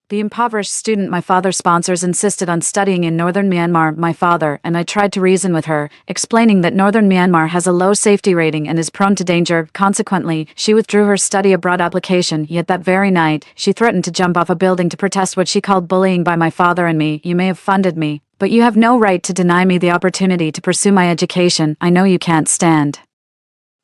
The impoverished student my father sponsors insisted on studying in northern Myanmar, my father, and I tried to reason with her, explaining that northern Myanmar has a low safety rating and is prone to danger. Consequently, she withdrew her study abroad application, yet that very night, she threatened to jump off a building to protest what she called bullying by my father and me. You may have funded me, but you have no right to deny me the opportunity to pursue my education. I know you can't stand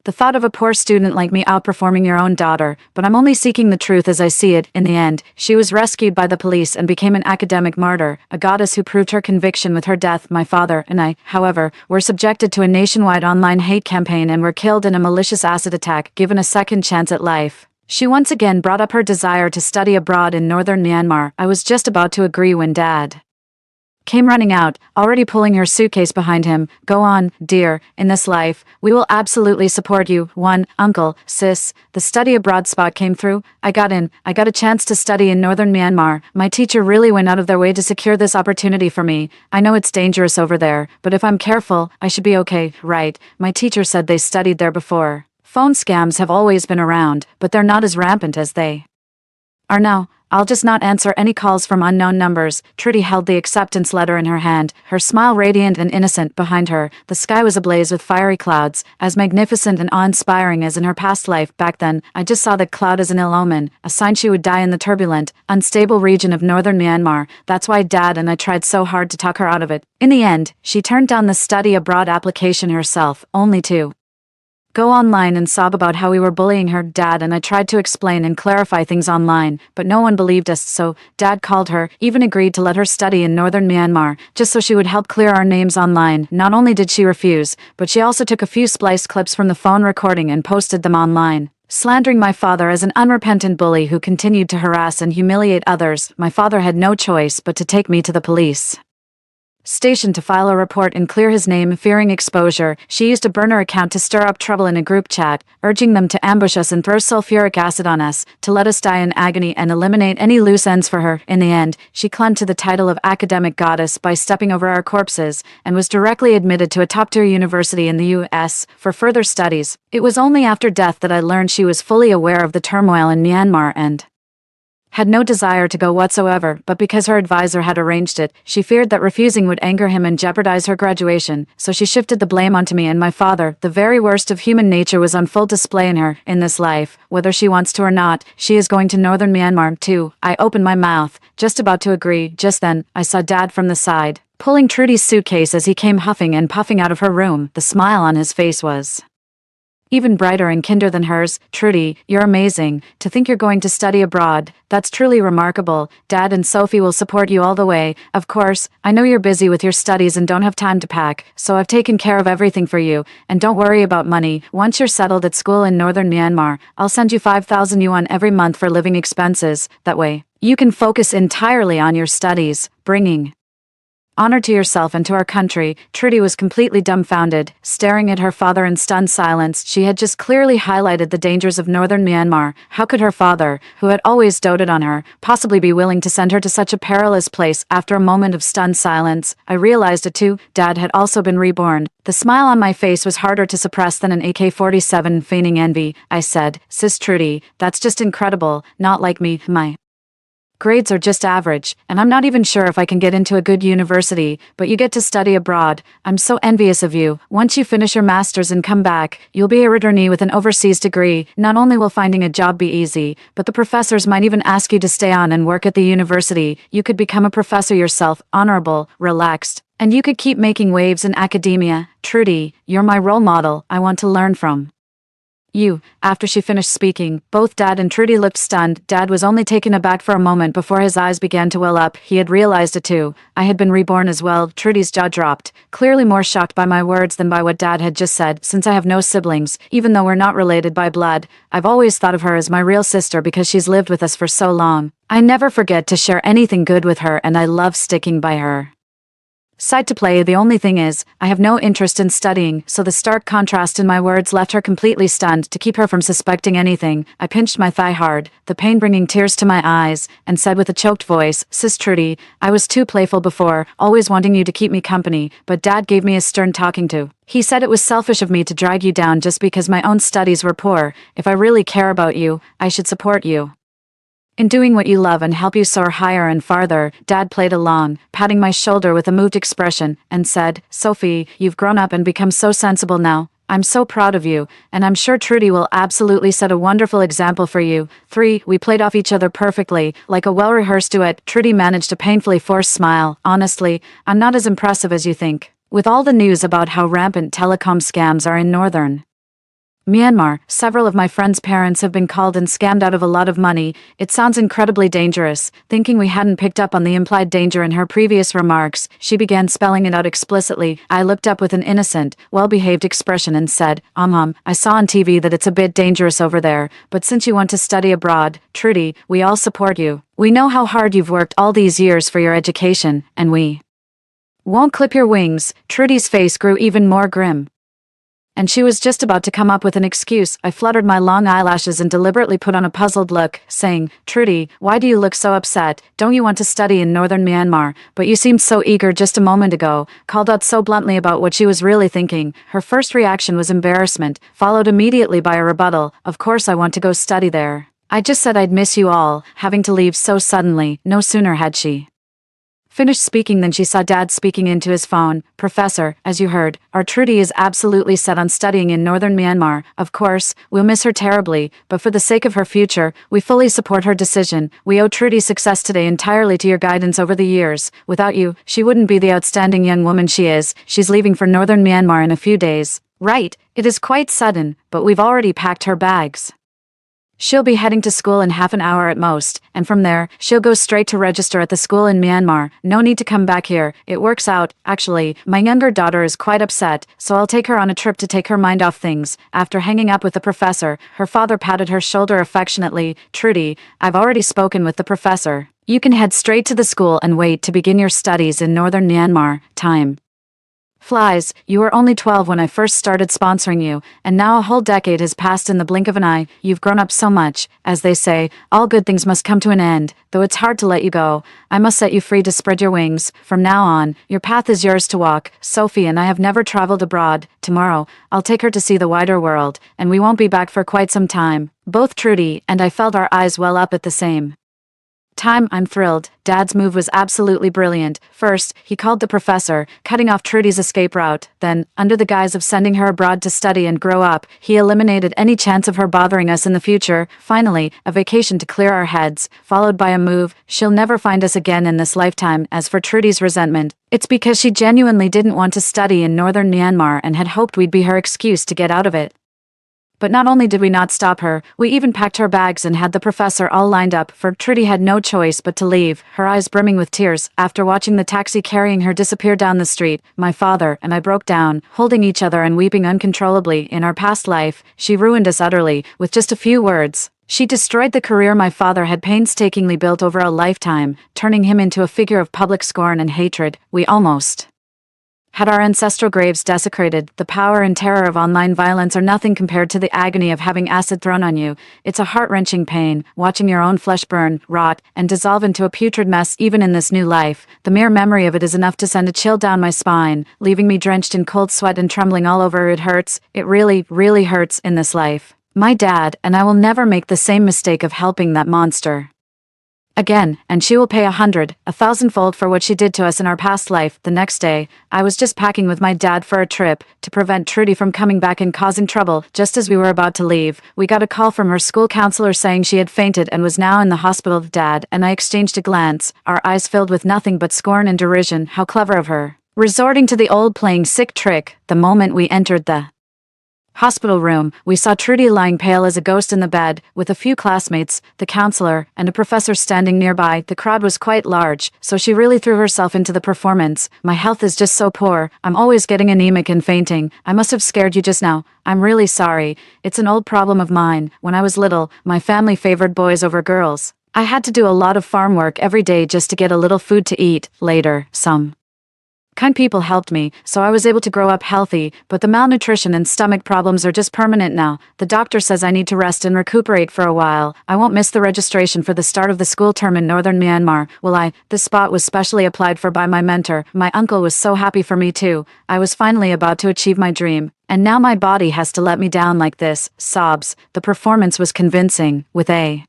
the thought of a poor student like me outperforming your own daughter, but I'm only seeking the truth as I see it. In the end, she was rescued by the police and became an academic martyr, a goddess who proved her conviction with her death. My father and I, however, were subjected to a nationwide online hate campaign and were killed in a malicious acid attack, given a second chance at life. She once again brought up her desire to study abroad in northern Myanmar. I was just about to agree when Dad came running out, already pulling her suitcase behind him. Go on, dear, in this life, we will absolutely support you. One, uncle, sis, the study abroad spot came through. I got in. I got a chance to study in northern Myanmar. My teacher really went out of their way to secure this opportunity for me. I know it's dangerous over there, but if I'm careful, I should be okay, right? My teacher said they studied there before. Phone scams have always been around, but they're not as rampant as they are now. I'll just not answer any calls from unknown numbers. Trudy held the acceptance letter in her hand, her smile radiant and innocent. Behind her, the sky was ablaze with fiery clouds, as magnificent and awe-inspiring as in her past life. Back then, I just saw that cloud as an ill omen, a sign she would die in the turbulent, unstable region of northern Myanmar. That's why Dad and I tried so hard to talk her out of it. In the end, she turned down the study abroad application herself, only to go online and sob about how we were bullying her. Dad and I tried to explain and clarify things online, but no one believed us, so Dad called her, even agreed to let her study in northern Myanmar, just so she would help clear our names online. Not only did she refuse, but she also took a few spliced clips from the phone recording and posted them online, slandering my father as an unrepentant bully who continued to harass and humiliate others. My father had no choice but to take me to the police station to file a report and clear his name. Fearing exposure, she used a burner account to stir up trouble in a group chat, urging them to ambush us and throw sulfuric acid on us, to let us die in agony and eliminate any loose ends for her. In the end, she clung to the title of academic goddess by stepping over our corpses, and was directly admitted to a top-tier university in the U.S. for further studies. It was only after death that I learned she was fully aware of the turmoil in Myanmar and had no desire to go whatsoever, but because her advisor had arranged it, she feared that refusing would anger him and jeopardize her graduation, so she shifted the blame onto me and my father. The very worst of human nature was on full display in her. In this life, whether she wants to or not, she is going to northern Myanmar too. I opened my mouth, just about to agree. Just then, I saw Dad from the side, pulling Trudy's suitcase as he came huffing and puffing out of her room. The smile on his face was even brighter and kinder than hers. Trudy, you're amazing. To think you're going to study abroad, that's truly remarkable. Dad and Sophie will support you all the way. Of course, I know you're busy with your studies and don't have time to pack, so I've taken care of everything for you. And don't worry about money. Once you're settled at school in northern Myanmar, I'll send you 5,000 yuan every month for living expenses. That way, you can focus entirely on your studies, bringing honor to yourself and to our country. Trudy was completely dumbfounded, staring at her father in stunned silence. She had just clearly highlighted the dangers of northern Myanmar. How could her father, who had always doted on her, possibly be willing to send her to such a perilous place? After a moment of stunned silence, I realized it too. Dad had also been reborn. The smile on my face was harder to suppress than an AK-47. Feigning envy, I said, Sis Trudy, that's just incredible. Not like me. My grades are just average, and I'm not even sure if I can get into a good university, but you get to study abroad. I'm so envious of you. Once you finish your master's and come back, you'll be a returnee with an overseas degree. Not only will finding a job be easy, but the professors might even ask you to stay on and work at the university. You could become a professor yourself, honorable, relaxed, and you could keep making waves in academia. Trudy, you're my role model. I want to learn from you. After she finished speaking, both Dad and Trudy looked stunned. Dad was only taken aback for a moment before his eyes began to well up. He had realized it too. I had been reborn as well. Trudy's jaw dropped, clearly more shocked by my words than by what Dad had just said. Since I have no siblings, even though we're not related by blood, I've always thought of her as my real sister because she's lived with us for so long. I never forget to share anything good with her, and I love sticking by her side to play. The only thing is, I have no interest in studying, so the stark contrast in my words left her completely stunned. To keep her from suspecting anything, I pinched my thigh hard, the pain bringing tears to my eyes, and said with a choked voice, Sis Trudy, I was too playful before, always wanting you to keep me company, but Dad gave me a stern talking to. He said it was selfish of me to drag you down just because my own studies were poor. If I really care about you, I should support you In doing what you love and help you soar higher and farther, Dad played along, patting my shoulder with a moved expression, and said, Sophie, you've grown up and become so sensible now. I'm so proud of you, and I'm sure Trudy will absolutely set a wonderful example for you. 3. We played off each other perfectly, like a well-rehearsed duet. Trudy managed a painfully forced smile. Honestly, I'm not as impressive as you think. With all the news about how rampant telecom scams are in northern Myanmar, several of my friends' parents have been called and scammed out of a lot of money. It sounds incredibly dangerous. Thinking we hadn't picked up on the implied danger in her previous remarks, she began spelling it out explicitly. I looked up with an innocent, well-behaved expression and said, I saw on TV that it's a bit dangerous over there, but since you want to study abroad, Trudy, we all support you. We know how hard you've worked all these years for your education, and we won't clip your wings. Trudy's face grew even more grim, and she was just about to come up with an excuse. I fluttered my long eyelashes and deliberately put on a puzzled look, saying, Trudy, why do you look so upset? Don't you want to study in northern Myanmar? But you seemed so eager just a moment ago, called out so bluntly about what she was really thinking. Her first reaction was embarrassment, followed immediately by a rebuttal. Of course I want to go study there. I just said I'd miss you all, having to leave so suddenly. No sooner had she finished speaking than she saw Dad speaking into his phone. Professor, as you heard, our Trudy is absolutely set on studying in northern Myanmar. Of course, we'll miss her terribly, but for the sake of her future, we fully support her decision. We owe Trudy's success today entirely to your guidance over the years. Without you, she wouldn't be the outstanding young woman she is. She's leaving for northern Myanmar in a few days. Right, it is quite sudden, but we've already packed her bags. She'll be heading to school in half an hour at most, and from there, she'll go straight to register at the school in Myanmar. No need to come back here. It works out. Actually, my younger daughter is quite upset, so I'll take her on a trip to take her mind off things. After hanging up with the professor, her father patted her shoulder affectionately. Trudy, I've already spoken with the professor. You can head straight to the school and wait to begin your studies in northern Myanmar. Time flies. You were only 12 when I first started sponsoring you, and now a whole decade has passed in the blink of an eye. You've grown up so much. As they say, all good things must come to an end, though it's hard to let you go. I must set you free to spread your wings. From now on, your path is yours to walk. Sophie and I have never traveled abroad. Tomorrow, I'll take her to see the wider world, and we won't be back for quite some time. Both Trudy and I felt our eyes well up at the same time. I'm thrilled. Dad's move was absolutely brilliant. First, he called the professor, cutting off Trudy's escape route. Then, under the guise of sending her abroad to study and grow up, he eliminated any chance of her bothering us in the future. Finally, a vacation to clear our heads, followed by a move. She'll never find us again in this lifetime. As for Trudy's resentment, it's because she genuinely didn't want to study in northern Myanmar and had hoped we'd be her excuse to get out of it. But not only did we not stop her, we even packed her bags and had the professor all lined up, for Trudy had no choice but to leave, her eyes brimming with tears. After watching the taxi carrying her disappear down the street, my father and I broke down, holding each other and weeping uncontrollably. In our past life, she ruined us utterly, with just a few words. She destroyed the career my father had painstakingly built over a lifetime, turning him into a figure of public scorn and hatred. We almost had our ancestral graves desecrated. The power and terror of online violence are nothing compared to the agony of having acid thrown on you. It's a heart-wrenching pain, watching your own flesh burn, rot, and dissolve into a putrid mess even in this new life. The mere memory of it is enough to send a chill down my spine, leaving me drenched in cold sweat and trembling all over. It hurts. It really, really hurts in this life. My dad and I will never make the same mistake of helping that monster again, and she will pay 1,000-fold for what she did to us in our past life. The next day, I was just packing with my dad for a trip to prevent Trudy from coming back and causing trouble. Just as we were about to leave, we got a call from her school counselor saying she had fainted and was now in the hospital. Dad and I exchanged a glance, our eyes filled with nothing but scorn and derision. How clever of her, resorting to the old playing sick trick. The moment we entered the hospital room, we saw Trudy lying pale as a ghost in the bed, with a few classmates, the counselor, and a professor standing nearby. The crowd was quite large, so she really threw herself into the performance. My health is just so poor. I'm always getting anemic and fainting. I must have scared you just now. I'm really sorry. It's an old problem of mine. When I was little, my family favored boys over girls. I had to do a lot of farm work every day just to get a little food to eat. Later, some kind people helped me, so I was able to grow up healthy, but the malnutrition and stomach problems are just permanent now. The doctor says I need to rest and recuperate for a while. I won't miss the registration for the start of the school term in northern Myanmar, will I? This spot was specially applied for by my mentor. My uncle was so happy for me too. I was finally about to achieve my dream, and now my body has to let me down like this. Sobs. The performance was convincing, with a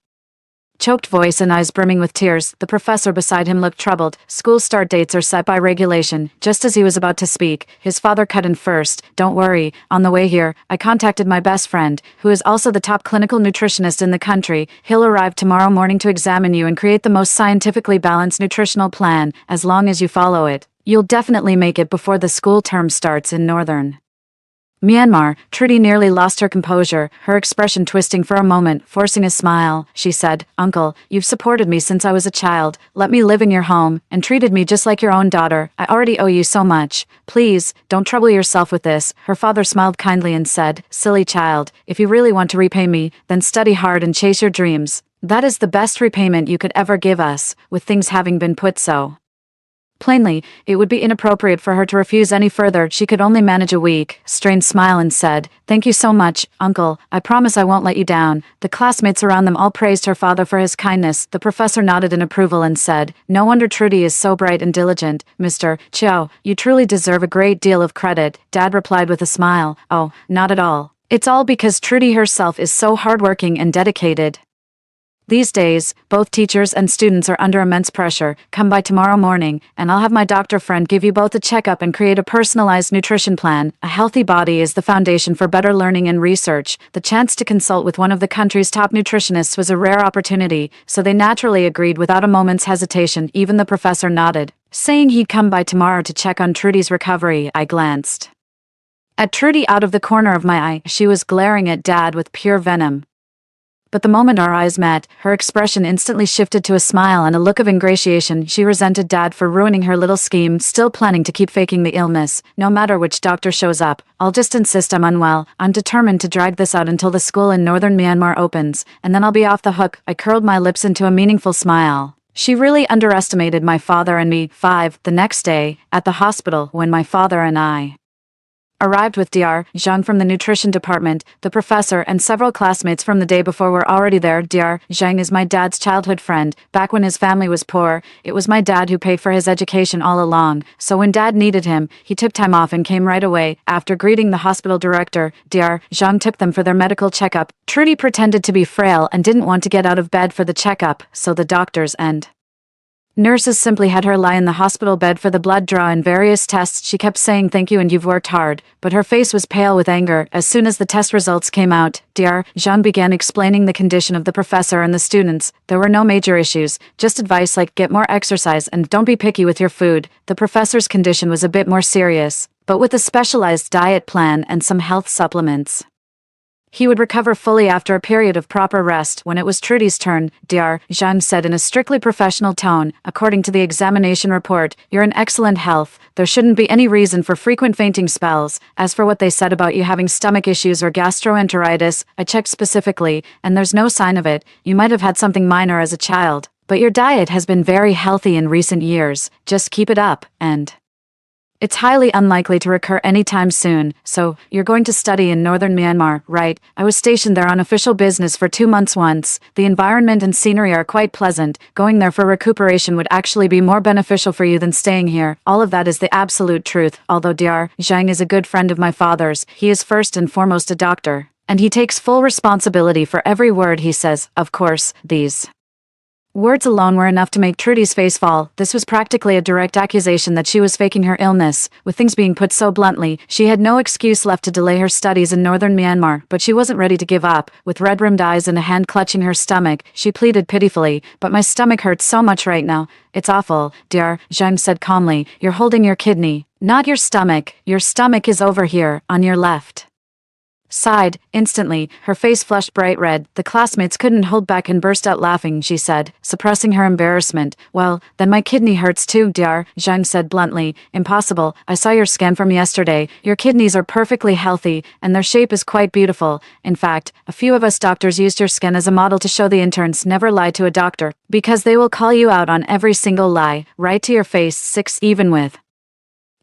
Choked voice and eyes brimming with tears, the professor beside him looked troubled. School start dates are set by regulation. Just as he was about to speak, his father cut in first. Don't worry, on the way here, I contacted my best friend, who is also the top clinical nutritionist in the country. He'll arrive tomorrow morning to examine you and create the most scientifically balanced nutritional plan. As long as you follow it, you'll definitely make it before the school term starts in northern Myanmar. Trudy nearly lost her composure, her expression twisting for a moment, forcing a smile. She said, "Uncle, you've supported me since I was a child, let me live in your home, and treated me just like your own daughter. I already owe you so much. Please, don't trouble yourself with this." Her father smiled kindly and said, "Silly child, if you really want to repay me, then study hard and chase your dreams. That is the best repayment you could ever give us, with things having been put so plainly, it would be inappropriate for her to refuse any further. She could only manage a weak, strained smile and said, "Thank you so much, Uncle. I promise I won't let you down." The classmates around them all praised her father for his kindness. The professor nodded in approval and said, "No wonder Trudy is so bright and diligent, Mr. Chow. You truly deserve a great deal of credit." Dad replied with a smile, "Oh, not at all. It's all because Trudy herself is so hardworking and dedicated." These days, both teachers and students are under immense pressure. Come by tomorrow morning, and I'll have my doctor friend give you both a checkup and create a personalized nutrition plan. A healthy body is the foundation for better learning and research. The chance to consult with one of the country's top nutritionists was a rare opportunity, so they naturally agreed without a moment's hesitation. Even the professor nodded, saying he'd come by tomorrow to check on Trudy's recovery. I glanced at Trudy out of the corner of my eye. She was glaring at Dad with pure venom. But the moment our eyes met, her expression instantly shifted to a smile and a look of ingratiation. She resented Dad for ruining her little scheme, still planning to keep faking the illness. No matter which doctor shows up, I'll just insist I'm unwell. I'm determined to drag this out until the school in northern Myanmar opens, and then I'll be off the hook. I curled my lips into a meaningful smile. She really underestimated my father and me. The next day, at the hospital, when my father and I arrived with Dr. Zhang from the nutrition department, the professor and several classmates from the day before were already there. Dr. Zhang is my dad's childhood friend. Back when his family was poor, it was my dad who paid for his education all along, so when Dad needed him, he took time off and came right away. After greeting the hospital director, Dr. Zhang took them for their medical checkup. Trudy pretended to be frail and didn't want to get out of bed for the checkup, so the doctors and nurses simply had her lie in the hospital bed for the blood draw and various tests. She kept saying thank you and you've worked hard, but her face was pale with anger. As soon as the test results came out, Dr. Zhang began explaining the condition of the professor and the students. There were no major issues, just advice like get more exercise and don't be picky with your food. The professor's condition was a bit more serious, but with a specialized diet plan and some health supplements, he would recover fully after a period of proper rest. When it was Trudy's turn, Dr. Zhang said in a strictly professional tone, "According to the examination report, you're in excellent health. There shouldn't be any reason for frequent fainting spells. As for what they said about you having stomach issues or gastroenteritis, I checked specifically, and there's no sign of it. You might have had something minor as a child, but your diet has been very healthy in recent years. Just keep it up, and it's highly unlikely to recur anytime soon." "So, you're going to study in northern Myanmar, right?" "I was stationed there on official business for 2 months once. The environment and scenery are quite pleasant. Going there for recuperation would actually be more beneficial for you than staying here." All of that is the absolute truth. Although Dr. Zhang is a good friend of my father's, he is first and foremost a doctor, and he takes full responsibility for every word he says. Of course, these words alone were enough to make Trudy's face fall. This was practically a direct accusation that she was faking her illness. With things being put so bluntly, she had no excuse left to delay her studies in northern Myanmar, but she wasn't ready to give up. With red-rimmed eyes and a hand clutching her stomach, she pleaded pitifully, "But my stomach hurts so much right now." "It's awful," Dr. Zhang said calmly. "You're holding your kidney, not your stomach. Your stomach is over here, on your left side." Instantly, her face flushed bright red. The classmates couldn't hold back and burst out laughing. She said, suppressing her embarrassment, "Well, then my kidney hurts too," Dr. Zhang said bluntly. "Impossible. I saw your scan from yesterday. Your kidneys are perfectly healthy, and their shape is quite beautiful. In fact, a few of us doctors used your skin as a model to show the interns never lie to a doctor, because they will call you out on every single lie, right to your face." Even with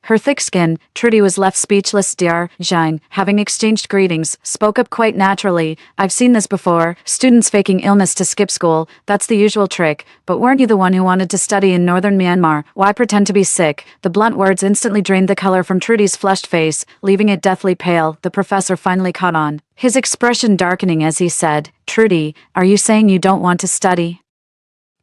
her thick skin, Trudy was left speechless. Dr. Zhang, having exchanged greetings, spoke up quite naturally. "I've seen this before, students faking illness to skip school. That's the usual trick. But weren't you the one who wanted to study in northern Myanmar? Why pretend to be sick?" The blunt words instantly drained the color from Trudy's flushed face, leaving it deathly pale. The professor finally caught on, his expression darkening as he said, "Trudy, are you saying you don't want to study?"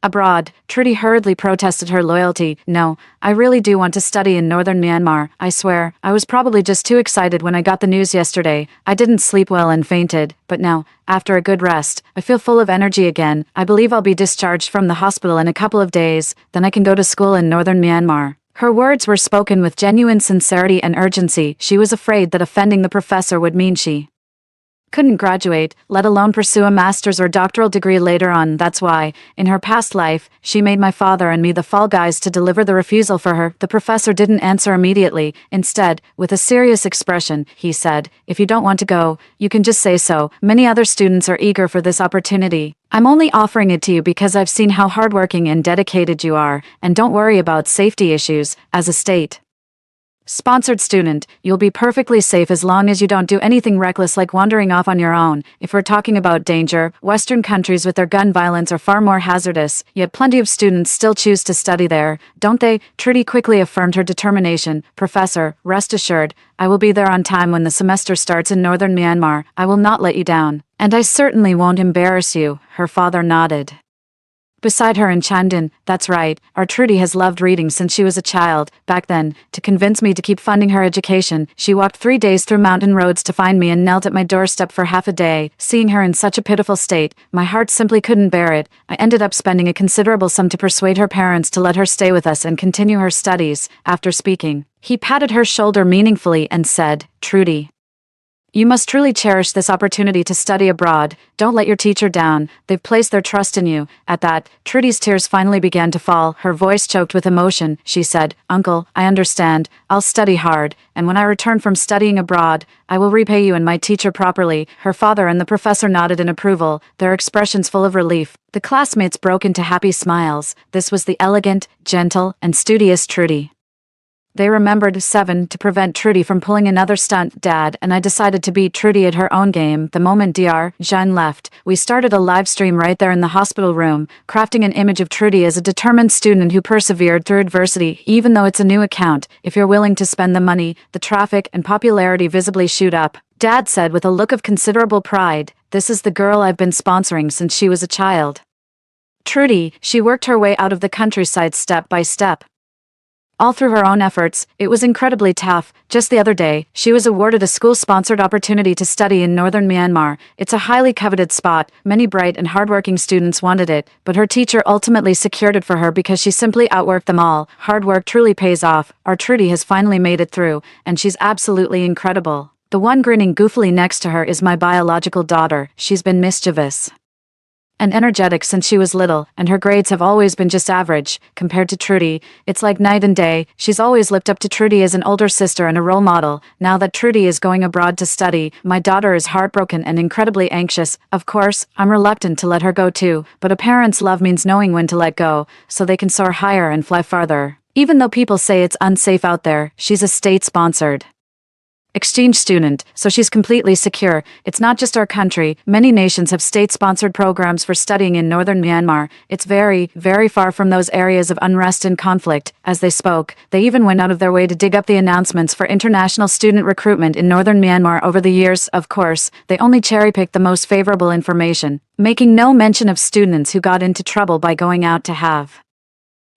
Abroad, Trudy hurriedly protested her loyalty. No, I really do want to study in northern Myanmar, I swear. I was probably just too excited when I got the news yesterday. I didn't sleep well and fainted, but now, after a good rest, I feel full of energy again. I believe I'll be discharged from the hospital in a couple of days, then I can go to school in northern Myanmar. Her words were spoken with genuine sincerity and urgency. She was afraid that offending the professor would mean she couldn't graduate, let alone pursue a master's or doctoral degree later on. That's why, in her past life, she made my father and me the fall guys to deliver the refusal for her. The professor didn't answer immediately. Instead, with a serious expression, he said, "If you don't want to go, you can just say so. Many other students are eager for this opportunity. I'm only offering it to you because I've seen how hardworking and dedicated you are, and don't worry about safety issues. As a sponsored student, you'll be perfectly safe as long as you don't do anything reckless like wandering off on your own. If we're talking about danger, Western countries with their gun violence are far more hazardous, yet plenty of students still choose to study there, don't they?" Trudy quickly affirmed her determination. "Professor, rest assured, I will be there on time when the semester starts in northern Myanmar. I will not let you down. And I certainly won't embarrass you." Her father nodded beside her and chimed in, "That's right, our Trudy has loved reading since she was a child. Back then, to convince me to keep funding her education, she walked 3 days through mountain roads to find me and knelt at my doorstep for half a day. Seeing her in such a pitiful state, my heart simply couldn't bear it. I ended up spending a considerable sum to persuade her parents to let her stay with us and continue her studies." After speaking, he patted her shoulder meaningfully and said, "Trudy, you must truly cherish this opportunity to study abroad. Don't let your teacher down. They've placed their trust in you." At that, Trudy's tears finally began to fall. Her voice choked with emotion. She said, "Uncle, I understand. I'll study hard, and when I return from studying abroad, I will repay you and my teacher properly." Her father and the professor nodded in approval, their expressions full of relief. The classmates broke into happy smiles. This was the elegant, gentle, and studious Trudy. They remembered 7 to prevent Trudy from pulling another stunt. "Dad and I decided to beat Trudy at her own game. The moment Dr. Jean left, we started a live stream right there in the hospital room, crafting an image of Trudy as a determined student who persevered through adversity. Even though it's a new account, if you're willing to spend the money, the traffic and popularity visibly shoot up." Dad said with a look of considerable pride, "This is the girl I've been sponsoring since she was a child. Trudy, she worked her way out of the countryside step by step, all through her own efforts. It was incredibly tough. Just the other day, she was awarded a school-sponsored opportunity to study in northern Myanmar. It's a highly coveted spot. Many bright and hardworking students wanted it, but her teacher ultimately secured it for her because she simply outworked them all. Hard work truly pays off. Our Trudy has finally made it through, and she's absolutely incredible." The one grinning goofily next to her is my biological daughter. She's been mischievous and energetic since she was little, and her grades have always been just average. Compared to Trudy, it's like night and day. She's always looked up to Trudy as an older sister and a role model. Now that Trudy is going abroad to study, my daughter is heartbroken and incredibly anxious. Of course, I'm reluctant to let her go too, but a parent's love means knowing when to let go, so they can soar higher and fly farther. Even though people say it's unsafe out there, she's a state-sponsored exchange student, so she's completely secure. It's not just our country. Many nations have state-sponsored programs for studying in northern Myanmar. It's very, very far from those areas of unrest and conflict. As they spoke, they even went out of their way to dig up the announcements for international student recruitment in northern Myanmar over the years. Of course, they only cherry-picked the most favorable information, making no mention of students who got into trouble by going out to have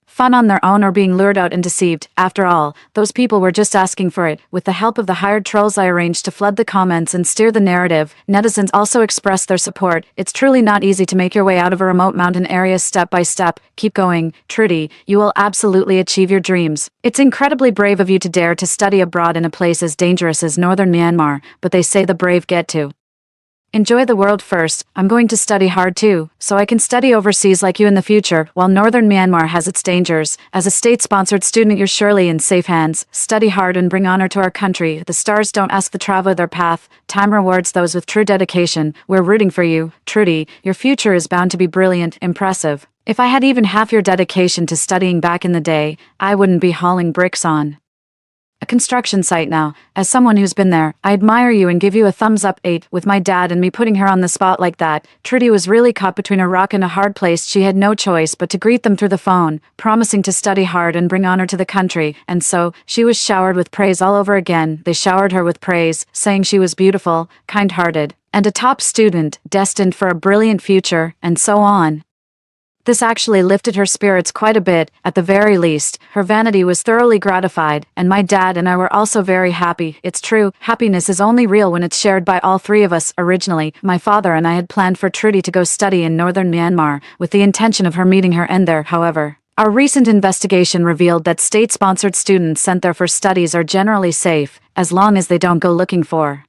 fun on their own or being lured out and deceived. After all, those people were just asking for it. With the help of the hired trolls I arranged to flood the comments and steer the narrative, netizens also expressed their support. It's truly not easy to make your way out of a remote mountain area step by step. Keep going, Trudy, you will absolutely achieve your dreams. It's incredibly brave of you to dare to study abroad in a place as dangerous as northern Myanmar, but they say the brave get to enjoy the world first. I'm going to study hard too, so I can study overseas like you in the future. While northern Myanmar has its dangers, as a state-sponsored student you're surely in safe hands. Study hard and bring honor to our country. The stars don't ask the traveler their path. Time rewards those with true dedication. We're rooting for you, Trudy. Your future is bound to be brilliant, impressive. If I had even half your dedication to studying back in the day, I wouldn't be hauling bricks on a construction site now. As someone who's been there, I admire you and give you a thumbs up. 8. With my dad and me putting her on the spot like that, Trudy was really caught between a rock and a hard place. She had no choice but to greet them through the phone, promising to study hard and bring honor to the country. And so, she was showered with praise all over again. They showered her with praise, saying she was beautiful, kind-hearted, and a top student, destined for a brilliant future, and so on. This actually lifted her spirits quite a bit. At the very least, her vanity was thoroughly gratified, and my dad and I were also very happy. It's true, happiness is only real when it's shared by all three of us. Originally, my father and I had planned for Trudy to go study in northern Myanmar, with the intention of her meeting her end there. However, our recent investigation revealed that state-sponsored students sent there for studies are generally safe, as long as they don't go looking for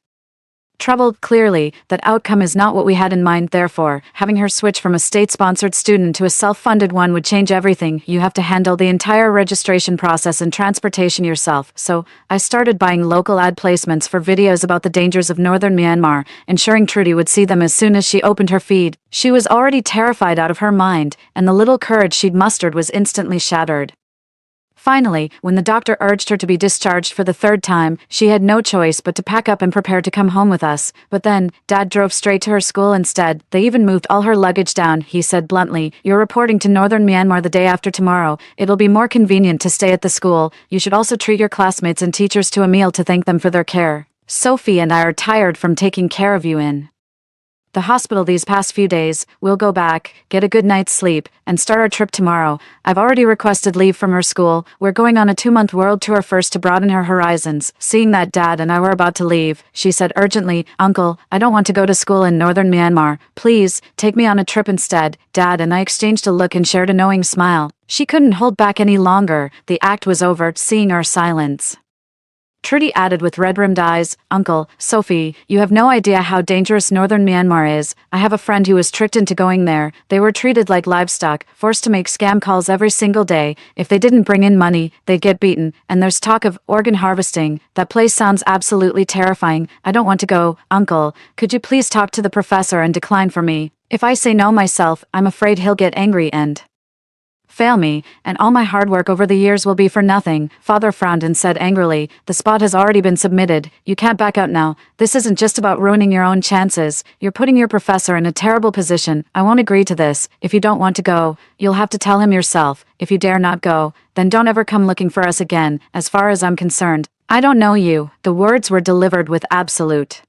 trouble. Clearly, that outcome is not what we had in mind. Therefore, having her switch from a state-sponsored student to a self-funded one would change everything. You have to handle the entire registration process and transportation yourself. So, I started buying local ad placements for videos about the dangers of northern Myanmar, ensuring Trudy would see them as soon as she opened her feed. She was already terrified out of her mind, and the little courage she'd mustered was instantly shattered. Finally, when the doctor urged her to be discharged for the third time, she had no choice but to pack up and prepare to come home with us. But then, Dad drove straight to her school instead. They even moved all her luggage down. He said bluntly, "You're reporting to northern Myanmar the day after tomorrow. It'll be more convenient to stay at the school. You should also treat your classmates and teachers to a meal to thank them for their care. Sophie and I are tired from taking care of you in the hospital these past few days. We'll go back, get a good night's sleep, and start our trip tomorrow. I've already requested leave from her school. We're going on a 2-month world tour first to broaden her horizons." Seeing that Dad and I were about to leave, she said urgently, "Uncle, I don't want to go to school in northern Myanmar. Please, take me on a trip instead." Dad and I exchanged a look and shared a knowing smile. She couldn't hold back any longer. The act was over. Seeing our silence, Trudy added with red-rimmed eyes, "Uncle, Sophie, you have no idea how dangerous northern Myanmar is. I have a friend who was tricked into going there. They were treated like livestock, forced to make scam calls every single day. If they didn't bring in money, they'd get beaten, and there's talk of organ harvesting. That place sounds absolutely terrifying. I don't want to go. Uncle, could you please talk to the professor and decline for me? If I say no myself, I'm afraid he'll get angry and fail me, and all my hard work over the years will be for nothing." Father frowned and said angrily, "The spot has already been submitted. You can't back out now. This isn't just about ruining your own chances. You're putting your professor in a terrible position. I won't agree to this. If you don't want to go, you'll have to tell him yourself. If you dare not go, then don't ever come looking for us again. As far as I'm concerned, I don't know you." The words were delivered with absolute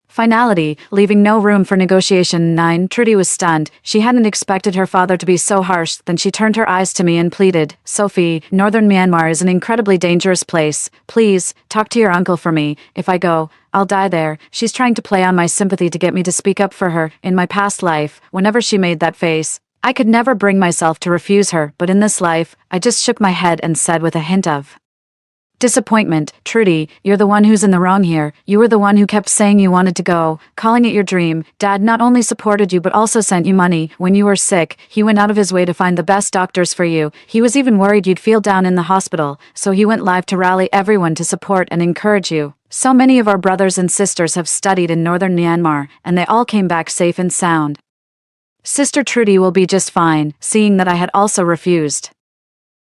finality, leaving no room for negotiation. 9. Trudy was stunned. She hadn't expected her father to be so harsh. Then she turned her eyes to me and pleaded, "Sophie, northern Myanmar is an incredibly dangerous place. Please, talk to your uncle for me. If I go, I'll die there." She's trying to play on my sympathy to get me to speak up for her. In my past life, whenever she made that face, I could never bring myself to refuse her, but in this life, I just shook my head and said with a hint of disappointment, "Trudy, you're the one who's in the wrong here. You were the one who kept saying you wanted to go, calling it your dream. Dad not only supported you but also sent you money. When you were sick, he went out of his way to find the best doctors for you. He was even worried you'd feel down in the hospital, so he went live to rally everyone to support and encourage you. So many of our brothers and sisters have studied in northern Myanmar, and they all came back safe and sound. Sister Trudy will be just fine." Seeing that I had also refused,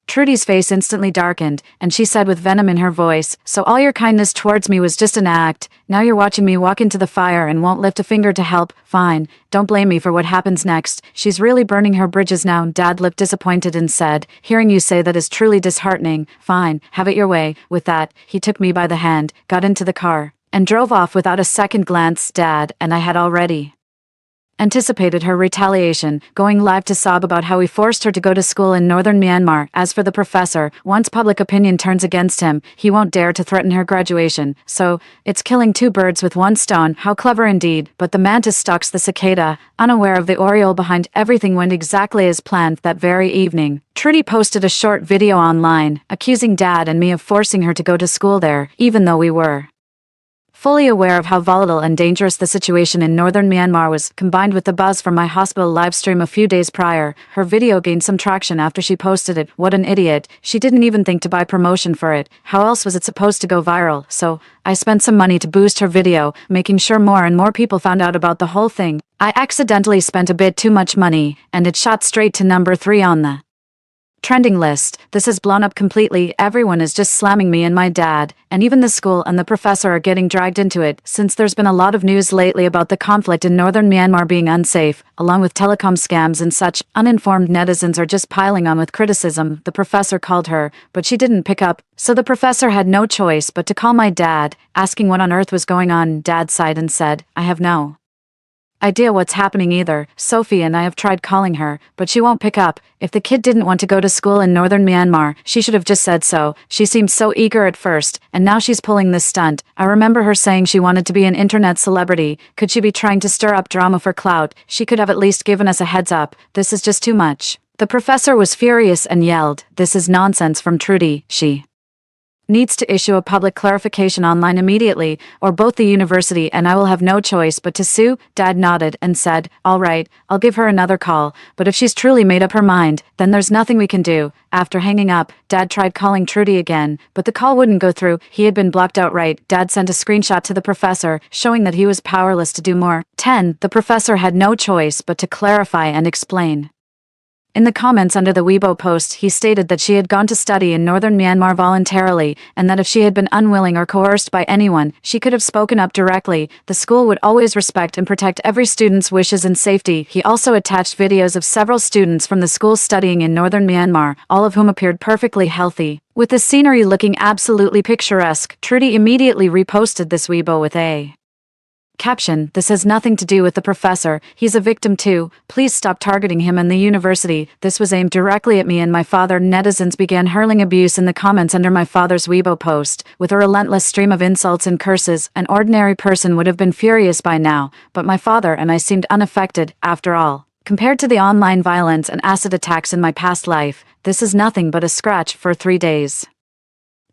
Trudy's face instantly darkened, and she said with venom in her voice, "So all your kindness towards me was just an act. Now you're watching me walk into the fire and won't lift a finger to help. Fine, don't blame me for what happens next." She's really burning her bridges now. Dad looked disappointed and said, "Hearing you say that is truly disheartening. Fine, have it your way." With that, he took me by the hand, got into the car, and drove off without a second glance. Dad and I had already anticipated her retaliation, going live to sob about how we forced her to go to school in northern Myanmar. As for the professor, once public opinion turns against him, he won't dare to threaten her graduation. So, it's killing two birds with one stone. How clever indeed. But the mantis stalks the cicada, unaware of the oriole behind everything went exactly as planned. That very evening, Trudy posted a short video online, accusing Dad and me of forcing her to go to school there, even though we were fully aware of how volatile and dangerous the situation in northern Myanmar was. Combined with the buzz from my hospital livestream a few days prior, her video gained some traction after she posted it. What an idiot. She didn't even think to buy promotion for it. How else was it supposed to go viral? So, I spent some money to boost her video, making sure more and more people found out about the whole thing. I accidentally spent a bit too much money, and it shot straight to number 3 on the trending list. This has blown up completely. Everyone is just slamming me and my dad, and even the school and the professor are getting dragged into it, since there's been a lot of news lately about the conflict in northern Myanmar being unsafe, along with telecom scams and such. Uninformed netizens are just piling on with criticism. The professor called her, but she didn't pick up, so the professor had no choice but to call my dad, asking what on earth was going on. Dad sighed and said, "I have no idea what's happening either. Sophie and I have tried calling her, but she won't pick up. If the kid didn't want to go to school in northern Myanmar, she should have just said so. She seemed so eager at first, and now she's pulling this stunt. I remember her saying she wanted to be an internet celebrity. Could she be trying to stir up drama for clout? She could have at least given us a heads up. This is just too much. The professor was furious and yelled, "This is nonsense from Trudy. She needs to issue a public clarification online immediately, or both the university and I will have no choice but to sue." Dad nodded and said, "All right, I'll give her another call, but if she's truly made up her mind, then there's nothing we can do." After hanging up, Dad tried calling Trudy again, but the call wouldn't go through. He had been blocked outright. Dad sent a screenshot to the professor, showing that he was powerless to do more. 10. The professor had no choice but to clarify and explain. In the comments under the Weibo post, he stated that she had gone to study in northern Myanmar voluntarily, and that if she had been unwilling or coerced by anyone, she could have spoken up directly. The school would always respect and protect every student's wishes and safety. He also attached videos of several students from the school studying in northern Myanmar, all of whom appeared perfectly healthy. With the scenery looking absolutely picturesque, Trudy immediately reposted this Weibo with a caption, "This has nothing to do with the professor, he's a victim too. Please stop targeting him and the university." This was aimed directly at me and my father. Netizens began hurling abuse in the comments under my father's Weibo post, with a relentless stream of insults and curses. An ordinary person would have been furious by now, but my father and I seemed unaffected. After all, compared to the online violence and acid attacks in my past life, this is nothing but a scratch. For 3 days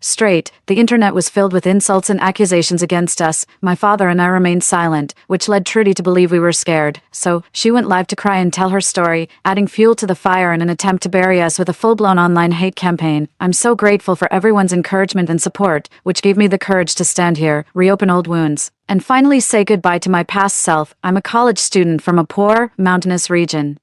straight, the internet was filled with insults and accusations against us. My father and I remained silent, which led Trudy to believe we were scared. So, she went live to cry and tell her story, adding fuel to the fire in an attempt to bury us with a full-blown online hate campaign. I'm so grateful for everyone's encouragement and support, which gave me the courage to stand here, reopen old wounds, and finally say goodbye to my past self. I'm a college student from a poor, mountainous region.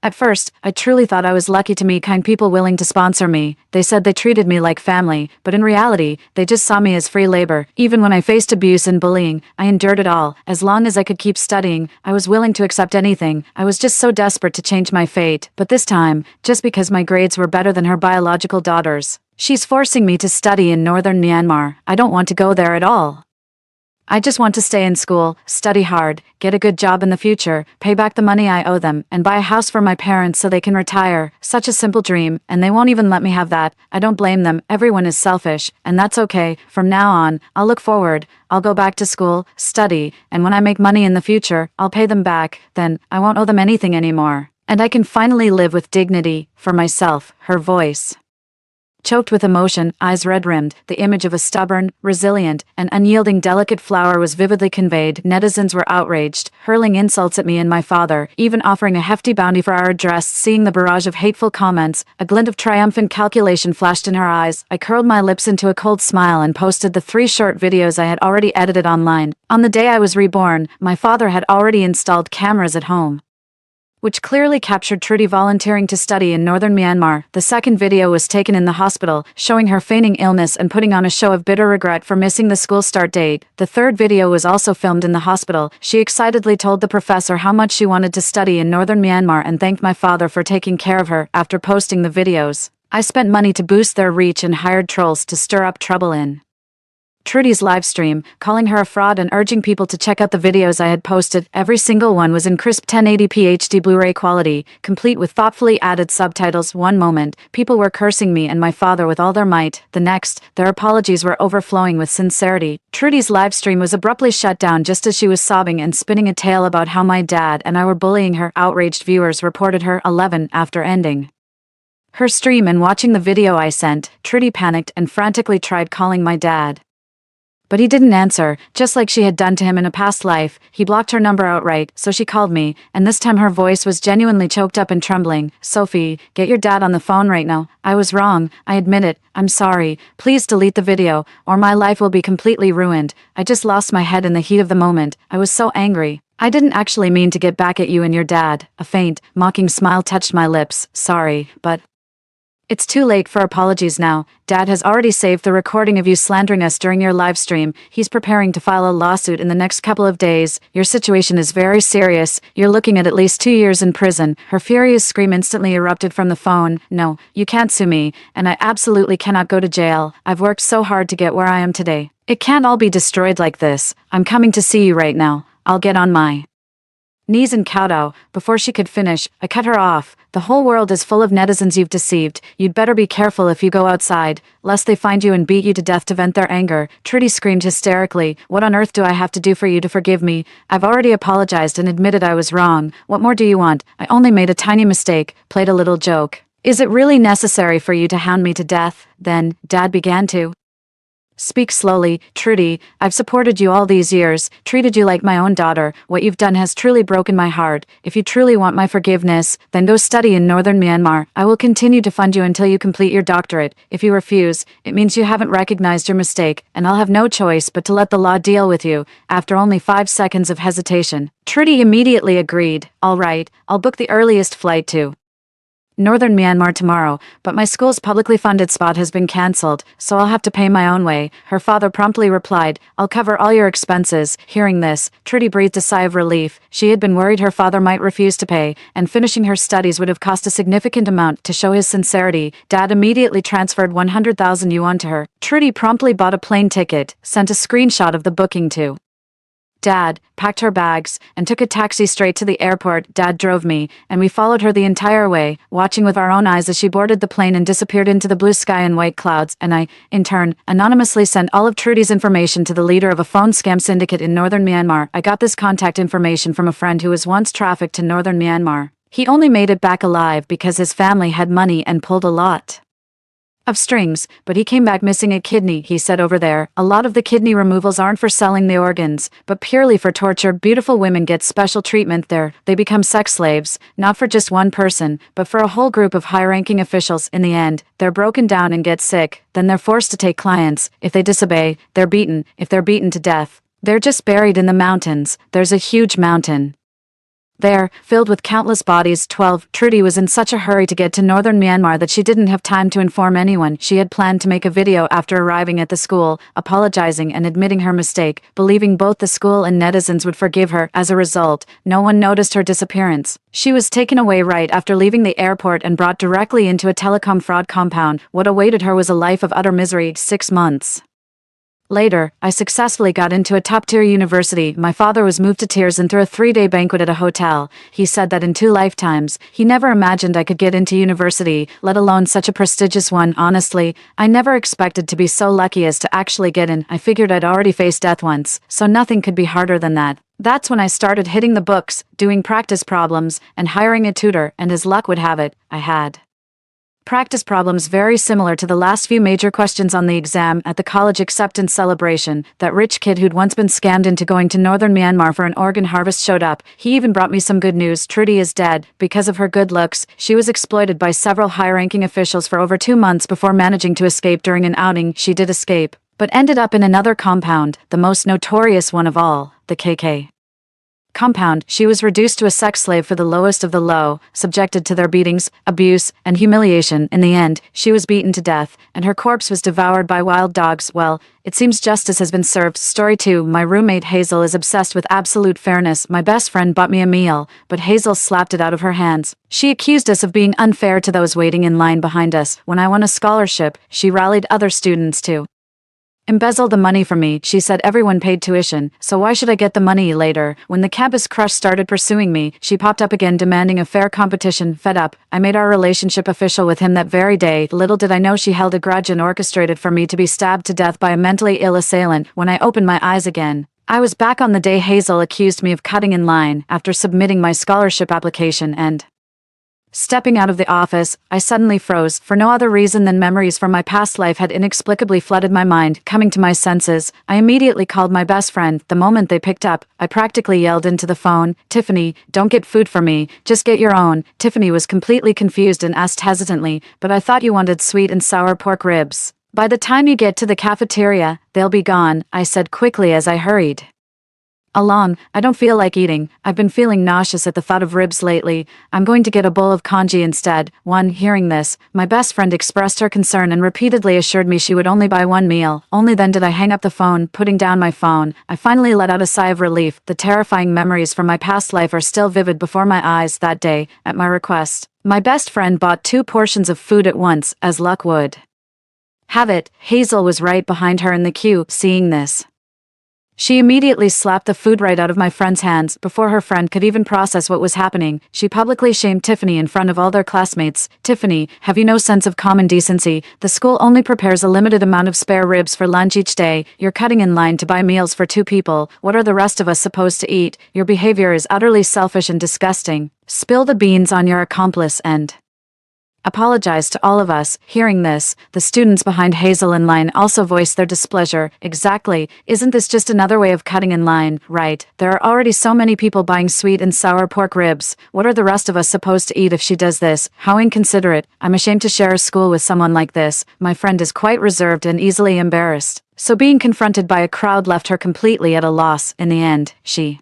At first, I truly thought I was lucky to meet kind people willing to sponsor me. They said they treated me like family, but in reality, they just saw me as free labor. Even when I faced abuse and bullying, I endured it all. As long as I could keep studying, I was willing to accept anything. I was just so desperate to change my fate. But this time, just because my grades were better than her biological daughter's, she's forcing me to study in northern Myanmar. I don't want to go there at all. I just want to stay in school, study hard, get a good job in the future, pay back the money I owe them, and buy a house for my parents so they can retire. Such a simple dream, and they won't even let me have that. I don't blame them. Everyone is selfish, and that's okay. From now on, I'll look forward. I'll go back to school, study, and when I make money in the future, I'll pay them back. Then, I won't owe them anything anymore. And I can finally live with dignity, for myself. Her voice choked with emotion, eyes red-rimmed, the image of a stubborn, resilient, and unyielding delicate flower was vividly conveyed. Netizens were outraged, hurling insults at me and my father, even offering a hefty bounty for our address. Seeing the barrage of hateful comments, a glint of triumphant calculation flashed in her eyes. I curled my lips into a cold smile and posted the 3 short videos I had already edited online. On the day I was reborn, my father had already installed cameras at home, which clearly captured Trudy volunteering to study in northern Myanmar. The second video was taken in the hospital, showing her feigning illness and putting on a show of bitter regret for missing the school start date. The third video was also filmed in the hospital. She excitedly told the professor how much she wanted to study in northern Myanmar and thanked my father for taking care of her. After posting the videos, I spent money to boost their reach and hired trolls to stir up trouble in Trudy's livestream, calling her a fraud and urging people to check out the videos I had posted. Every single one was in crisp 1080p HD Blu-ray quality, complete with thoughtfully added subtitles. One moment, people were cursing me and my father with all their might. The next, their apologies were overflowing with sincerity. Trudy's livestream was abruptly shut down just as she was sobbing and spinning a tale about how my dad and I were bullying her. Outraged viewers reported her 11 after ending her stream and watching the video I sent. Trudy panicked and frantically tried calling my dad, but he didn't answer. Just like she had done to him in a past life, he blocked her number outright. So she called me, and this time her voice was genuinely choked up and trembling. "Sophie, get your dad on the phone right now. I was wrong. I admit it. I'm sorry. Please delete the video, or my life will be completely ruined. I just lost my head in the heat of the moment. I was so angry. I didn't actually mean to get back at you and your dad." A faint, mocking smile touched my lips. "Sorry, but it's too late for apologies now. Dad has already saved the recording of you slandering us during your live stream. He's preparing to file a lawsuit in the next couple of days. Your situation is very serious. You're looking at least 2 years in prison." Her furious scream instantly erupted from the phone. "No, you can't sue me, and I absolutely cannot go to jail. I've worked so hard to get where I am today. It can't all be destroyed like this. I'm coming to see you right now. I'll get on my knees and kowtow. Before she could finish, I cut her off. The whole world is full of netizens you've deceived. You'd better be careful if you go outside, lest they find you and beat you to death to vent their anger. Trudy screamed hysterically. What on earth do I have to do for you to forgive me? I've already apologized and admitted I was wrong. What more do you want? I only made a tiny mistake, played a little joke. Is it really necessary for you to hound me to death? Then, Dad began to speak slowly. Trudy, I've supported you all these years, treated you like my own daughter. What you've done has truly broken my heart. If you truly want my forgiveness, then go study in northern Myanmar. I will continue to fund you until you complete your doctorate. If you refuse, it means you haven't recognized your mistake, and I'll have no choice but to let the law deal with you. After only 5 seconds of hesitation, Trudy immediately agreed. All right, I'll book the earliest flight to northern Myanmar tomorrow, but my school's publicly funded spot has been cancelled, so I'll have to pay my own way. Her father promptly replied, I'll cover all your expenses. Hearing this, Trudy breathed a sigh of relief. She had been worried her father might refuse to pay, and finishing her studies would have cost a significant amount. To show his sincerity, Dad immediately transferred 100,000 yuan to her. Trudy promptly bought a plane ticket, sent a screenshot of the booking to Dad, packed her bags, and took a taxi straight to the airport. Dad drove me, and we followed her the entire way, watching with our own eyes as she boarded the plane and disappeared into the blue sky and white clouds, and I, in turn, anonymously sent all of Trudy's information to the leader of a phone scam syndicate in northern Myanmar. I got this contact information from a friend who was once trafficked to northern Myanmar. He only made it back alive because his family had money and pulled a lot of strings, but he came back missing a kidney. He said over there, a lot of the kidney removals aren't for selling the organs, but purely for torture. Beautiful women get special treatment there. They become sex slaves, not for just one person, but for a whole group of high-ranking officials. In the end, they're broken down and get sick, then they're forced to take clients. If they disobey, they're beaten. If they're beaten to death, they're just buried in the mountains. There's a huge mountain there, filled with countless bodies. 12. Trudy was in such a hurry to get to northern Myanmar that she didn't have time to inform anyone. She had planned to make a video after arriving at the school, apologizing and admitting her mistake, believing both the school and netizens would forgive her. As a result, no one noticed her disappearance. She was taken away right after leaving the airport and brought directly into a telecom fraud compound. What awaited her was a life of utter misery. 6 months later, I successfully got into a top-tier university. My father was moved to tears and threw a 3-day banquet at a hotel. He said that in 2 lifetimes, he never imagined I could get into university, let alone such a prestigious one. Honestly, I never expected to be so lucky as to actually get in. I figured I'd already faced death once, so nothing could be harder than that. That's when I started hitting the books, doing practice problems, and hiring a tutor, and as luck would have it, I had practice problems very similar to the last few major questions on the exam at the college acceptance celebration. That rich kid who'd once been scammed into going to northern Myanmar for an organ harvest showed up. He even brought me some good news. Trudy is dead. Because of her good looks, she was exploited by several high-ranking officials for over 2 months before managing to escape during an outing. She did escape, but ended up in another compound, the most notorious one of all, the KK compound. She was reduced to a sex slave for the lowest of the low, subjected to their beatings, abuse, and humiliation. In the end, she was beaten to death, and her corpse was devoured by wild dogs. Well, it seems justice has been served. Story 2. My roommate Hazel is obsessed with absolute fairness. My best friend bought me a meal, but Hazel slapped it out of her hands. She accused us of being unfair to those waiting in line behind us. When I won a scholarship, she rallied other students to embezzle the money from me. She said everyone paid tuition, so why should I get the money later? When the campus crush started pursuing me, she popped up again demanding a fair competition. Fed up, I made our relationship official with him that very day. Little did I know she held a grudge and orchestrated for me to be stabbed to death by a mentally ill assailant. When I opened my eyes again, I was back on the day Hazel accused me of cutting in line. After submitting my scholarship application and stepping out of the office, I suddenly froze. For no other reason than memories from my past life had inexplicably flooded my mind. Coming to my senses, I immediately called my best friend. The moment they picked up, I practically yelled into the phone, "Tiffany, don't get food for me, just get your own." Tiffany was completely confused and asked hesitantly, "But I thought you wanted sweet and sour pork ribs. By the time you get to the cafeteria, they'll be gone," I said quickly as I hurried along. "I don't feel like eating. I've been feeling nauseous at the thought of ribs lately. I'm going to get a bowl of congee instead." Hearing this, my best friend expressed her concern and repeatedly assured me she would only buy 1 meal. Only then did I hang up the phone. Putting down my phone, I finally let out a sigh of relief. The terrifying memories from my past life are still vivid before my eyes. That day, at my request, my best friend bought 2 portions of food at once. As luck would have it, Hazel was right behind her in the queue. Seeing this, She immediately slapped the food right out of my friend's hands. Before her friend could even process what was happening, she publicly shamed Tiffany in front of all their classmates. Tiffany, have you no sense of common decency? The school only prepares a limited amount of spare ribs for lunch each day. You're cutting in line to buy meals for 2 people. What are the rest of us supposed to eat? Your behavior is utterly selfish and disgusting. Spill the beans on your accomplice and apologize to all of us. Hearing this, the students behind Hazel in line also voiced their displeasure. Exactly. Isn't this just another way of cutting in line? Right. There are already so many people buying sweet and sour pork ribs. What are the rest of us supposed to eat if she does this? How inconsiderate. I'm ashamed to share a school with someone like this. My friend is quite reserved and easily embarrassed. So being confronted by a crowd left her completely at a loss. In the end, she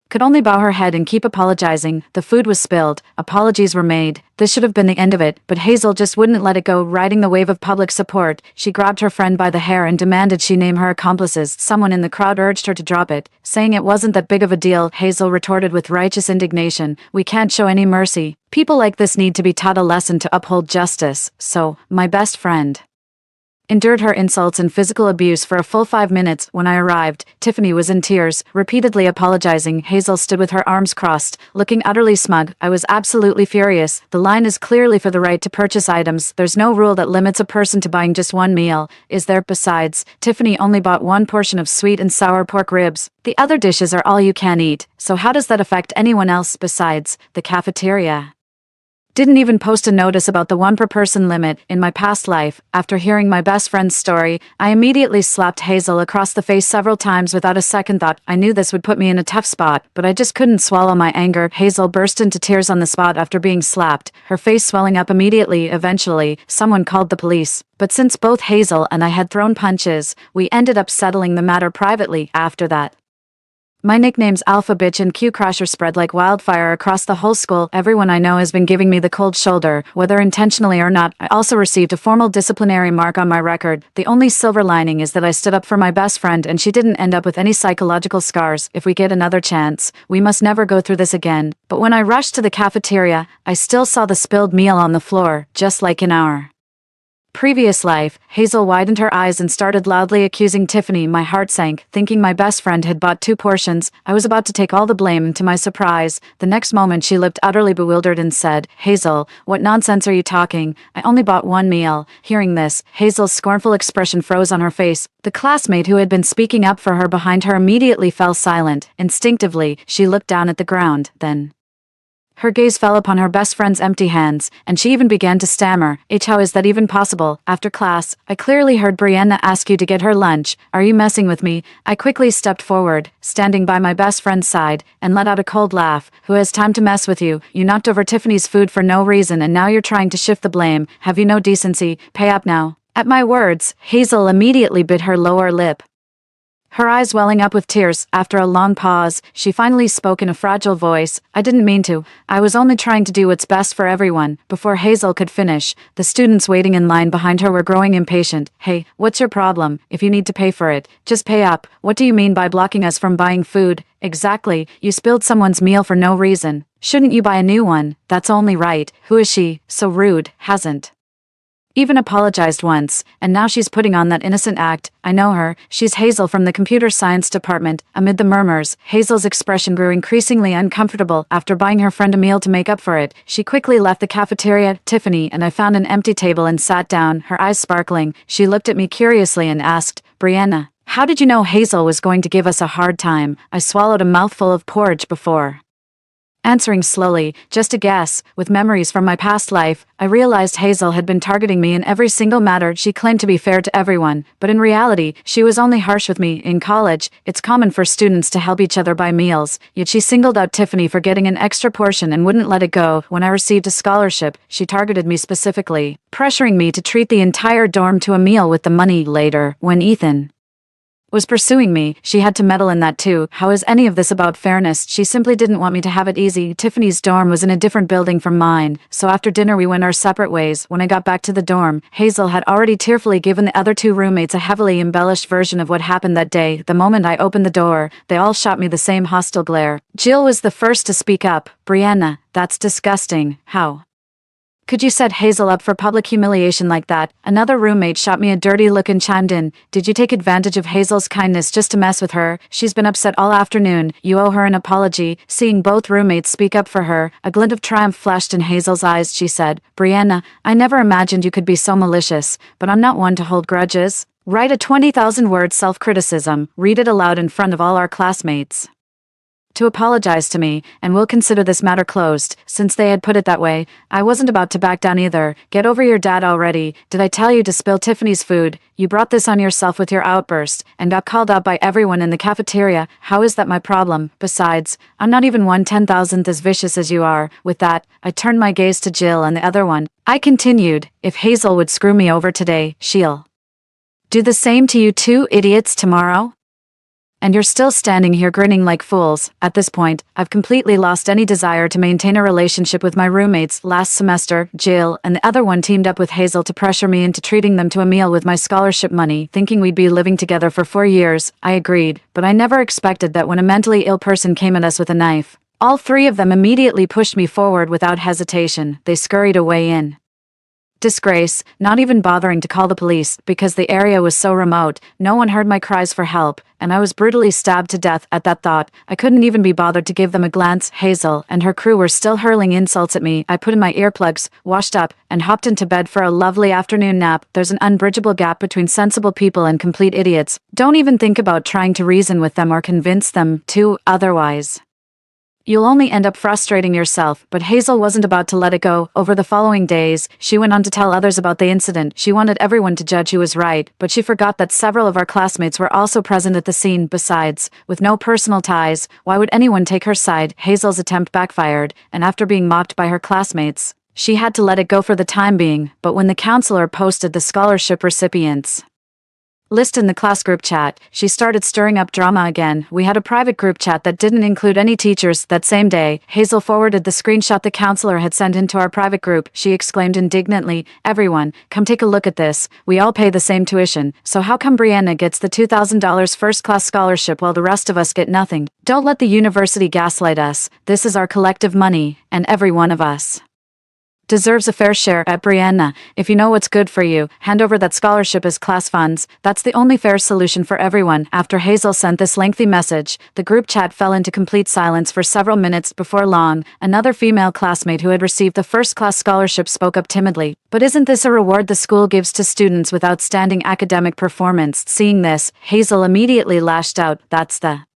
could only bow her head and keep apologizing. The food was spilled. Apologies were made. This should have been the end of it, but Hazel just wouldn't let it go. Riding the wave of public support, she grabbed her friend by the hair and demanded she name her accomplices. Someone in the crowd urged her to drop it, saying it wasn't that big of a deal. Hazel retorted with righteous indignation, "We can't show any mercy. People like this need to be taught a lesson to uphold justice." So, my best friend endured her insults and physical abuse for a full 5 minutes. When I arrived, Tiffany was in tears, repeatedly apologizing. Hazel stood with her arms crossed, looking utterly smug. I was absolutely furious. The line is clearly for the right to purchase items. There's no rule that limits a person to buying just one meal, is there? Besides, Tiffany only bought 1 portion of sweet and sour pork ribs. The other dishes are all you can eat, so how does that affect anyone else? Besides, the cafeteria didn't even post a notice about the 1 per person limit. In my past life, after hearing my best friend's story, I immediately slapped Hazel across the face several times without a second thought. I knew this would put me in a tough spot, but I just couldn't swallow my anger. Hazel burst into tears on the spot after being slapped, her face swelling up immediately. Eventually, someone called the police. But since both Hazel and I had thrown punches, we ended up settling the matter privately. After that, my nicknames Alpha Bitch and Q Crusher spread like wildfire across the whole school. Everyone I know has been giving me the cold shoulder, whether intentionally or not. I also received a formal disciplinary mark on my record. The only silver lining is that I stood up for my best friend and she didn't end up with any psychological scars. If we get another chance, we must never go through this again. But when I rushed to the cafeteria, I still saw the spilled meal on the floor, just like in our previous life. Hazel widened her eyes and started loudly accusing Tiffany. My heart sank, thinking my best friend had bought 2 portions. I was about to take all the blame, and to my surprise, the next moment she looked utterly bewildered and said, "Hazel, what nonsense are you talking? I only bought 1 meal." Hearing this, Hazel's scornful expression froze on her face. The classmate who had been speaking up for her behind her immediately fell silent. Instinctively, she looked down at the ground, then her gaze fell upon her best friend's empty hands, and she even began to stammer. How is that even possible? After class, I clearly heard Brianna ask you to get her lunch. Are you messing with me? I quickly stepped forward, standing by my best friend's side, and let out a cold laugh. Who has time to mess with you? You knocked over Tiffany's food for no reason and now you're trying to shift the blame. Have you no decency? Pay up now. At my words, Hazel immediately bit her lower lip, her eyes welling up with tears. After a long pause, she finally spoke in a fragile voice. "I didn't mean to. I was only trying to do what's best for everyone." Before Hazel could finish, the students waiting in line behind her were growing impatient. "Hey, what's your problem? If you need to pay for it, just pay up. What do you mean by blocking us from buying food?" "Exactly. You spilled someone's meal for no reason. Shouldn't you buy a new one? That's only right. Who is she? So rude. Hasn't even apologized once, and now she's putting on that innocent act. I know her. She's Hazel from the computer science department." Amid the murmurs, Hazel's expression grew increasingly uncomfortable. After buying her friend a meal to make up for it, she quickly left the cafeteria. Tiffany and I found an empty table and sat down, her eyes sparkling. She looked at me curiously and asked, "Brianna, how did you know Hazel was going to give us a hard time?" I swallowed a mouthful of porridge before answering slowly, "Just a guess." With memories from my past life, I realized Hazel had been targeting me in every single matter. She claimed to be fair to everyone, but in reality, she was only harsh with me. In college, it's common for students to help each other buy meals, yet she singled out Tiffany for getting an extra portion and wouldn't let it go. When I received a scholarship, she targeted me specifically, pressuring me to treat the entire dorm to a meal with the money. Later, when Ethan was pursuing me, she had to meddle in that too. How is any of this about fairness? She simply didn't want me to have it easy. Tiffany's dorm was in a different building from mine, so after dinner we went our separate ways. When I got back to the dorm, Hazel had already tearfully given the other 2 roommates a heavily embellished version of what happened that day. The moment I opened the door, they all shot me the same hostile glare. Jill was the first to speak up. "Brianna, that's disgusting. How Could you set Hazel up for public humiliation like that? Another roommate shot me a dirty look and chimed in. Did you take advantage of Hazel's kindness just to mess with her? She's been upset all afternoon. You owe her an apology. Seeing both roommates speak up for her, a glint of triumph flashed in Hazel's eyes. She said, Brianna, I never imagined you could be so malicious, but I'm not one to hold grudges. Write a 20,000-word self-criticism, read it aloud in front of all our classmates. To apologize to me, and we'll consider this matter closed. Since they had put it that way, I wasn't about to back down either. Get over your dad already. Did I tell you to spill Tiffany's food? You brought this on yourself with your outburst, and got called out by everyone in the cafeteria. How is that my problem? Besides, I'm not even 1/10,000th as vicious as you are. With that, I turned my gaze to Jill and the other one. I continued, if Hazel would screw me over today, she'll do the same to you two idiots tomorrow? And you're still standing here grinning like fools. At this point, I've completely lost any desire to maintain a relationship with my roommates. Last semester, Jill and the other one teamed up with Hazel to pressure me into treating them to a meal with my scholarship money, thinking we'd be living together for 4 years. I agreed, but I never expected that when a mentally ill person came at us with a knife, all three of them immediately pushed me forward without hesitation. They scurried away in disgrace, not even bothering to call the police because the area was so remote. No one heard my cries for help, and I was brutally stabbed to death. At that thought, I couldn't even be bothered to give them a glance. Hazel and her crew were still hurling insults at me. I put in my earplugs, washed up, and hopped into bed for a lovely afternoon nap. There's an unbridgeable gap between sensible people and complete idiots. Don't even think about trying to reason with them or convince them to otherwise. You'll only end up frustrating yourself. But Hazel wasn't about to let it go. Over the following days, she went on to tell others about the incident. She wanted everyone to judge who was right, but she forgot that several of our classmates were also present at the scene. Besides, with no personal ties, why would anyone take her side? Hazel's attempt backfired, and after being mocked by her classmates, she had to let it go for the time being. But when the counselor posted the scholarship recipients list in the class group chat, she started stirring up drama again. We had a private group chat that didn't include any teachers. That same day, Hazel forwarded the screenshot the counselor had sent into our private group. She exclaimed indignantly, everyone, come take a look at this. We all pay the same tuition, so how come Brianna gets the $2,000 first-class scholarship while the rest of us get nothing? Don't let the university gaslight us. This is our collective money, and every one of us deserves a fair share. At Brianna, if you know what's good for you, hand over that scholarship as class funds. That's the only fair solution for everyone. After Hazel sent this lengthy message, the group chat fell into complete silence for several minutes. Before long, another female classmate who had received the first-class scholarship spoke up timidly. But isn't this a reward the school gives to students with outstanding academic performance? Seeing this, Hazel immediately lashed out. That's the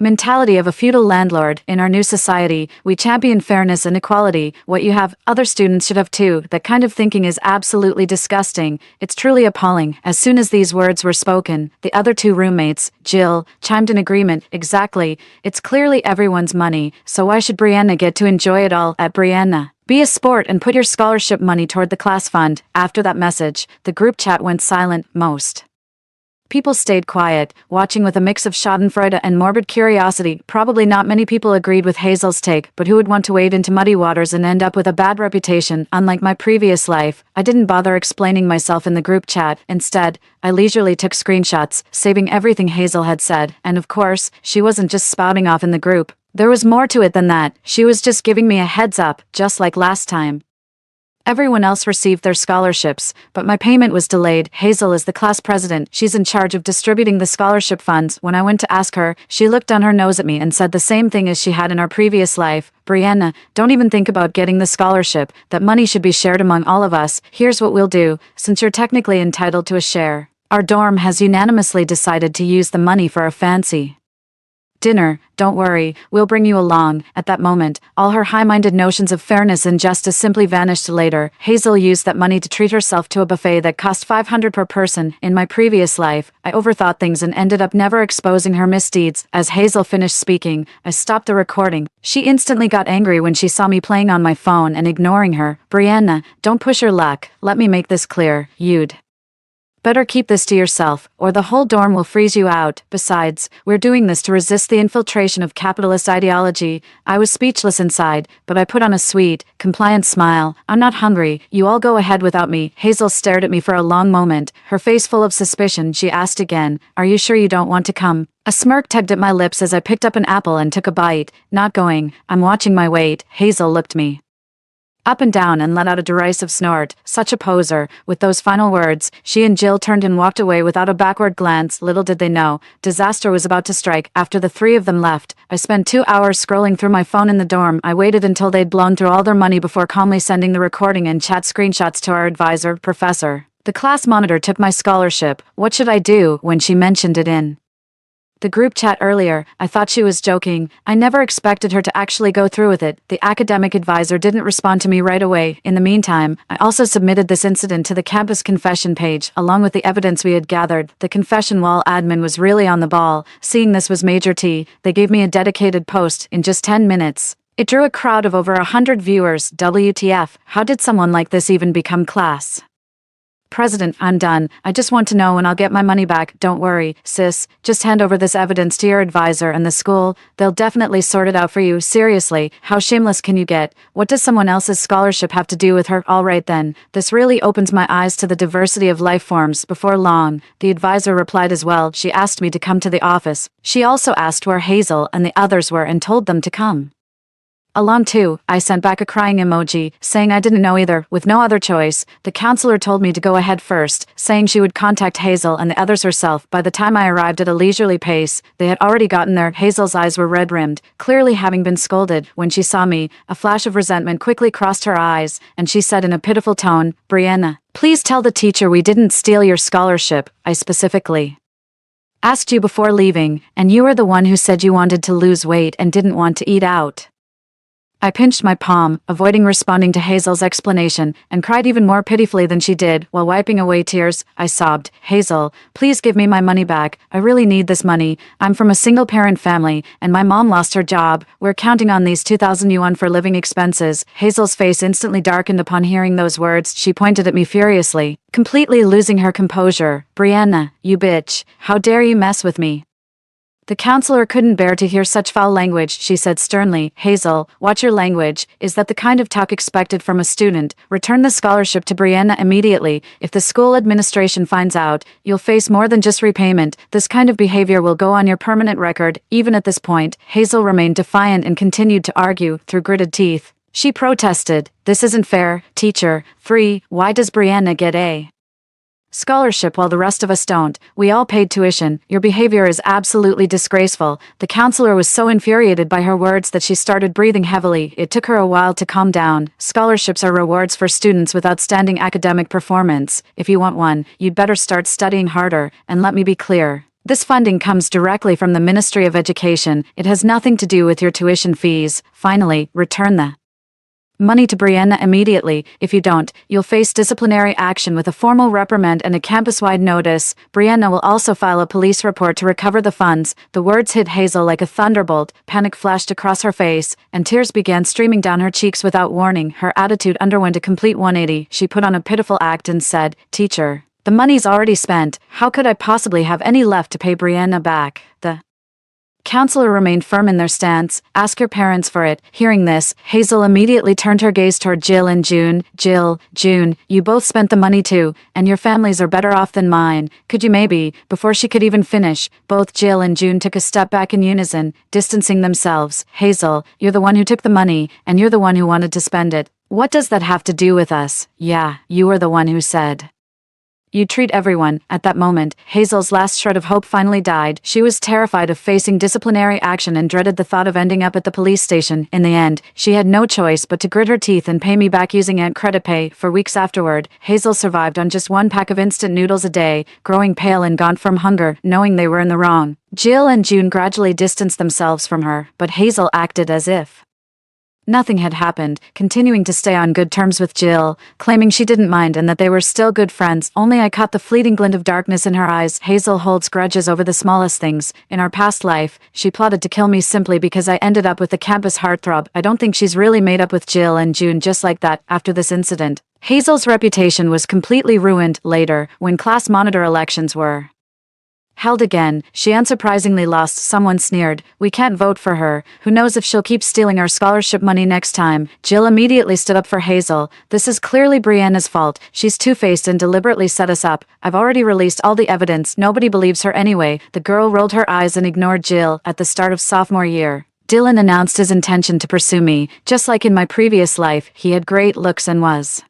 mentality of a feudal landlord. In our new society, we champion fairness and equality. What you have, other students should have too. That kind of thinking is absolutely disgusting. It's truly appalling. As soon as these words were spoken, the other two roommates, Jill, chimed in agreement. Exactly. It's clearly everyone's money, so why should Brianna get to enjoy it all? At Brianna, be a sport and put your scholarship money toward the class fund. After that message, the group chat went silent. Most people stayed quiet, watching with a mix of schadenfreude and morbid curiosity. Probably not many people agreed with Hazel's take, but who would want to wade into muddy waters and end up with a bad reputation? Unlike my previous life, I didn't bother explaining myself in the group chat. Instead, I leisurely took screenshots, saving everything Hazel had said. And of course, she wasn't just spouting off in the group. There was more to it than that. She was just giving me a heads up, just like last time. Everyone else received their scholarships, but my payment was delayed. Hazel is the class president. She's in charge of distributing the scholarship funds. When I went to ask her, she looked down her nose at me and said the same thing as she had in our previous life. Brianna, don't even think about getting the scholarship. That money should be shared among all of us. Here's what we'll do, since you're technically entitled to a share. Our dorm has unanimously decided to use the money for a fancy dinner. Don't worry, we'll bring you along. At that moment, all her high-minded notions of fairness and justice simply vanished. Later, Hazel used that money to treat herself to a buffet that cost $500 per person. In my previous life, I overthought things and ended up never exposing her misdeeds. As Hazel finished speaking, I stopped the recording. She instantly got angry when she saw me playing on my phone and ignoring her. Brianna, don't push your luck. Let me make this clear. You'd better keep this to yourself, or the whole dorm will freeze you out. Besides, we're doing this to resist the infiltration of capitalist ideology. I was speechless inside, but I put on a sweet, compliant smile. I'm not hungry. You all go ahead without me. Hazel stared at me for a long moment, her face full of suspicion. She asked again, are you sure you don't want to come? A smirk tugged at my lips as I picked up an apple and took a bite. Not going. I'm watching my weight. Hazel looked me up and down and let out a derisive snort. Such a poser. With those final words, she and Jill turned and walked away without a backward glance. Little did they know, disaster was about to strike. After the three of them left, I spent 2 hours scrolling through my phone in the dorm. I waited until they'd blown through all their money before calmly sending the recording and chat screenshots to our advisor, Professor. The class monitor took my scholarship. What should I do when she mentioned it in the group chat earlier? I thought she was joking. I never expected her to actually go through with it. The academic advisor didn't respond to me right away. In the meantime, I also submitted this incident to the campus confession page, along with the evidence we had gathered. The confession wall admin was really on the ball. Seeing this was Major T. They gave me a dedicated post in just 10 minutes. It drew a crowd of over 100 viewers. WTF, how did someone like this even become class president? I'm done. I just want to know when I'll get my money back. Don't worry, sis. Just hand over this evidence to your advisor and the school. They'll definitely sort it out for you. Seriously, how shameless can you get? What does someone else's scholarship have to do with her? All right then. This really opens my eyes to the diversity of life forms. Before long, the advisor replied as well. She asked me to come to the office. She also asked where Hazel and the others were and told them to come along too. I sent back a crying emoji, saying I didn't know either. With no other choice, the counselor told me to go ahead first, saying she would contact Hazel and the others herself. By the time I arrived at a leisurely pace, they had already gotten there. Hazel's eyes were red-rimmed, clearly having been scolded. When she saw me, a flash of resentment quickly crossed her eyes, and she said in a pitiful tone, "Brianna, please tell the teacher we didn't steal your scholarship. I specifically asked you before leaving, and you were the one who said you wanted to lose weight and didn't want to eat out." I pinched my palm, avoiding responding to Hazel's explanation, and cried even more pitifully than she did. While wiping away tears, I sobbed, "Hazel, please give me my money back. I really need this money. I'm from a single-parent family, and my mom lost her job. We're counting on these 2,000 yuan for living expenses." Hazel's face instantly darkened upon hearing those words. She pointed at me furiously, completely losing her composure. "Brianna, you bitch. How dare you mess with me?" The counselor couldn't bear to hear such foul language. She said sternly, "Hazel, watch your language. Is that the kind of talk expected from a student? Return the scholarship to Brianna immediately. If the school administration finds out, you'll face more than just repayment. This kind of behavior will go on your permanent record." Even at this point, Hazel remained defiant and continued to argue. Through gritted teeth, she protested, "This isn't fair, teacher. 3, why does Brianna get a scholarship while the rest of us don't? We all paid tuition. Your behavior is absolutely disgraceful." The counselor was so infuriated by her words that she started breathing heavily. It took her a while to calm down. "Scholarships are rewards for students with outstanding academic performance. If you want one, you'd better start studying harder. And let me be clear. This funding comes directly from the Ministry of Education. It has nothing to do with your tuition fees. Finally, return the money to Brianna immediately. If you don't, you'll face disciplinary action with a formal reprimand and a campus-wide notice. Brianna will also file a police report to recover the funds." The words hit Hazel like a thunderbolt. Panic flashed across her face, and tears began streaming down her cheeks without warning. Her attitude underwent a complete 180. She put on a pitiful act and said, "Teacher, the money's already spent. How could I possibly have any left to pay Brianna back?" The counselor remained firm in their stance. "Ask your parents for it." Hearing this, Hazel immediately turned her gaze toward Jill and June. "Jill, June, you both spent the money too, and your families are better off than mine. Could you maybe—" Before she could even finish, both Jill and June took a step back in unison, distancing themselves. "Hazel, you're the one who took the money, and you're the one who wanted to spend it. What does that have to do with us?" "Yeah, you were the one who said you treat everyone." At that moment, Hazel's last shred of hope finally died. She was terrified of facing disciplinary action and dreaded the thought of ending up at the police station. In the end, she had no choice but to grit her teeth and pay me back using Ant Credit Pay. For weeks afterward, Hazel survived on just 1 pack of instant noodles a day, growing pale and gaunt from hunger, knowing they were in the wrong. Jill and June gradually distanced themselves from her, but Hazel acted as if nothing had happened, continuing to stay on good terms with Jill, claiming she didn't mind and that they were still good friends. Only I caught the fleeting glint of darkness in her eyes. Hazel holds grudges over the smallest things. In our past life, she plotted to kill me simply because I ended up with the campus heartthrob. I don't think she's really made up with Jill and June just like that. After this incident, Hazel's reputation was completely ruined. Later, when class monitor elections were held again, she unsurprisingly lost. Someone sneered, "We can't vote for her. Who knows if she'll keep stealing our scholarship money next time." Jill immediately stood up for Hazel. "This is clearly Brianna's fault. She's two-faced and deliberately set us up. I've already released all the evidence. Nobody believes her anyway." The girl rolled her eyes and ignored Jill. At the start of sophomore year, Dylan announced his intention to pursue me. Just like in my previous life, he had great looks and was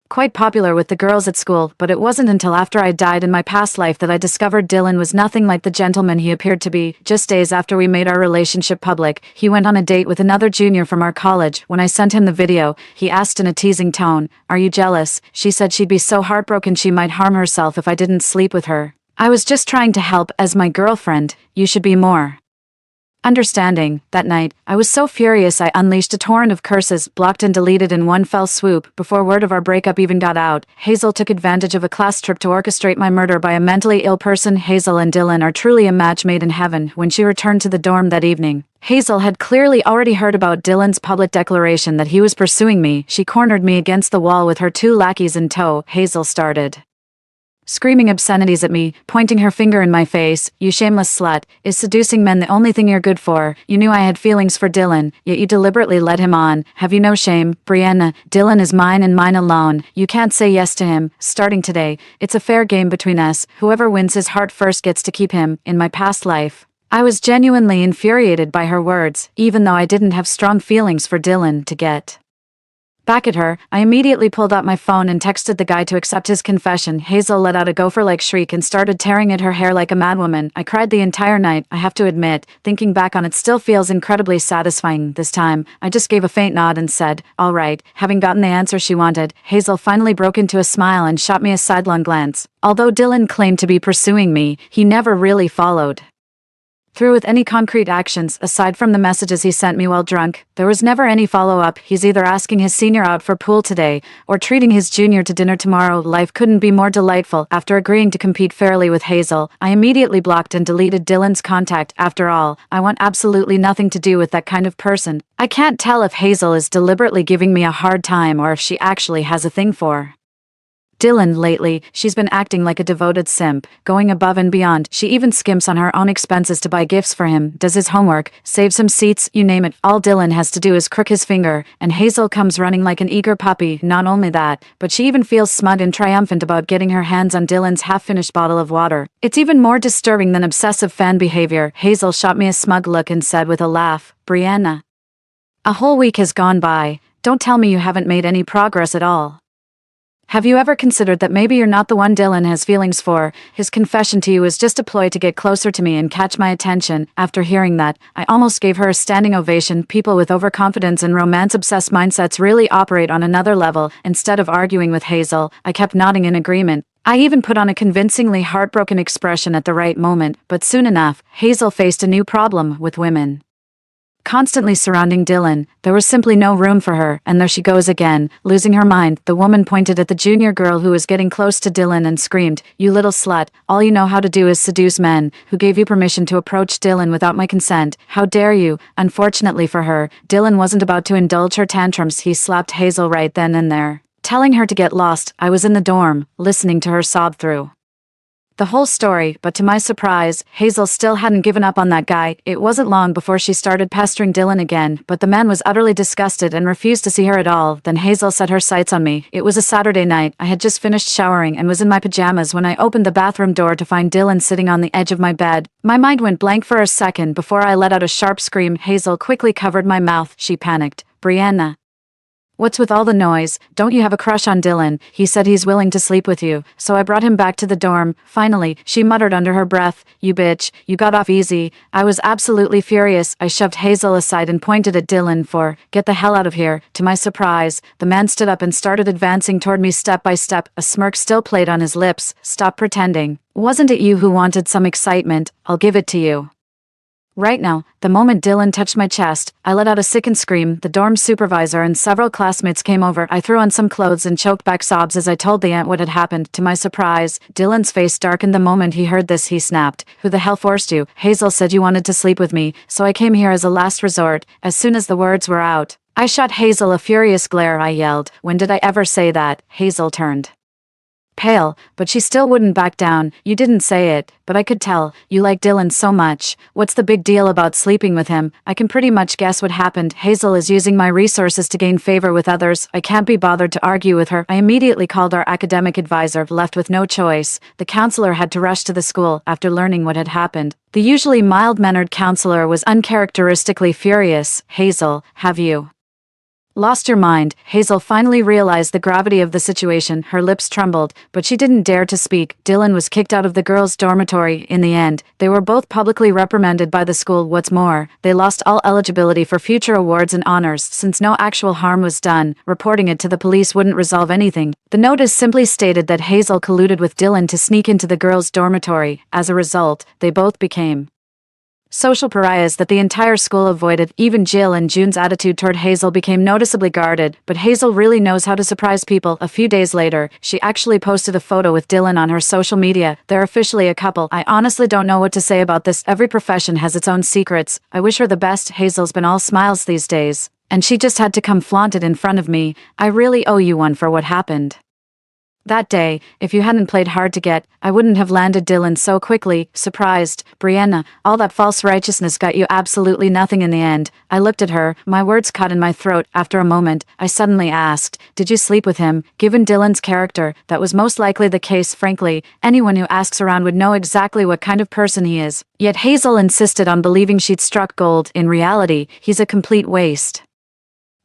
quite popular with the girls at school, but it wasn't until after I died in my past life that I discovered Dylan was nothing like the gentleman he appeared to be. Just days after we made our relationship public, he went on a date with another junior from our college. When I sent him the video, he asked in a teasing tone, "Are you jealous?" She said she'd be so heartbroken she might harm herself if I didn't sleep with her. I was just trying to help as my girlfriend. You should be more understanding. That night, I was so furious I unleashed a torrent of curses, blocked and deleted in one fell swoop. Before word of our breakup even got out, Hazel took advantage of a class trip to orchestrate my murder by a mentally ill person. Hazel and Dylan are truly a match made in heaven. When she returned to the dorm that evening, Hazel had clearly already heard about Dylan's public declaration that he was pursuing me. She cornered me against the wall with her 2 lackeys in tow. Hazel started screaming obscenities at me, pointing her finger in my face. "You shameless slut. Is seducing men the only thing you're good for? You knew I had feelings for Dylan, yet you deliberately led him on. Have you no shame? Brianna, Dylan is mine and mine alone. You can't say yes to him. Starting today, it's a fair game between us. Whoever wins his heart first gets to keep him." In my past life, I was genuinely infuriated by her words, even though I didn't have strong feelings for Dylan. To get back at her, I immediately pulled out my phone and texted the guy to accept his confession. Hazel let out a gopher-like shriek and started tearing at her hair like a madwoman. I cried the entire night. I have to admit, thinking back on it still feels incredibly satisfying. This time, I just gave a faint nod and said, "All right." Having gotten the answer she wanted, Hazel finally broke into a smile and shot me a sidelong glance. Although Dylan claimed to be pursuing me, he never really followed through with any concrete actions. Aside from the messages he sent me while drunk, there was never any follow-up. He's either asking his senior out for pool today or treating his junior to dinner tomorrow. Life couldn't be more delightful. After agreeing to compete fairly with Hazel, I immediately blocked and deleted Dylan's contact. After all, I want absolutely nothing to do with that kind of person. I can't tell if Hazel is deliberately giving me a hard time or if she actually has a thing for Dylan. Lately, she's been acting like a devoted simp, going above and beyond. She even skimps on her own expenses to buy gifts for him, does his homework, saves him seats, you name it. All Dylan has to do is crook his finger, and Hazel comes running like an eager puppy. Not only that, but she even feels smug and triumphant about getting her hands on Dylan's half-finished bottle of water. It's even more disturbing than obsessive fan behavior. Hazel shot me a smug look and said with a laugh, "Brianna, a whole week has gone by. Don't tell me you haven't made any progress at all. Have you ever considered that maybe you're not the one Dylan has feelings for? His confession to you is just a ploy to get closer to me and catch my attention." After hearing that, I almost gave her a standing ovation. People with overconfidence and romance-obsessed mindsets really operate on another level. Instead of arguing with Hazel, I kept nodding in agreement. I even put on a convincingly heartbroken expression at the right moment, but soon enough, Hazel faced a new problem with women constantly surrounding Dylan. There was simply no room for her, and there she goes again, losing her mind. The woman pointed at the junior girl who was getting close to Dylan and screamed, "You little slut, all you know how to do is seduce men. Who gave you permission to approach Dylan without my consent? How dare you?" Unfortunately for her, Dylan wasn't about to indulge her tantrums. He slapped Hazel right then and there, telling her to get lost. I was in the dorm, listening to her sob through the whole story, but to my surprise, Hazel still hadn't given up on that guy. It wasn't long before she started pestering Dylan again, but the man was utterly disgusted and refused to see her at all. Then Hazel set her sights on me. It was a Saturday night. I had just finished showering and was in my pajamas when I opened the bathroom door to find Dylan sitting on the edge of my bed. My mind went blank for a second before I let out a sharp scream. Hazel quickly covered my mouth. She panicked. "Brianna, what's with all the noise? Don't you have a crush on Dylan? He said he's willing to sleep with you, so I brought him back to the dorm." Finally, she muttered under her breath, "You bitch, you got off easy." I was absolutely furious. I shoved Hazel aside and pointed at Dylan for, "Get the hell out of here." To my surprise, the man stood up and started advancing toward me step by step. A smirk still played on his lips. "Stop pretending. Wasn't it you who wanted some excitement? I'll give it to you right now." The moment Dylan touched my chest, I let out a sickened scream. The dorm supervisor and several classmates came over. I threw on some clothes and choked back sobs as I told the aunt what had happened. To my surprise, Dylan's face darkened the moment he heard this. He snapped, "Who the hell forced you? Hazel said you wanted to sleep with me, so I came here as a last resort." As soon as the words were out, I shot Hazel a furious glare. I yelled, "When did I ever say that?" Hazel turned pale, but she still wouldn't back down. You didn't say it, but I could tell. You like Dylan so much. What's the big deal about sleeping with him? I can pretty much guess what happened. Hazel is using my resources to gain favor with others. I can't be bothered to argue with her. I immediately called our academic advisor, left with no choice. The counselor had to rush to the school after learning what had happened. The usually mild-mannered counselor was uncharacteristically furious. Hazel, have you lost your mind? Hazel finally realized the gravity of the situation. Her lips trembled, but she didn't dare to speak. Dylan was kicked out of the girls' dormitory. In the end, they were both publicly reprimanded by the school. What's more, they lost all eligibility for future awards and honors since no actual harm was done. Reporting it to the police wouldn't resolve anything. The notice simply stated that Hazel colluded with Dylan to sneak into the girls' dormitory. As a result, they both became social pariahs that the entire school avoided. Even Jill and June's attitude toward Hazel became noticeably guarded, but Hazel really knows how to surprise people. A few days later, she actually posted a photo with Dylan on her social media. They're officially a couple. I honestly don't know what to say about this. Every profession has its own secrets. I wish her the best. Hazel's been all smiles these days, and she just had to come flaunt it in front of me. I really owe you one for what happened that day. If you hadn't played hard to get, I wouldn't have landed Dylan so quickly. Surprised, Brianna, all that false righteousness got you absolutely nothing in the end. I looked at her, my words caught in my throat. After a moment, I suddenly asked, did you sleep with him? Given Dylan's character, that was most likely the case. Frankly, anyone who asks around would know exactly what kind of person he is. Yet Hazel insisted on believing she'd struck gold. In reality, he's a complete waste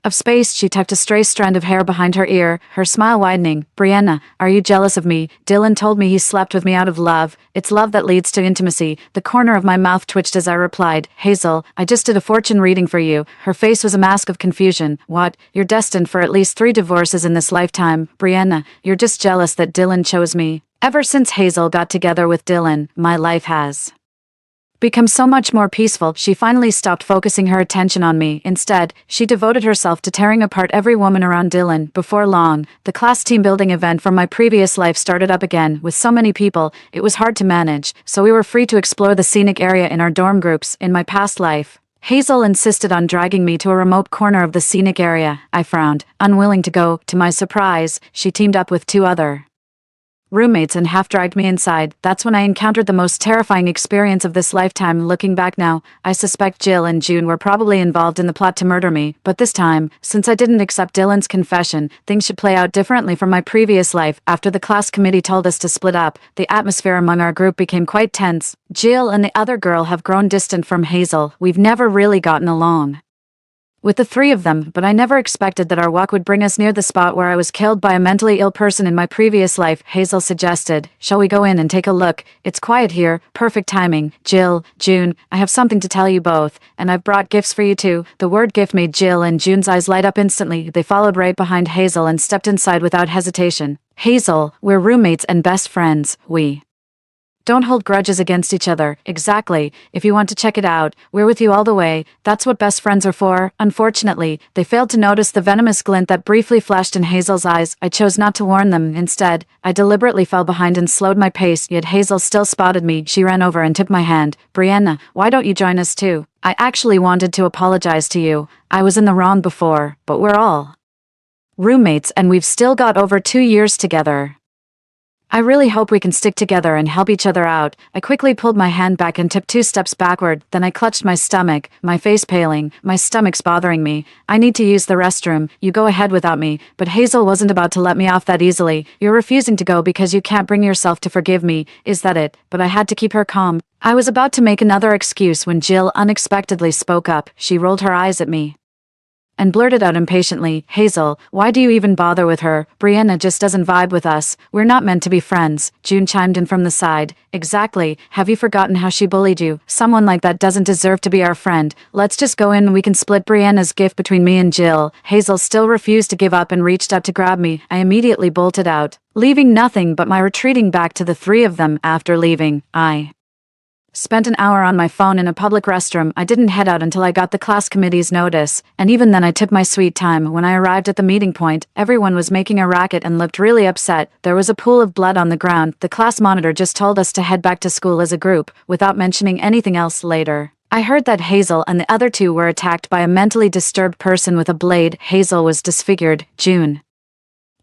of space. She tucked a stray strand of hair behind her ear, her smile widening. Brianna, are you jealous of me? Dylan told me he slept with me out of love. It's love that leads to intimacy. The corner of my mouth twitched as I replied, Hazel, I just did a fortune reading for you. Her face was a mask of confusion. What? You're destined for at least 3 divorces in this lifetime. Brianna, you're just jealous that Dylan chose me. Ever since Hazel got together with Dylan, my life has become so much more peaceful. She finally stopped focusing her attention on me. Instead, she devoted herself to tearing apart every woman around Dylan. Before long, the class team building event from my previous life started up again. With so many people, it was hard to manage, so we were free to explore the scenic area in our dorm groups. In my past life, Hazel insisted on dragging me to a remote corner of the scenic area. I frowned, unwilling to go. To my surprise, she teamed up with 2 other roommates and half-dragged me inside. That's when I encountered the most terrifying experience of this lifetime. Looking back now, I suspect Jill and June were probably involved in the plot to murder me, but this time, since I didn't accept Dylan's confession, things should play out differently from my previous life. After the class committee told us to split up, the atmosphere among our group became quite tense. Jill and the other girl have grown distant from Hazel. We've never really gotten along with the 3 of them, but I never expected that our walk would bring us near the spot where I was killed by a mentally ill person in my previous life. Hazel suggested, shall we go in and take a look? It's quiet here. Perfect timing. Jill, June, I have something to tell you both, and I've brought gifts for you too. The word gift made Jill and June's eyes light up instantly. They followed right behind Hazel and stepped inside without hesitation. Hazel, we're roommates and best friends. We don't hold grudges against each other. Exactly. If you want to check it out, we're with you all the way. That's what best friends are for. Unfortunately, they failed to notice the venomous glint that briefly flashed in Hazel's eyes. I chose not to warn them. Instead, I deliberately fell behind and slowed my pace, yet Hazel still spotted me. She ran over and took my hand. Brianna, why don't you join us too? I actually wanted to apologize to you. I was in the wrong before, but we're all roommates and we've still got over 2 years together. I really hope we can stick together and help each other out. I quickly pulled my hand back and took 2 steps backward, then I clutched my stomach, my face paling. My stomach's bothering me. I need to use the restroom. You go ahead without me. But Hazel wasn't about to let me off that easily. You're refusing to go because you can't bring yourself to forgive me, is that it? But I had to keep her calm. I was about to make another excuse when Jill unexpectedly spoke up. She rolled her eyes at me and blurted out impatiently, Hazel, why do you even bother with her? Brianna just doesn't vibe with us. We're not meant to be friends. June chimed in from the side. Exactly. Have you forgotten how she bullied you? Someone like that doesn't deserve to be our friend. Let's just go in and we can split Brianna's gift between me and Jill. Hazel still refused to give up and reached out to grab me. I immediately bolted out, leaving nothing but my retreating back to the 3 of them. After leaving, I spent an hour on my phone in a public restroom. I didn't head out until I got the class committee's notice, and even then I took my sweet time. When I arrived at the meeting point, everyone was making a racket and looked really upset. There was a pool of blood on the ground. The class monitor just told us to head back to school as a group, without mentioning anything else. Later, I heard that Hazel and the other 2 were attacked by a mentally disturbed person with a blade. Hazel was disfigured. June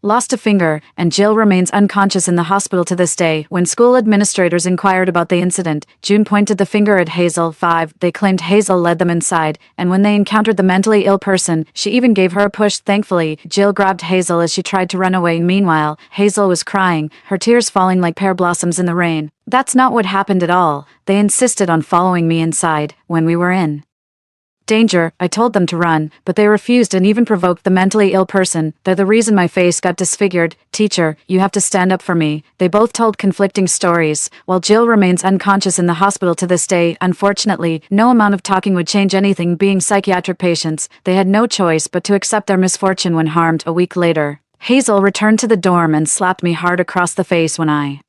lost a finger, and Jill remains unconscious in the hospital to this day. When school administrators inquired about the incident, June pointed the finger at Hazel. 5. They claimed Hazel led them inside, and when they encountered the mentally ill person, she even gave her a push. Thankfully, Jill grabbed Hazel as she tried to run away. Meanwhile, Hazel was crying, her tears falling like pear blossoms in the rain. That's not what happened at all. They insisted on following me inside. When we were in danger, I told them to run, but they refused and even provoked the mentally ill person. They're the reason my face got disfigured. Teacher, you have to stand up for me. They both told conflicting stories, while Jill remains unconscious in the hospital to this day. Unfortunately, no amount of talking would change anything. Being psychiatric patients, they had no choice but to accept their misfortune when harmed. A week later, Hazel returned to the dorm and slapped me hard across the face when I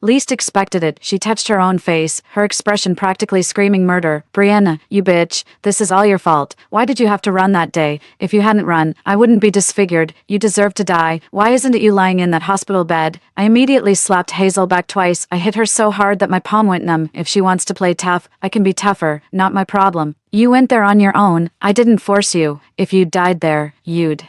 least expected it. She touched her own face, her expression practically screaming murder. Brianna, you bitch, this is all your fault. Why did you have to run that day? If you hadn't run, I wouldn't be disfigured. You deserve to die. Why isn't it you lying in that hospital bed? I immediately slapped Hazel back twice. I hit her so hard that my palm went numb. If she wants to play tough, I can be tougher. Not my problem. You went there on your own. I didn't force you. If you died there, you'd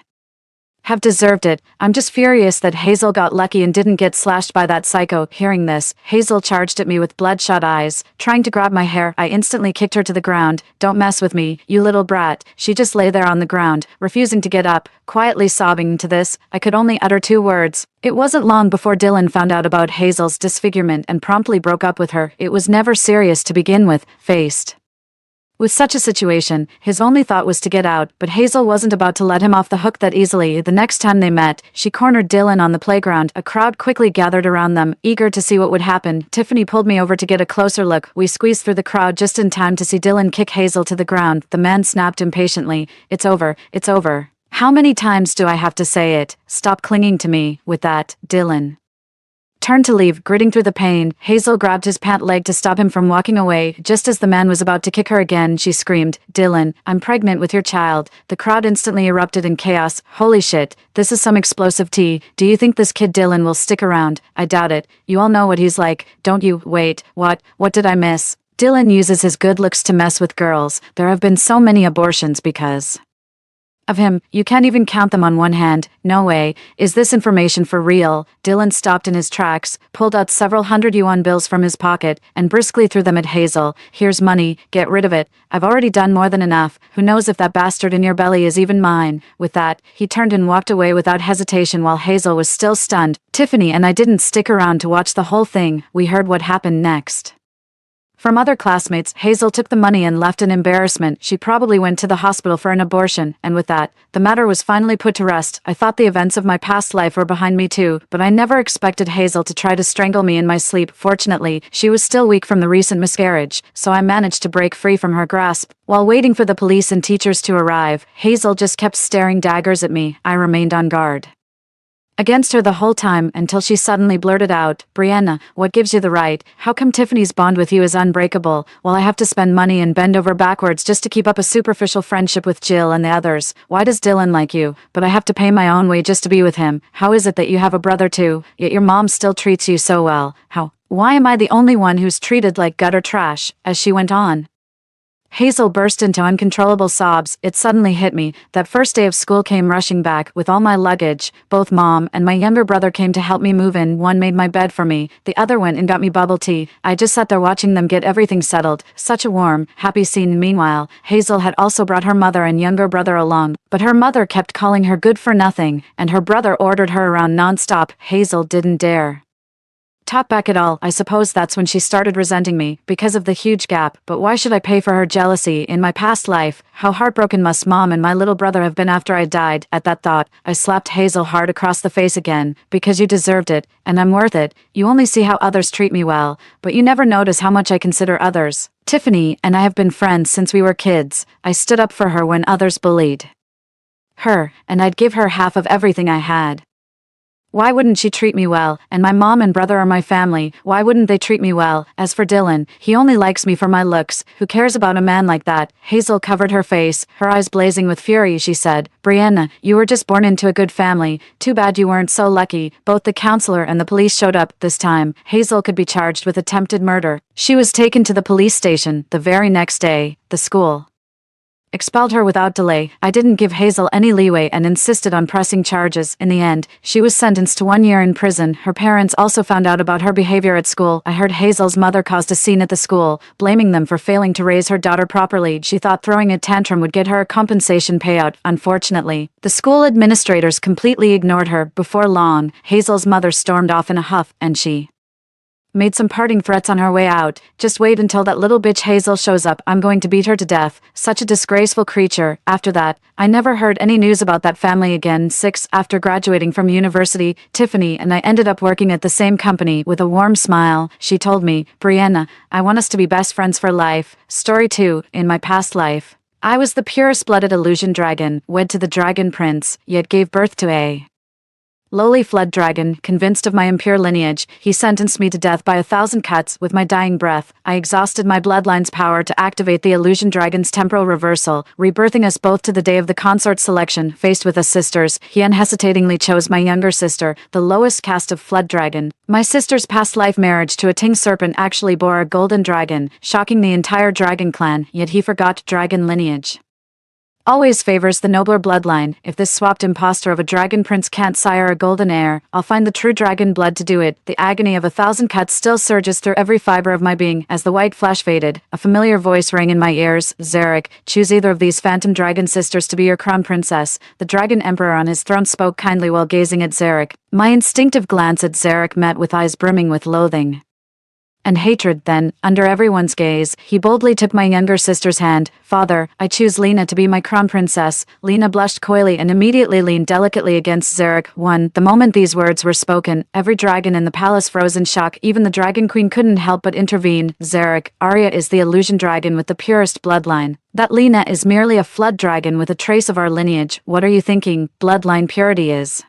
have deserved it. I'm just furious that Hazel got lucky and didn't get slashed by that psycho. Hearing this, Hazel charged at me with bloodshot eyes, trying to grab my hair. I instantly kicked her to the ground. Don't mess with me, you little brat. She just lay there on the ground, refusing to get up, quietly sobbing. To this, I could only utter 2 words. It wasn't long before Dylan found out about Hazel's disfigurement and promptly broke up with her. It was never serious to begin with. Faced with such a situation, his only thought was to get out, but Hazel wasn't about to let him off the hook that easily. The next time they met, she cornered Dylan on the playground. A crowd quickly gathered around them, eager to see what would happen. Tiffany pulled me over to get a closer look. We squeezed through the crowd just in time to see Dylan kick Hazel to the ground. The man snapped impatiently, "It's over, it's over. How many times do I have to say it? Stop clinging to me." With that, Dylan turned to leave. Gritting through the pain, Hazel grabbed his pant leg to stop him from walking away. Just as the man was about to kick her again, she screamed, "Dylan, I'm pregnant with your child." The crowd instantly erupted in chaos. Holy shit, this is some explosive tea. Do you think this kid Dylan will stick around? I doubt it. You all know what he's like, don't you? Wait, what did I miss? Dylan uses his good looks to mess with girls. There have been so many abortions because of him. You can't even count them on one hand. No way. Is this information for real? Dylan stopped in his tracks, pulled out several $100 bills from his pocket, and briskly threw them at Hazel. "Here's money. Get rid of it. I've already done more than enough. Who knows if that bastard in your belly is even mine?" With that, he turned and walked away without hesitation while Hazel was still stunned. Tiffany and I didn't stick around to watch the whole thing. We heard what happened next from other classmates. Hazel took the money and left in embarrassment. She probably went to the hospital for an abortion, and with that, the matter was finally put to rest. I thought the events of my past life were behind me too, but I never expected Hazel to try to strangle me in my sleep. Fortunately, she was still weak from the recent miscarriage, so I managed to break free from her grasp. While waiting for the police and teachers to arrive, Hazel just kept staring daggers at me. I remained on guard against her the whole time until she suddenly blurted out, "Brianna, what gives you the right? How come Tiffany's bond with you is unbreakable, while I have to spend money and bend over backwards just to keep up a superficial friendship with Jill and the others? Why does Dylan like you, but I have to pay my own way just to be with him? How is it that you have a brother too, yet your mom still treats you so well? Why am I the only one who's treated like gutter trash?" As she went on, Hazel burst into uncontrollable sobs. It suddenly hit me. That first day of school came rushing back with all my luggage. Both Mom and my younger brother came to help me move in. One made my bed for me. The other went and got me bubble tea. I just sat there watching them get everything settled. Such a warm, happy scene. Meanwhile, Hazel had also brought her mother and younger brother along, but her mother kept calling her good for nothing, and her brother ordered her around non-stop. Hazel didn't dare talk back at all. I suppose that's when she started resenting me, because of the huge gap. But why should I pay for her jealousy in my past life? How heartbroken must Mom and my little brother have been after I died? At that thought, I slapped Hazel hard across the face again. "Because you deserved it, and I'm worth it. You only see how others treat me well, but you never notice how much I consider others. Tiffany and I have been friends since we were kids. I stood up for her when others bullied her, and I'd give her half of everything I had. Why wouldn't she treat me well? And my mom and brother are my family. Why wouldn't they treat me well? As for Dylan, he only likes me for my looks. Who cares about a man like that?" Hazel covered her face, her eyes blazing with fury. She said, "Brianna, you were just born into a good family. Too bad you weren't so lucky." Both the counselor and the police showed up. This time, Hazel could be charged with attempted murder. She was taken to the police station the very next day. The school expelled her without delay. I didn't give Hazel any leeway and insisted on pressing charges. In the end, she was sentenced to 1 year in prison. Her parents also found out about her behavior at school. I heard Hazel's mother caused a scene at the school, blaming them for failing to raise her daughter properly. She thought throwing a tantrum would get her a compensation payout. Unfortunately, the school administrators completely ignored her. Before long, Hazel's mother stormed off in a huff, and she made some parting threats on her way out. Just wait until that little bitch Hazel shows up. I'm going to beat her to death. Such a disgraceful creature. After that, I never heard any news about that family again. 6. After graduating from university, Tiffany and I ended up working at the same company. With a warm smile, she told me, "Brianna, I want us to be best friends for life." Story 2. In my past life, I was the purest-blooded illusion dragon, wed to the dragon prince, yet gave birth to a lowly flood dragon. Convinced of my impure lineage, he sentenced me to death by 1,000 cuts. With my dying breath, I exhausted my bloodline's power to activate the illusion dragon's temporal reversal, rebirthing us both to the day of the consort selection. Faced with us sisters, he unhesitatingly chose my younger sister, the lowest caste of flood dragon. My sister's past life marriage to a ting serpent actually bore a golden dragon, shocking the entire dragon clan, yet he forgot dragon lineage always favors the nobler bloodline. If this swapped impostor of a dragon prince can't sire a golden heir, I'll find the true dragon blood to do it. The agony of 1,000 cuts still surges through every fiber of my being. As the white flash faded, a familiar voice rang in my ears. "Zarek, choose either of these phantom dragon sisters to be your crown princess." The dragon emperor on his throne spoke kindly while gazing at Zarek. My instinctive glance at Zarek met with eyes brimming with loathing and hatred. Then, under everyone's gaze, he boldly took my younger sister's hand. "Father, I choose Lena to be my crown princess." Lena blushed coyly and immediately leaned delicately against Zarek. 1. The moment these words were spoken, every dragon in the palace froze in shock. Even the dragon queen couldn't help but intervene. "Zarek, Arya is the illusion dragon with the purest bloodline. That Lena is merely a flood dragon with a trace of our lineage. What are you thinking? Bloodline purity is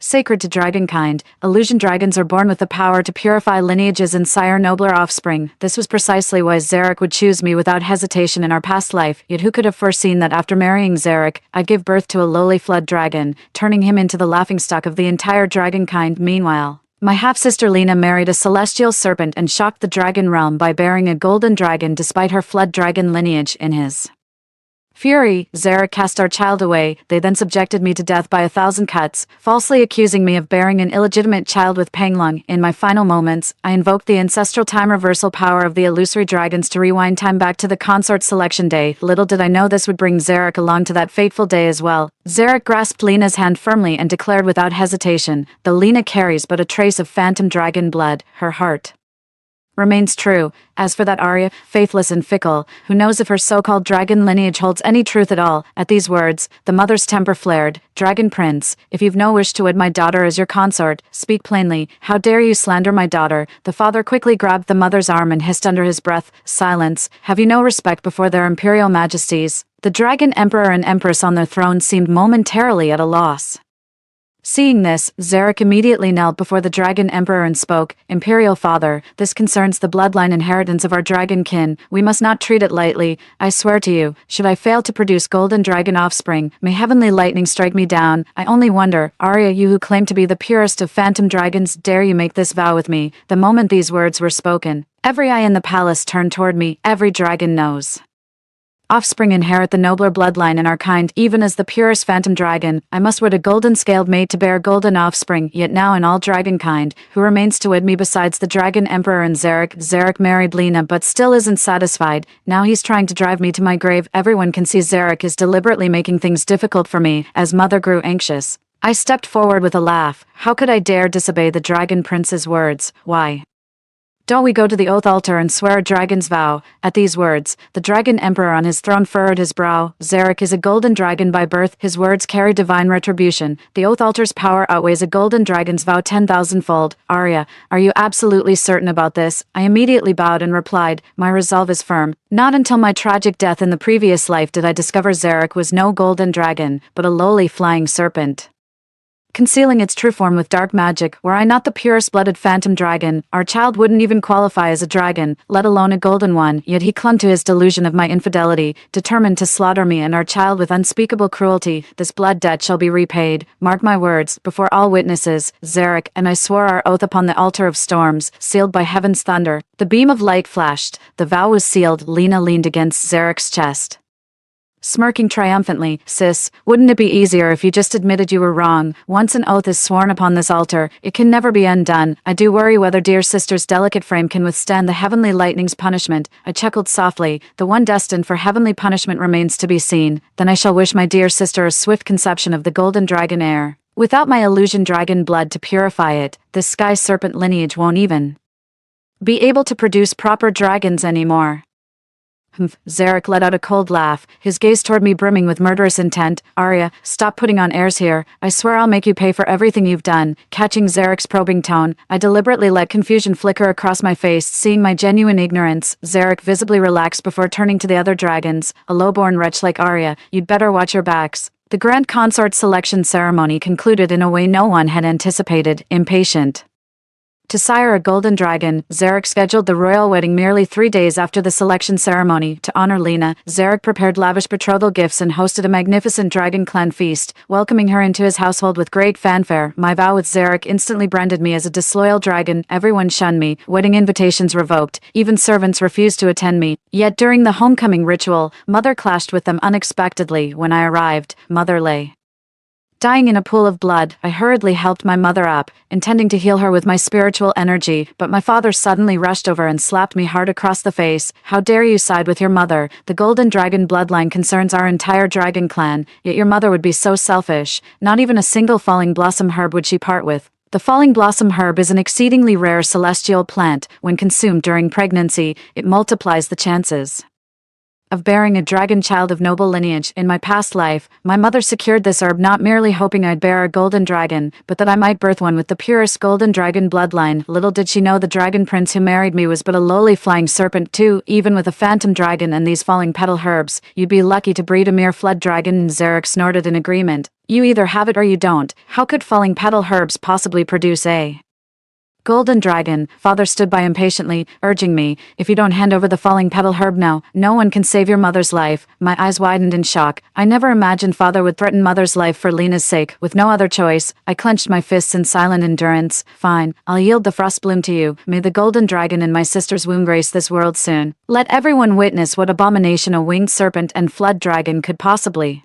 sacred to dragonkind. Illusion dragons are born with the power to purify lineages and sire nobler offspring. This was precisely why Zarek would choose me without hesitation in our past life. Yet who could have foreseen that after marrying Zarek, I'd give birth to a lowly flood dragon, turning him into the laughingstock of the entire dragonkind. Meanwhile, my half-sister Lena married a celestial serpent and shocked the dragon realm by bearing a golden dragon despite her flood dragon lineage. In his fury, Zarek cast our child away. They then subjected me to death by 1,000 cuts, falsely accusing me of bearing an illegitimate child with Panglung. In my final moments, I invoked the ancestral time reversal power of the illusory dragons to rewind time back to the consort selection day. Little did I know this would bring Zarek along to that fateful day as well. Zarek grasped Lena's hand firmly and declared without hesitation, "Though Lena carries but a trace of phantom dragon blood, her heart remains true. As for that Arya, faithless and fickle, who knows if her so-called dragon lineage holds any truth at all?" At these words, the mother's temper flared. "Dragon Prince, if you've no wish to wed my daughter as your consort, speak plainly. How dare you slander my daughter?" The father quickly grabbed the mother's arm and hissed under his breath, "Silence. Have you no respect before their imperial majesties?" The dragon emperor and empress on their throne seemed momentarily at a loss. Seeing this, Zarek immediately knelt before the dragon emperor and spoke, "Imperial father, this concerns the bloodline inheritance of our dragon kin. We must not treat it lightly. I swear to you, should I fail to produce golden dragon offspring, may heavenly lightning strike me down. I only wonder, Arya, you who claim to be the purest of phantom dragons, dare you make this vow with me?" The moment these words were spoken, every eye in the palace turned toward me. Every dragon knows offspring inherit the nobler bloodline in our kind. Even as the purest phantom dragon, I must wed a golden-scaled mate to bear golden offspring. Yet now in all dragonkind, who remains to wed me besides the dragon emperor and Zarek? Zarek married Lena but still isn't satisfied. Now he's trying to drive me to my grave. Everyone can see Zarek is deliberately making things difficult for me. As mother grew anxious, I stepped forward with a laugh. How could I dare disobey the dragon prince's words? Why don't we go to the oath altar and swear a dragon's vow? At these words, the dragon emperor on his throne furrowed his brow. Zarek is a golden dragon by birth. His words carry divine retribution. The oath altar's power outweighs a golden dragon's vow 10,000-fold. Arya, are you absolutely certain about this? I immediately bowed and replied, "My resolve is firm." Not until my tragic death in the previous life did I discover Zarek was no golden dragon, but a lowly flying serpent, concealing its true form with dark magic. Were I not the purest-blooded phantom dragon, our child wouldn't even qualify as a dragon, let alone a golden one. Yet he clung to his delusion of my infidelity, determined to slaughter me and our child with unspeakable cruelty. This blood debt shall be repaid. Mark my words, before all witnesses, Zarek and I swore our oath upon the altar of storms, sealed by heaven's thunder. The beam of light flashed. The vow was sealed. Lena leaned against Zarek's chest, Smirking triumphantly, sis, wouldn't it be easier if you just admitted you were wrong? Once an oath is sworn upon this altar, it can never be undone. I do worry whether dear sister's delicate frame can withstand the heavenly lightning's punishment. I chuckled softly. The one destined for heavenly punishment remains to be seen. Then I shall wish my dear sister a swift conception of the golden dragon heir. Without my illusion dragon blood to purify it, this sky serpent lineage won't even be able to produce proper dragons anymore. Humph. Zarek let out a cold laugh, his gaze toward me brimming with murderous intent. Arya, stop putting on airs here. I swear I'll make you pay for everything you've done. Catching Zarek's probing tone, I deliberately let confusion flicker across my face, seeing my genuine ignorance. Zarek visibly relaxed before turning to the other dragons. A low-born wretch like Arya, you'd better watch your backs. The grand consort selection ceremony concluded in a way no one had anticipated. Impatient to sire a golden dragon, Zarek scheduled the royal wedding merely 3 days after the selection ceremony. To honor Lena, Zarek prepared lavish betrothal gifts and hosted a magnificent dragon clan feast, welcoming her into his household with great fanfare. My vow with Zarek instantly branded me as a disloyal dragon. Everyone shunned me, wedding invitations revoked, even servants refused to attend me. Yet during the homecoming ritual, Mother clashed with them unexpectedly. When I arrived, Mother lay dying in a pool of blood. I hurriedly helped my mother up, intending to heal her with my spiritual energy, but my father suddenly rushed over and slapped me hard across the face. How dare you side with your mother? The golden dragon bloodline concerns our entire dragon clan, yet your mother would be so selfish. Not even a single falling blossom herb would she part with. The falling blossom herb is an exceedingly rare celestial plant. When consumed during pregnancy, it multiplies the chances of bearing a dragon child of noble lineage. In my past life, my mother secured this herb not merely hoping I'd bear a golden dragon, but that I might birth one with the purest golden dragon bloodline. Little did she know the dragon prince who married me was but a lowly flying serpent too. Even with a phantom dragon and these falling petal herbs, you'd be lucky to breed a mere flood dragon. And Zarek snorted in agreement. You either have it or you don't. How could falling petal herbs possibly produce a golden dragon? Father stood by impatiently, urging me, if you don't hand over the falling petal herb now, no one can save your mother's life. My eyes widened in shock. I never imagined father would threaten mother's life for Lena's sake. With no other choice, I clenched my fists in silent endurance. Fine, I'll yield the frost bloom to you. May the golden dragon in my sister's womb grace this world soon. Let everyone witness what abomination a winged serpent and flood dragon could possibly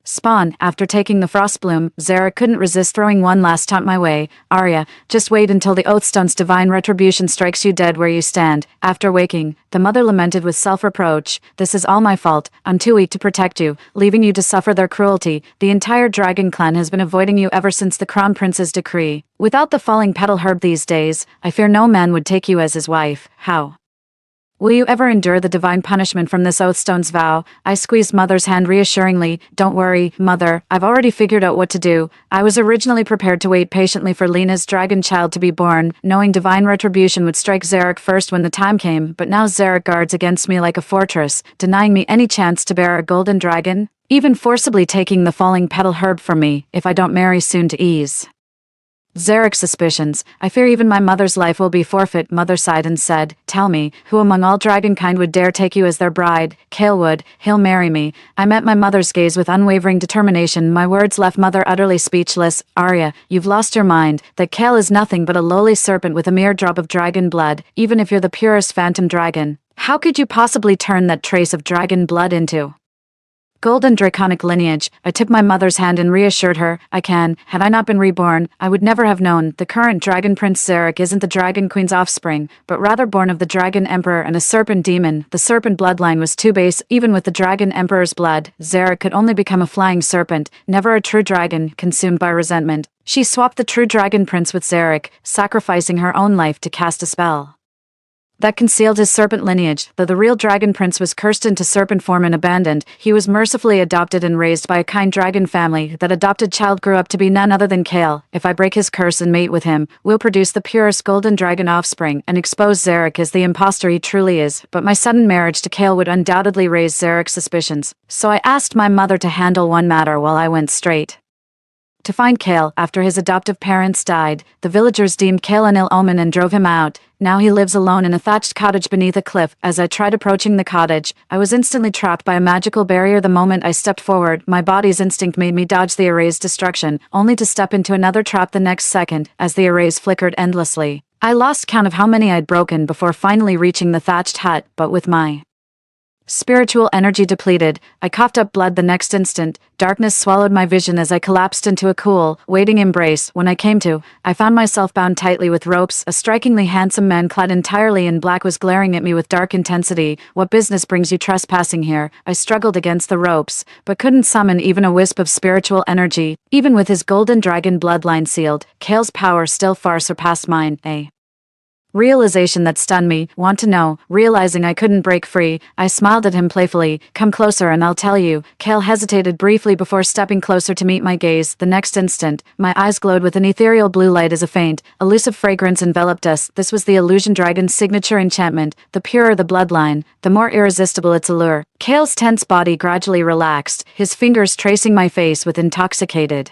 spawn. After taking the frostbloom, Zarek couldn't resist throwing one last taunt my way. Arya, just wait until the Oathstone's divine retribution strikes you dead where you stand. After waking, the mother lamented with self-reproach. This is all my fault. I'm too weak to protect you, leaving you to suffer their cruelty. The entire dragon clan has been avoiding you ever since the crown prince's decree. Without the falling petal herb these days, I fear no man would take you as his wife. How will you ever endure the divine punishment from this Oathstone's vow? I squeezed Mother's hand reassuringly. Don't worry, Mother, I've already figured out what to do. I was originally prepared to wait patiently for Lena's dragon child to be born, knowing divine retribution would strike Zarek first when the time came, but now Zarek guards against me like a fortress, denying me any chance to bear a golden dragon, even forcibly taking the falling petal herb from me, if I don't marry soon to ease Zarek's suspicions. I fear even my mother's life will be forfeit. Mother sighed and said, tell me, who among all dragonkind would dare take you as their bride? Kale would. He'll marry me. I met my mother's gaze with unwavering determination. My words left Mother utterly speechless. Arya, you've lost your mind. That Kale is nothing but a lowly serpent with a mere drop of dragon blood, even if you're the purest phantom dragon. How could you possibly turn that trace of dragon blood into golden draconic lineage? I took my mother's hand and reassured her, I can. Had I not been reborn, I would never have known. The current dragon prince Zarek isn't the dragon queen's offspring, but rather born of the dragon emperor and a serpent demon. The serpent bloodline was too base. Even with the dragon emperor's blood, Zarek could only become a flying serpent, never a true dragon. Consumed by resentment, she swapped the true dragon prince with Zarek, sacrificing her own life to cast a spell that concealed his serpent lineage. Though the real dragon prince was cursed into serpent form and abandoned, he was mercifully adopted and raised by a kind dragon family. That adopted child grew up to be none other than Kale. If I break his curse and mate with him, we'll produce the purest golden dragon offspring and expose Zarek as the impostor he truly is. But my sudden marriage to Kale would undoubtedly raise Zarek's suspicions, so I asked my mother to handle one matter while I went straight to find Kale. After his adoptive parents died, the villagers deemed Kale an ill omen and drove him out. Now he lives alone in a thatched cottage beneath a cliff. As I tried approaching the cottage, I was instantly trapped by a magical barrier. The moment I stepped forward, my body's instinct made me dodge the array's destruction, only to step into another trap the next second, as the arrays flickered endlessly. I lost count of how many I'd broken before finally reaching the thatched hut, but with my Spiritual energy depleted, I coughed up blood the next instant. Darkness swallowed my vision as I collapsed into a cool, waiting embrace. When I came to, I found myself bound tightly with ropes. A strikingly handsome man clad entirely in black was glaring at me with dark intensity. What business brings you trespassing here? I struggled against the ropes, but couldn't summon even a wisp of spiritual energy. Even with his golden dragon bloodline sealed, Kale's power still far surpassed mine. Realization that stunned me. Want to know? Realizing I couldn't break free, I smiled at him playfully. Come closer and I'll tell you. Kale hesitated briefly before stepping closer to meet my gaze. The next instant, my eyes glowed with an ethereal blue light as a faint, elusive fragrance enveloped us. This was the illusion dragon's signature enchantment. The purer the bloodline, the more irresistible its allure. Kale's tense body gradually relaxed, his fingers tracing my face with intoxicated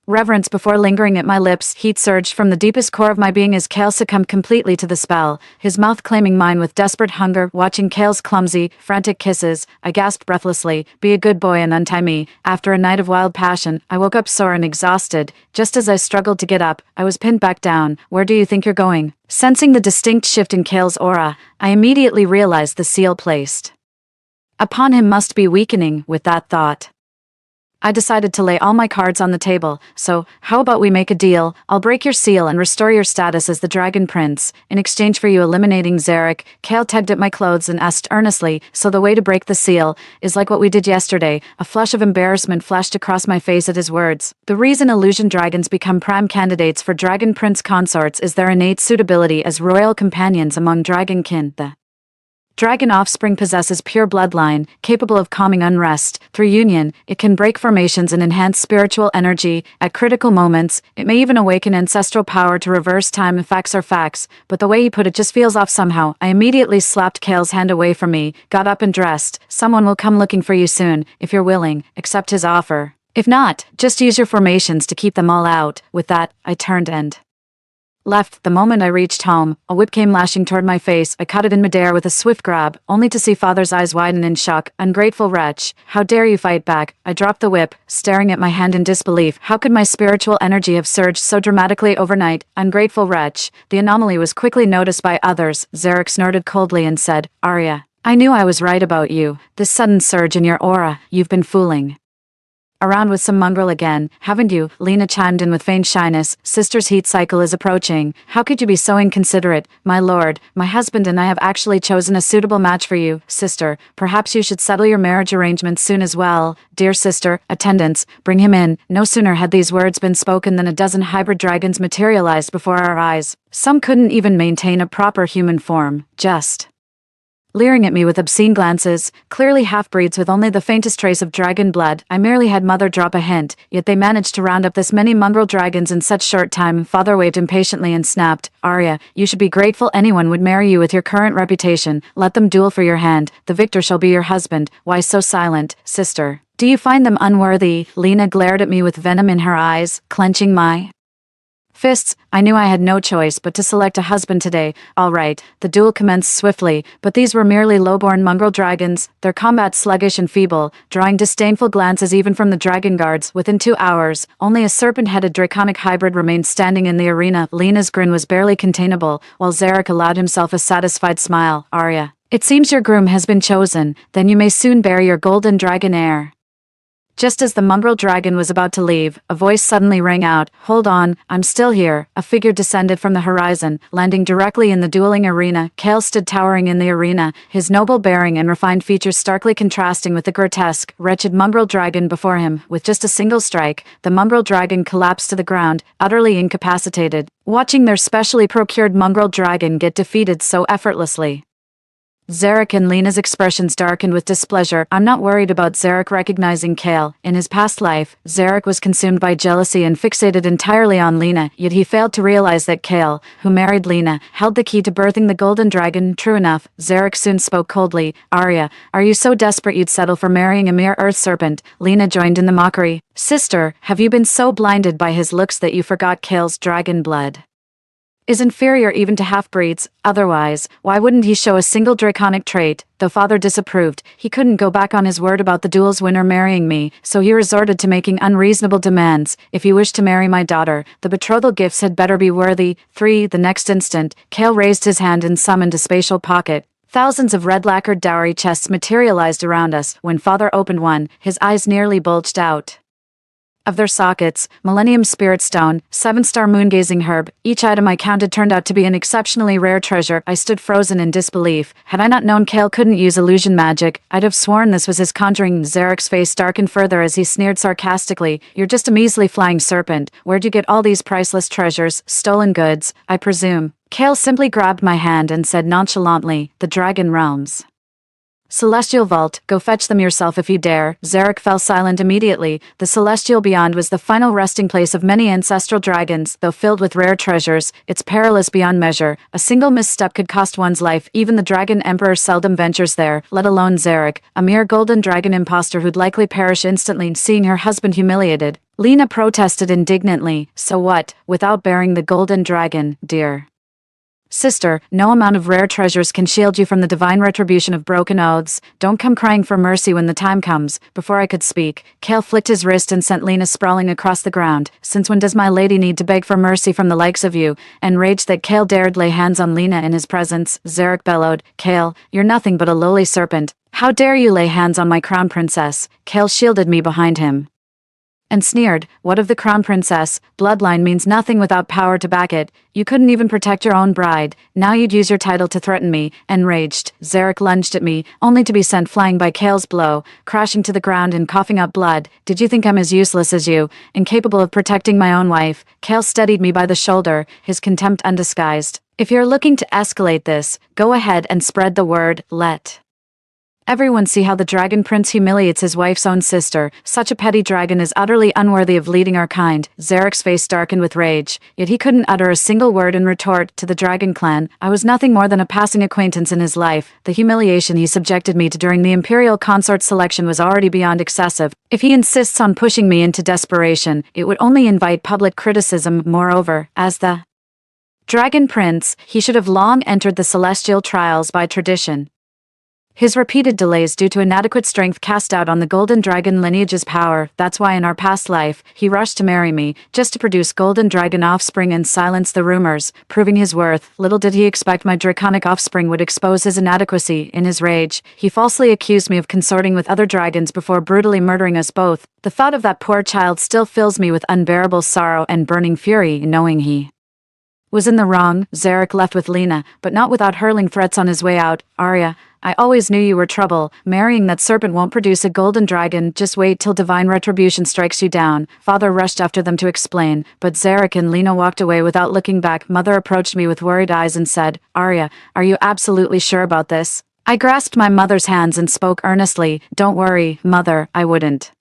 reverence before lingering at my lips. Heat surged from the deepest core of my being as Kale succumbed completely to the spell, his mouth claiming mine with desperate hunger. Watching Kale's clumsy, frantic kisses, I gasped breathlessly, "Be a good boy and untie me." After a night of wild passion, I woke up sore and exhausted. Just as I struggled to get up, I was pinned back down. "Where do you think you're going?" Sensing the distinct shift in Kale's aura, I immediately realized the seal placed upon him must be weakening. With that thought, I decided to lay all my cards on the table. "So, how about we make a deal? I'll break your seal and restore your status as the Dragon Prince, in exchange for you eliminating Zarek." Kale tugged at my clothes and asked earnestly, "So the way to break the seal is like what we did yesterday?" A flush of embarrassment flashed across my face at his words. The reason illusion dragons become prime candidates for Dragon Prince consorts is their innate suitability as royal companions among dragonkin. The dragon offspring possesses pure bloodline, capable of calming unrest. Through union, it can break formations and enhance spiritual energy. At critical moments, it may even awaken ancestral power to reverse time. Facts are facts, but the way he put it just feels off somehow. I immediately slapped Kale's hand away from me, got up and dressed. "Someone will come looking for you soon. If you're willing, accept his offer. If not, just use your formations to keep them all out." With that, I turned and left. The moment I reached home, a whip came lashing toward my face. I caught it in midair with a swift grab, only to see Father's eyes widen in shock. "Ungrateful wretch, how dare you fight back?" I dropped the whip, staring at my hand in disbelief. How could my spiritual energy have surged so dramatically overnight? "Ungrateful wretch." The anomaly was quickly noticed by others. Zarek snorted coldly and said, "Arya, I knew I was right about you. This sudden surge in your aura, you've been fooling around with some mongrel again, haven't you?" Lena chimed in with feigned shyness. "Sister's heat cycle is approaching. How could you be so inconsiderate? My lord, my husband and I have actually chosen a suitable match for you. Sister, perhaps you should settle your marriage arrangements soon as well." "Dear sister, attendants, bring him in." No sooner had these words been spoken than a dozen hybrid dragons materialized before our eyes. Some couldn't even maintain a proper human form, just leering at me with obscene glances, clearly half-breeds with only the faintest trace of dragon blood. I merely had Mother drop a hint, yet they managed to round up this many mongrel dragons in such short time. Father waved impatiently and snapped, "Arya, you should be grateful anyone would marry you with your current reputation. Let them duel for your hand. The victor shall be your husband. Why so silent, sister? Do you find them unworthy?" Lena glared at me with venom in her eyes, clenching my fists. I knew I had no choice but to select a husband today. All right, the duel commenced swiftly, but these were merely low-born mongrel dragons, their combat sluggish and feeble, drawing disdainful glances even from the dragon guards. Within 2 hours, only a serpent-headed draconic hybrid remained standing in the arena. Lena's grin was barely containable, while Zarek allowed himself a satisfied smile. "Arya, it seems your groom has been chosen. Then you may soon bear your golden dragon heir." Just as the mongrel dragon was about to leave, a voice suddenly rang out, "Hold on, I'm still here." A figure descended from the horizon, landing directly in the dueling arena. Kale stood towering in the arena, his noble bearing and refined features starkly contrasting with the grotesque, wretched mongrel dragon before him. With just a single strike, the mongrel dragon collapsed to the ground, utterly incapacitated. Watching their specially procured mongrel dragon get defeated so effortlessly, Zarek and Lena's expressions darkened with displeasure. I'm not worried about Zarek recognizing Kale. In his past life, Zarek was consumed by jealousy and fixated entirely on Lena, yet he failed to realize that Kale, who married Lena, held the key to birthing the golden dragon. True enough, Zarek soon spoke coldly. "Arya, are you so desperate you'd settle for marrying a mere earth serpent?" Lena joined in the mockery. "Sister, have you been so blinded by his looks that you forgot Kale's dragon blood is inferior even to half-breeds? Otherwise, why wouldn't he show a single draconic trait?" Though Father disapproved, he couldn't go back on his word about the duel's winner marrying me, so he resorted to making unreasonable demands. "If you wish to marry my daughter, the betrothal gifts had better be worthy." 3. The next instant, Kale raised his hand and summoned a spatial pocket, Thousands of red-lacquered dowry chests materialized around us. When father opened one, his eyes nearly bulged out of their sockets. Millennium Spirit Stone, 7-star moon-gazing herb. Each item I counted turned out to be an exceptionally rare treasure. I stood frozen in disbelief. Had I not known Kale couldn't use illusion magic, I'd have sworn this was his conjuring. Zarek's face darkened further as he sneered sarcastically. You're just a measly flying serpent. Where'd you get all these priceless treasures? Stolen goods, I presume. Kale simply grabbed my hand and said nonchalantly, the Dragon Realms. Celestial Vault, go fetch them yourself if you dare. Zarek fell silent immediately. The Celestial Beyond was the final resting place of many ancestral dragons, though filled with rare treasures. It's perilous beyond measure. A single misstep could cost one's life. Even the Dragon Emperor seldom ventures there, let alone Zarek, a mere golden dragon imposter who'd likely perish instantly seeing her husband humiliated. Lena protested indignantly. So what, without bearing the golden dragon, dear sister, no amount of rare treasures can shield you from the divine retribution of broken oaths. Don't come crying for mercy when the time comes. Before I could speak, Kale flicked his wrist and sent Lena sprawling across the ground. Since when does my lady need to beg for mercy from the likes of you? Enraged that Kale dared lay hands on Lena in his presence, Zarek bellowed, Kale, you're nothing but a lowly serpent. How dare you lay hands on my crown princess? Kale shielded me behind him and sneered, what of the crown princess? Bloodline means nothing without power to back it. You couldn't even protect your own bride. Now you'd use your title to threaten me. Enraged, Zarek lunged at me, only to be sent flying by Kale's blow, crashing to the ground and coughing up blood. Did you think I'm as useless as you, incapable of protecting my own wife? Kale steadied me by the shoulder, his contempt undisguised. If you're looking to escalate this, go ahead and spread the word. Let everyone see how the Dragon Prince humiliates his wife's own sister. Such a petty dragon is utterly unworthy of leading our kind. Zarek's face darkened with rage, yet he couldn't utter a single word in retort to the Dragon Clan. I was nothing more than a passing acquaintance in his life. The humiliation he subjected me to during the Imperial Consort selection was already beyond excessive. If he insists on pushing me into desperation, it would only invite public criticism. Moreover, as the Dragon Prince, he should have long entered the celestial trials by tradition. His repeated delays due to inadequate strength cast doubt on the Golden Dragon lineage's power. That's why in our past life, he rushed to marry me, just to produce Golden Dragon offspring and silence the rumors, proving his worth. Little did he expect my draconic offspring would expose his inadequacy. In his rage, he falsely accused me of consorting with other dragons before brutally murdering us both. The thought of that poor child still fills me with unbearable sorrow and burning fury, knowing he was in the wrong. Zarek left with Lena, but not without hurling threats on his way out. Arya, I always knew you were trouble. Marrying that serpent won't produce a golden dragon. Just wait till divine retribution strikes you down. Father rushed after them to explain, but Zarek and Lena walked away without looking back. Mother approached me with worried eyes and said, Arya, are you absolutely sure about this? I grasped my mother's hands and spoke earnestly. Don't worry, Mother, I wouldn't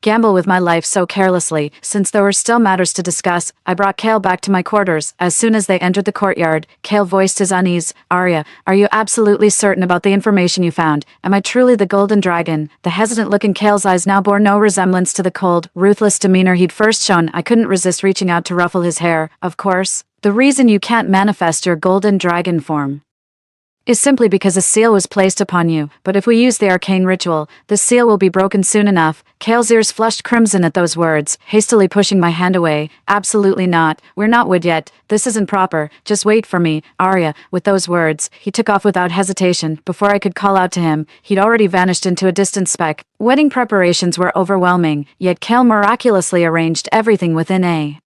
gamble with my life so carelessly. Since there were still matters to discuss, I brought Kale back to my quarters. As soon as they entered the courtyard, Kale voiced his unease. Arya, are you absolutely certain about the information you found? Am I truly the Golden Dragon? The hesitant look in Kale's eyes now bore no resemblance to the cold, ruthless demeanor he'd first shown. I couldn't resist reaching out to ruffle his hair. Of course, the reason you can't manifest your Golden Dragon form is simply because a seal was placed upon you, but if we use the arcane ritual, the seal will be broken soon enough. Kale's ears flushed crimson at those words, hastily pushing my hand away. Absolutely not. We're not wed yet. This isn't proper. Just wait for me, Arya. With those words, he took off without hesitation. Before I could call out to him, he'd already vanished into a distant speck. Wedding preparations were overwhelming, yet Kale miraculously arranged everything within a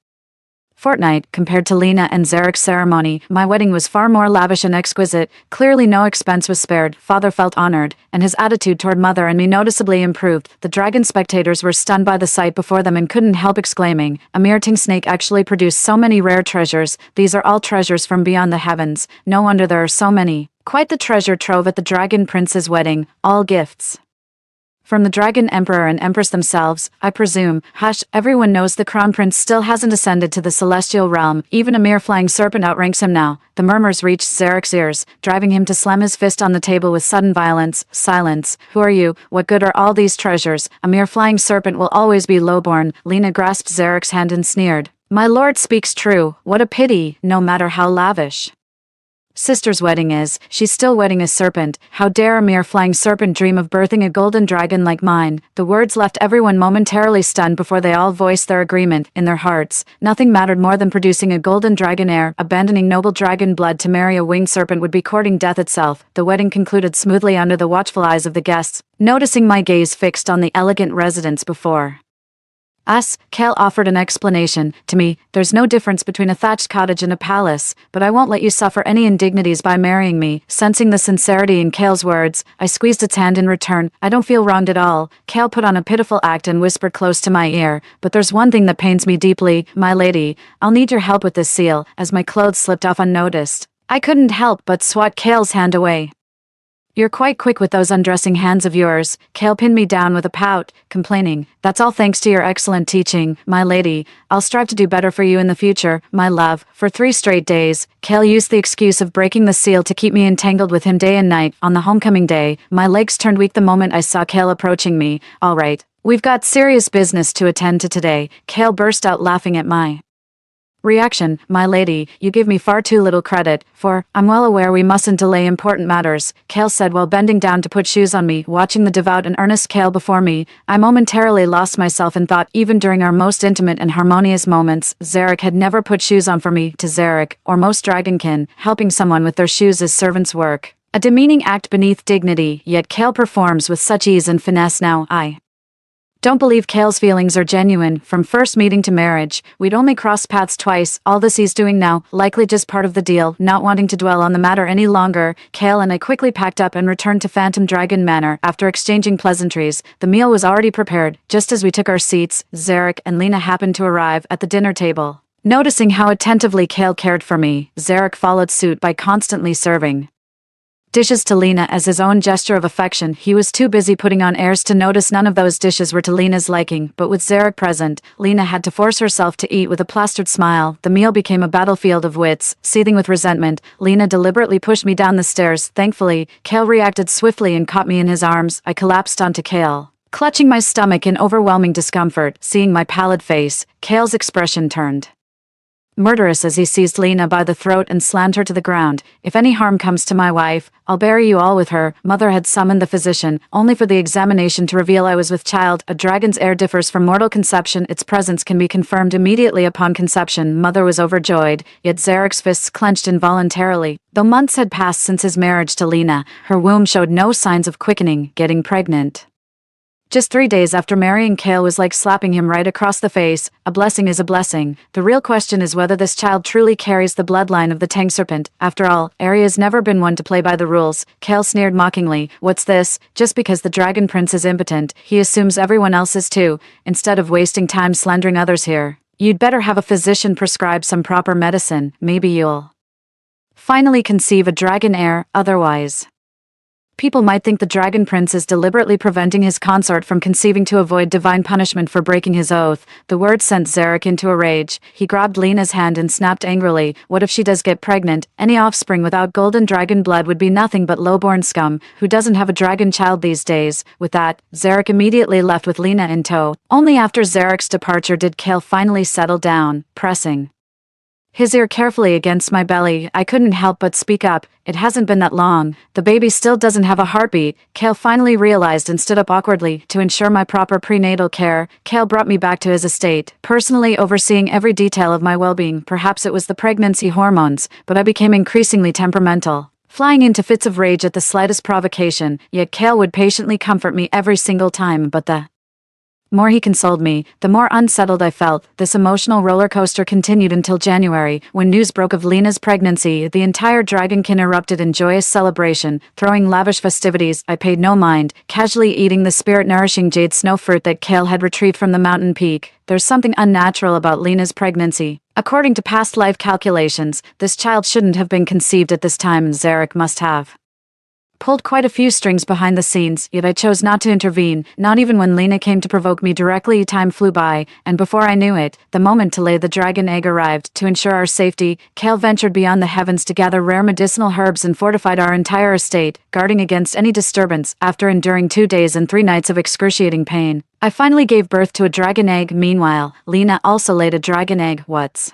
fortnight. Compared to Lena and Zarek's ceremony, my wedding was far more lavish and exquisite. Clearly no expense was spared. Father felt honored, and his attitude toward Mother and me noticeably improved. The dragon spectators were stunned by the sight before them and couldn't help exclaiming, a mere ting snake actually produced so many rare treasures. These are all treasures from beyond the heavens. No wonder there are so many. Quite the treasure trove at the Dragon Prince's wedding. All gifts from the Dragon Emperor and Empress themselves, I presume. Hush, everyone knows the Crown Prince still hasn't ascended to the celestial realm. Even a mere flying serpent outranks him now. The murmurs reached Zarek's ears, driving him to slam his fist on the table with sudden violence. Silence. Who are you? What good are all these treasures? A mere flying serpent will always be lowborn. Lena grasped Zarek's hand and sneered. My lord speaks true. What a pity, no matter how lavish sister's wedding is, she's still wedding a serpent. How dare a mere flying serpent dream of birthing a golden dragon like mine? The words left everyone momentarily stunned before they all voiced their agreement. In their hearts, nothing mattered more than producing a golden dragon heir. Abandoning noble dragon blood to marry a winged serpent would be courting death itself. The wedding concluded smoothly under the watchful eyes of the guests. Noticing my gaze fixed on the elegant residence before us, Kale offered an explanation. To me, there's no difference between a thatched cottage and a palace, but I won't let you suffer any indignities by marrying me. Sensing the sincerity in Kale's words, I squeezed its hand in return. I don't feel wronged at all. Kale put on a pitiful act and whispered close to my ear, but there's one thing that pains me deeply, my lady. I'll need your help with this seal, as my clothes slipped off unnoticed. I couldn't help but swat Kale's hand away. You're quite quick with those undressing hands of yours. Kale pinned me down with a pout, complaining, that's all thanks to your excellent teaching, my lady. I'll strive to do better for you in the future, my love. For 3 straight days, Kale used the excuse of breaking the seal to keep me entangled with him day and night. On the homecoming day, my legs turned weak the moment I saw Kale approaching me. All right, we've got serious business to attend to today. Kale burst out laughing at my reaction. My lady, you give me far too little credit, for I'm well aware we mustn't delay important matters, Kale said while bending down to put shoes on me. Watching the devout and earnest Kale before me, I momentarily lost myself in thought. Even during our most intimate and harmonious moments, Zarek had never put shoes on for me. To Zarek, or most dragonkin, helping someone with their shoes is servant's work, a demeaning act beneath dignity, yet Kale performs with such ease and finesse. Now, I don't believe Kale's feelings are genuine. From first meeting to marriage, we'd only crossed paths twice. All this he's doing now, likely just part of the deal. Not wanting to dwell on the matter any longer, Kale and I quickly packed up and returned to Phantom Dragon Manor. After exchanging pleasantries, the meal was already prepared. Just as we took our seats, Zarek and Lena happened to arrive at the dinner table. Noticing how attentively Kale cared for me, Zarek followed suit by constantly serving dishes to Lena as his own gesture of affection. He was too busy putting on airs to notice none of those dishes were to Lena's liking, but with Zarek present, Lena had to force herself to eat with a plastered smile. The meal became a battlefield of wits. Seething with resentment, Lena deliberately pushed me down the stairs. Thankfully, Kale reacted swiftly and caught me in his arms. I collapsed onto Kale, clutching my stomach in overwhelming discomfort. Seeing my pallid face, Kale's expression turned murderous as he seized Lena by the throat and slammed her to the ground. If any harm comes to my wife, I'll bury you all with her. Mother had summoned the physician, only for the examination to reveal I was with child. A dragon's heir differs from mortal conception. Its presence can be confirmed immediately upon conception. Mother was overjoyed, yet Zarek's fists clenched involuntarily. Though months had passed since his marriage to Lena, her womb showed no signs of quickening. Getting pregnant just 3 days after marrying Kale was like slapping him right across the face. A blessing is a blessing. The real question is whether this child truly carries the bloodline of the Tang Serpent. After all, Arya's never been one to play by the rules. Kale sneered mockingly. What's this? Just because the Dragon Prince is impotent, he assumes everyone else is too. Instead of wasting time slandering others here, you'd better have a physician prescribe some proper medicine. Maybe you'll finally conceive a dragon heir. Otherwise, people might think the Dragon Prince is deliberately preventing his consort from conceiving to avoid divine punishment for breaking his oath. The word sent Zarek into a rage. He grabbed Lena's hand and snapped angrily. What if she does get pregnant? Any offspring without golden dragon blood would be nothing but lowborn scum. Who doesn't have a dragon child these days? With that, Zarek immediately left with Lena in tow. Only after Zarek's departure did Kale finally settle down, pressing his ear carefully against my belly. I couldn't help but speak up. It hasn't been that long. The baby still doesn't have a heartbeat. Kale finally realized and stood up awkwardly. To ensure my proper prenatal care, Kale brought me back to his estate, personally overseeing every detail of my well-being. Perhaps it was the pregnancy hormones, but I became increasingly temperamental, flying into fits of rage at the slightest provocation. Yet Kale would patiently comfort me every single time. But the more he consoled me, the more unsettled I felt. This emotional roller coaster continued until January, when news broke of Lena's pregnancy. The entire Dragonkin erupted in joyous celebration, throwing lavish festivities. I paid no mind, casually eating the spirit-nourishing jade snow fruit that Kale had retrieved from the mountain peak. There's something unnatural about Lena's pregnancy. According to past life calculations, this child shouldn't have been conceived at this time. Zarek must have pulled quite a few strings behind the scenes, yet I chose not to intervene, not even when Lena came to provoke me directly. Time flew by, and before I knew it, the moment to lay the dragon egg arrived. To ensure our safety, Kale ventured beyond the heavens to gather rare medicinal herbs and fortified our entire estate, guarding against any disturbance. After enduring 2 days and 3 nights of excruciating pain, I finally gave birth to a dragon egg. Meanwhile, Lena also laid a dragon egg. What's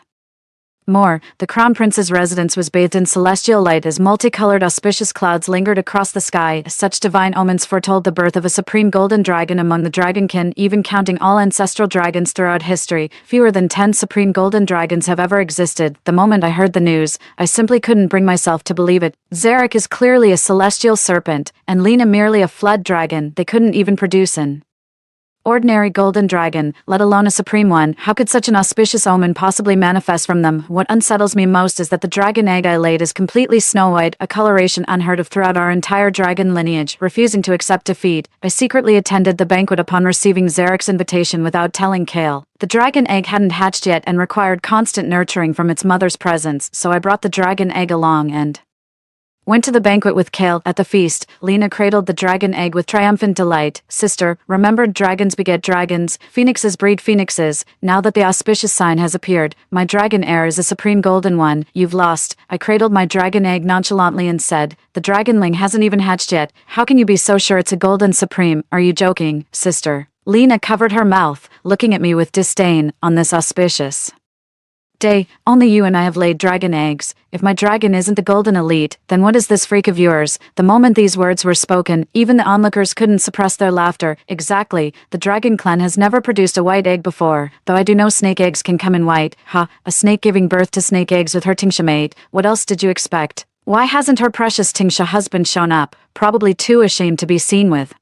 More, the Crown Prince's residence was bathed in celestial light as multicolored auspicious clouds lingered across the sky. Such divine omens foretold the birth of a supreme golden dragon among the dragonkin. Even counting all ancestral dragons throughout history, fewer than 10 supreme golden dragons have ever existed. The moment I heard the news, I simply couldn't bring myself to believe it. Zarek is clearly a celestial serpent, and Lena merely a flood dragon. They couldn't even produce an ordinary golden dragon, let alone a supreme one. How could such an auspicious omen possibly manifest from them? What unsettles me most is that the dragon egg I laid is completely snow-white, a coloration unheard of throughout our entire dragon lineage. Refusing to accept defeat, I secretly attended the banquet upon receiving Zarek's invitation without telling Kale. The dragon egg hadn't hatched yet and required constant nurturing from its mother's presence, so I brought the dragon egg along and went to the banquet with Kale. At the feast, Lena cradled the dragon egg with triumphant delight. Sister, remembered dragons beget dragons, phoenixes breed phoenixes. Now that the auspicious sign has appeared, my dragon heir is a supreme golden one. You've lost. I cradled my dragon egg nonchalantly and said, the dragonling hasn't even hatched yet. How can you be so sure it's a golden supreme? Are you joking, sister? Lena covered her mouth, looking at me with disdain. On this auspicious day, only you and I have laid dragon eggs. If my dragon isn't the golden elite, then what is this freak of yours? The moment these words were spoken, even the onlookers couldn't suppress their laughter. Exactly, the dragon clan has never produced a white egg before, though I do know snake eggs can come in white. Ha, a snake giving birth to snake eggs with her Tingsha mate. What else did you expect? Why hasn't her precious Tingsha husband shown up? Probably too ashamed to be seen with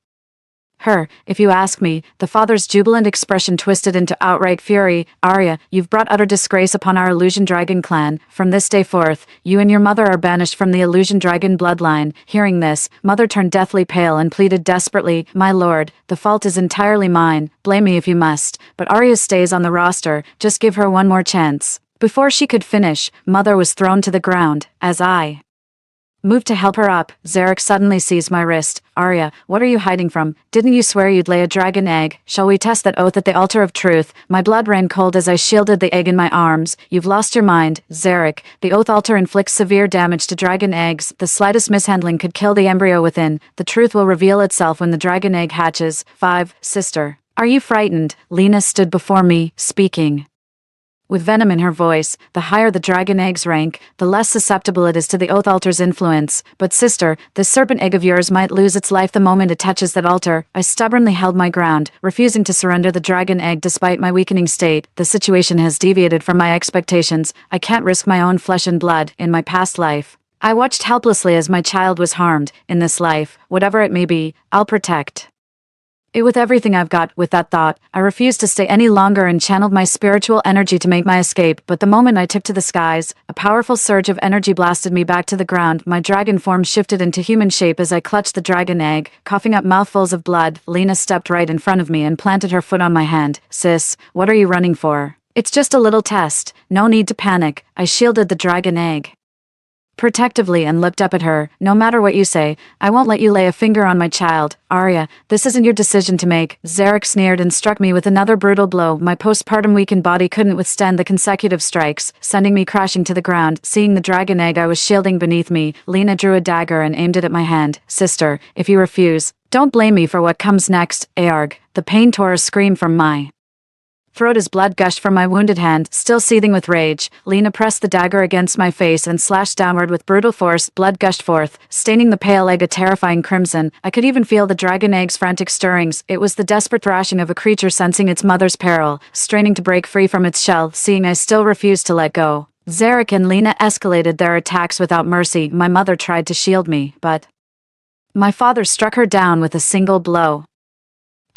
her, if you ask me. The father's jubilant expression twisted into outright fury. Arya, you've brought utter disgrace upon our Illusion Dragon clan. From this day forth, you and your mother are banished from the Illusion Dragon bloodline. Hearing this, Mother turned deathly pale and pleaded desperately, my lord, the fault is entirely mine. Blame me if you must, but Arya stays on the roster. Just give her one more chance. Before she could finish, Mother was thrown to the ground. As I moved to help her up, Zarek suddenly seized my wrist. Arya, what are you hiding from? Didn't you swear you'd lay a dragon egg? Shall we test that oath at the altar of truth? My blood ran cold as I shielded the egg in my arms. You've lost your mind, Zarek. The oath altar inflicts severe damage to dragon eggs. The slightest mishandling could kill the embryo within. The truth will reveal itself when the dragon egg hatches. 5. Sister. Are you frightened? Lena stood before me, speaking with venom in her voice. The higher the dragon egg's rank, the less susceptible it is to the oath altar's influence. But sister, this serpent egg of yours might lose its life the moment it touches that altar. I stubbornly held my ground, refusing to surrender the dragon egg despite my weakening state. The situation has deviated from my expectations. I can't risk my own flesh and blood. In my past life, I watched helplessly as my child was harmed. In this life, whatever it may be, I'll protect it with everything I've got. With that thought, I refused to stay any longer and channeled my spiritual energy to make my escape. But the moment I took to the skies, a powerful surge of energy blasted me back to the ground. My dragon form shifted into human shape as I clutched the dragon egg, coughing up mouthfuls of blood. Lena stepped right in front of me and planted her foot on my hand. Sis, what are you running for? It's just a little test. No need to panic. I shielded the dragon egg protectively and looked up at her. No matter what you say, I won't let you lay a finger on my child. Arya, this isn't your decision to make. Zarek sneered and struck me with another brutal blow. My postpartum weakened body couldn't withstand the consecutive strikes, sending me crashing to the ground. Seeing the dragon egg I was shielding beneath me, Lena drew a dagger and aimed it at my hand. Sister, if you refuse, don't blame me for what comes next. Aarg. The pain tore a scream from my throat as blood gushed from my wounded hand. Still seething with rage, Lena pressed the dagger against my face and slashed downward with brutal force. Blood gushed forth, staining the pale egg a terrifying crimson. I could even feel the dragon egg's frantic stirrings. It was the desperate thrashing of a creature sensing its mother's peril, straining to break free from its shell. Seeing I still refused to let go, Zarek and Lena escalated their attacks without mercy. My mother tried to shield me, but my father struck her down with a single blow.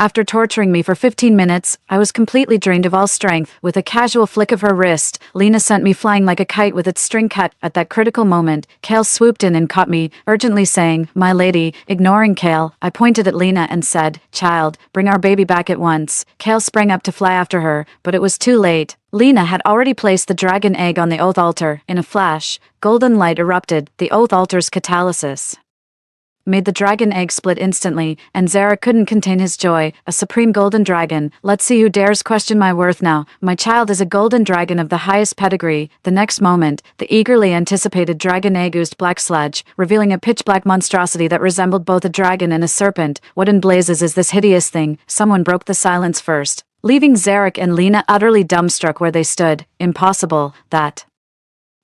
After torturing me for 15 minutes, I was completely drained of all strength. With a casual flick of her wrist, Lena sent me flying like a kite with its string cut. At that critical moment, Kale swooped in and caught me, urgently saying, my lady. Ignoring Kale, I pointed at Lena and said, child, bring our baby back at once. Kale sprang up to fly after her, but it was too late. Lena had already placed the dragon egg on the oath altar. In a flash, golden light erupted. The oath altar's catalysis made the dragon egg split instantly, and Zarek couldn't contain his joy. A supreme golden dragon. Let's see who dares question my worth now. My child is a golden dragon of the highest pedigree. The next moment, the eagerly anticipated dragon egg oozed black sludge, revealing a pitch-black monstrosity that resembled both a dragon and a serpent. What in blazes is this hideous thing? Someone broke the silence first, leaving Zarek and Lena utterly dumbstruck where they stood. Impossible, that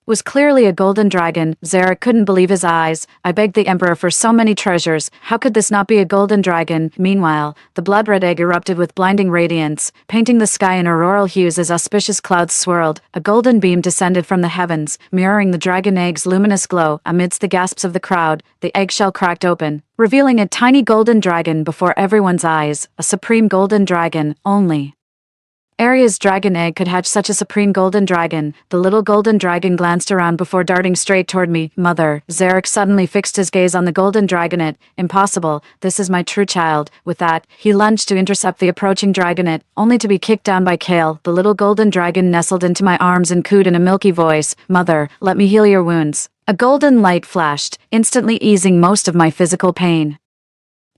was clearly a golden dragon. Zarek couldn't believe his eyes. I begged the Emperor for so many treasures. How could this not be a golden dragon? Meanwhile, the blood-red egg erupted with blinding radiance, painting the sky in auroral hues as auspicious clouds swirled. A golden beam descended from the heavens, mirroring the dragon egg's luminous glow. Amidst the gasps of the crowd, the eggshell cracked open, revealing a tiny golden dragon before everyone's eyes. A supreme golden dragon, only Arya's dragon egg could hatch such a supreme golden dragon. The little golden dragon glanced around before darting straight toward me. Mother. Zarek suddenly fixed his gaze on the golden dragonet. Impossible. This is my true child. With that, he lunged to intercept the approaching dragonet, only to be kicked down by Kale. The little golden dragon nestled into my arms and cooed in a milky voice. Mother, let me heal your wounds. A golden light flashed, instantly easing most of my physical pain.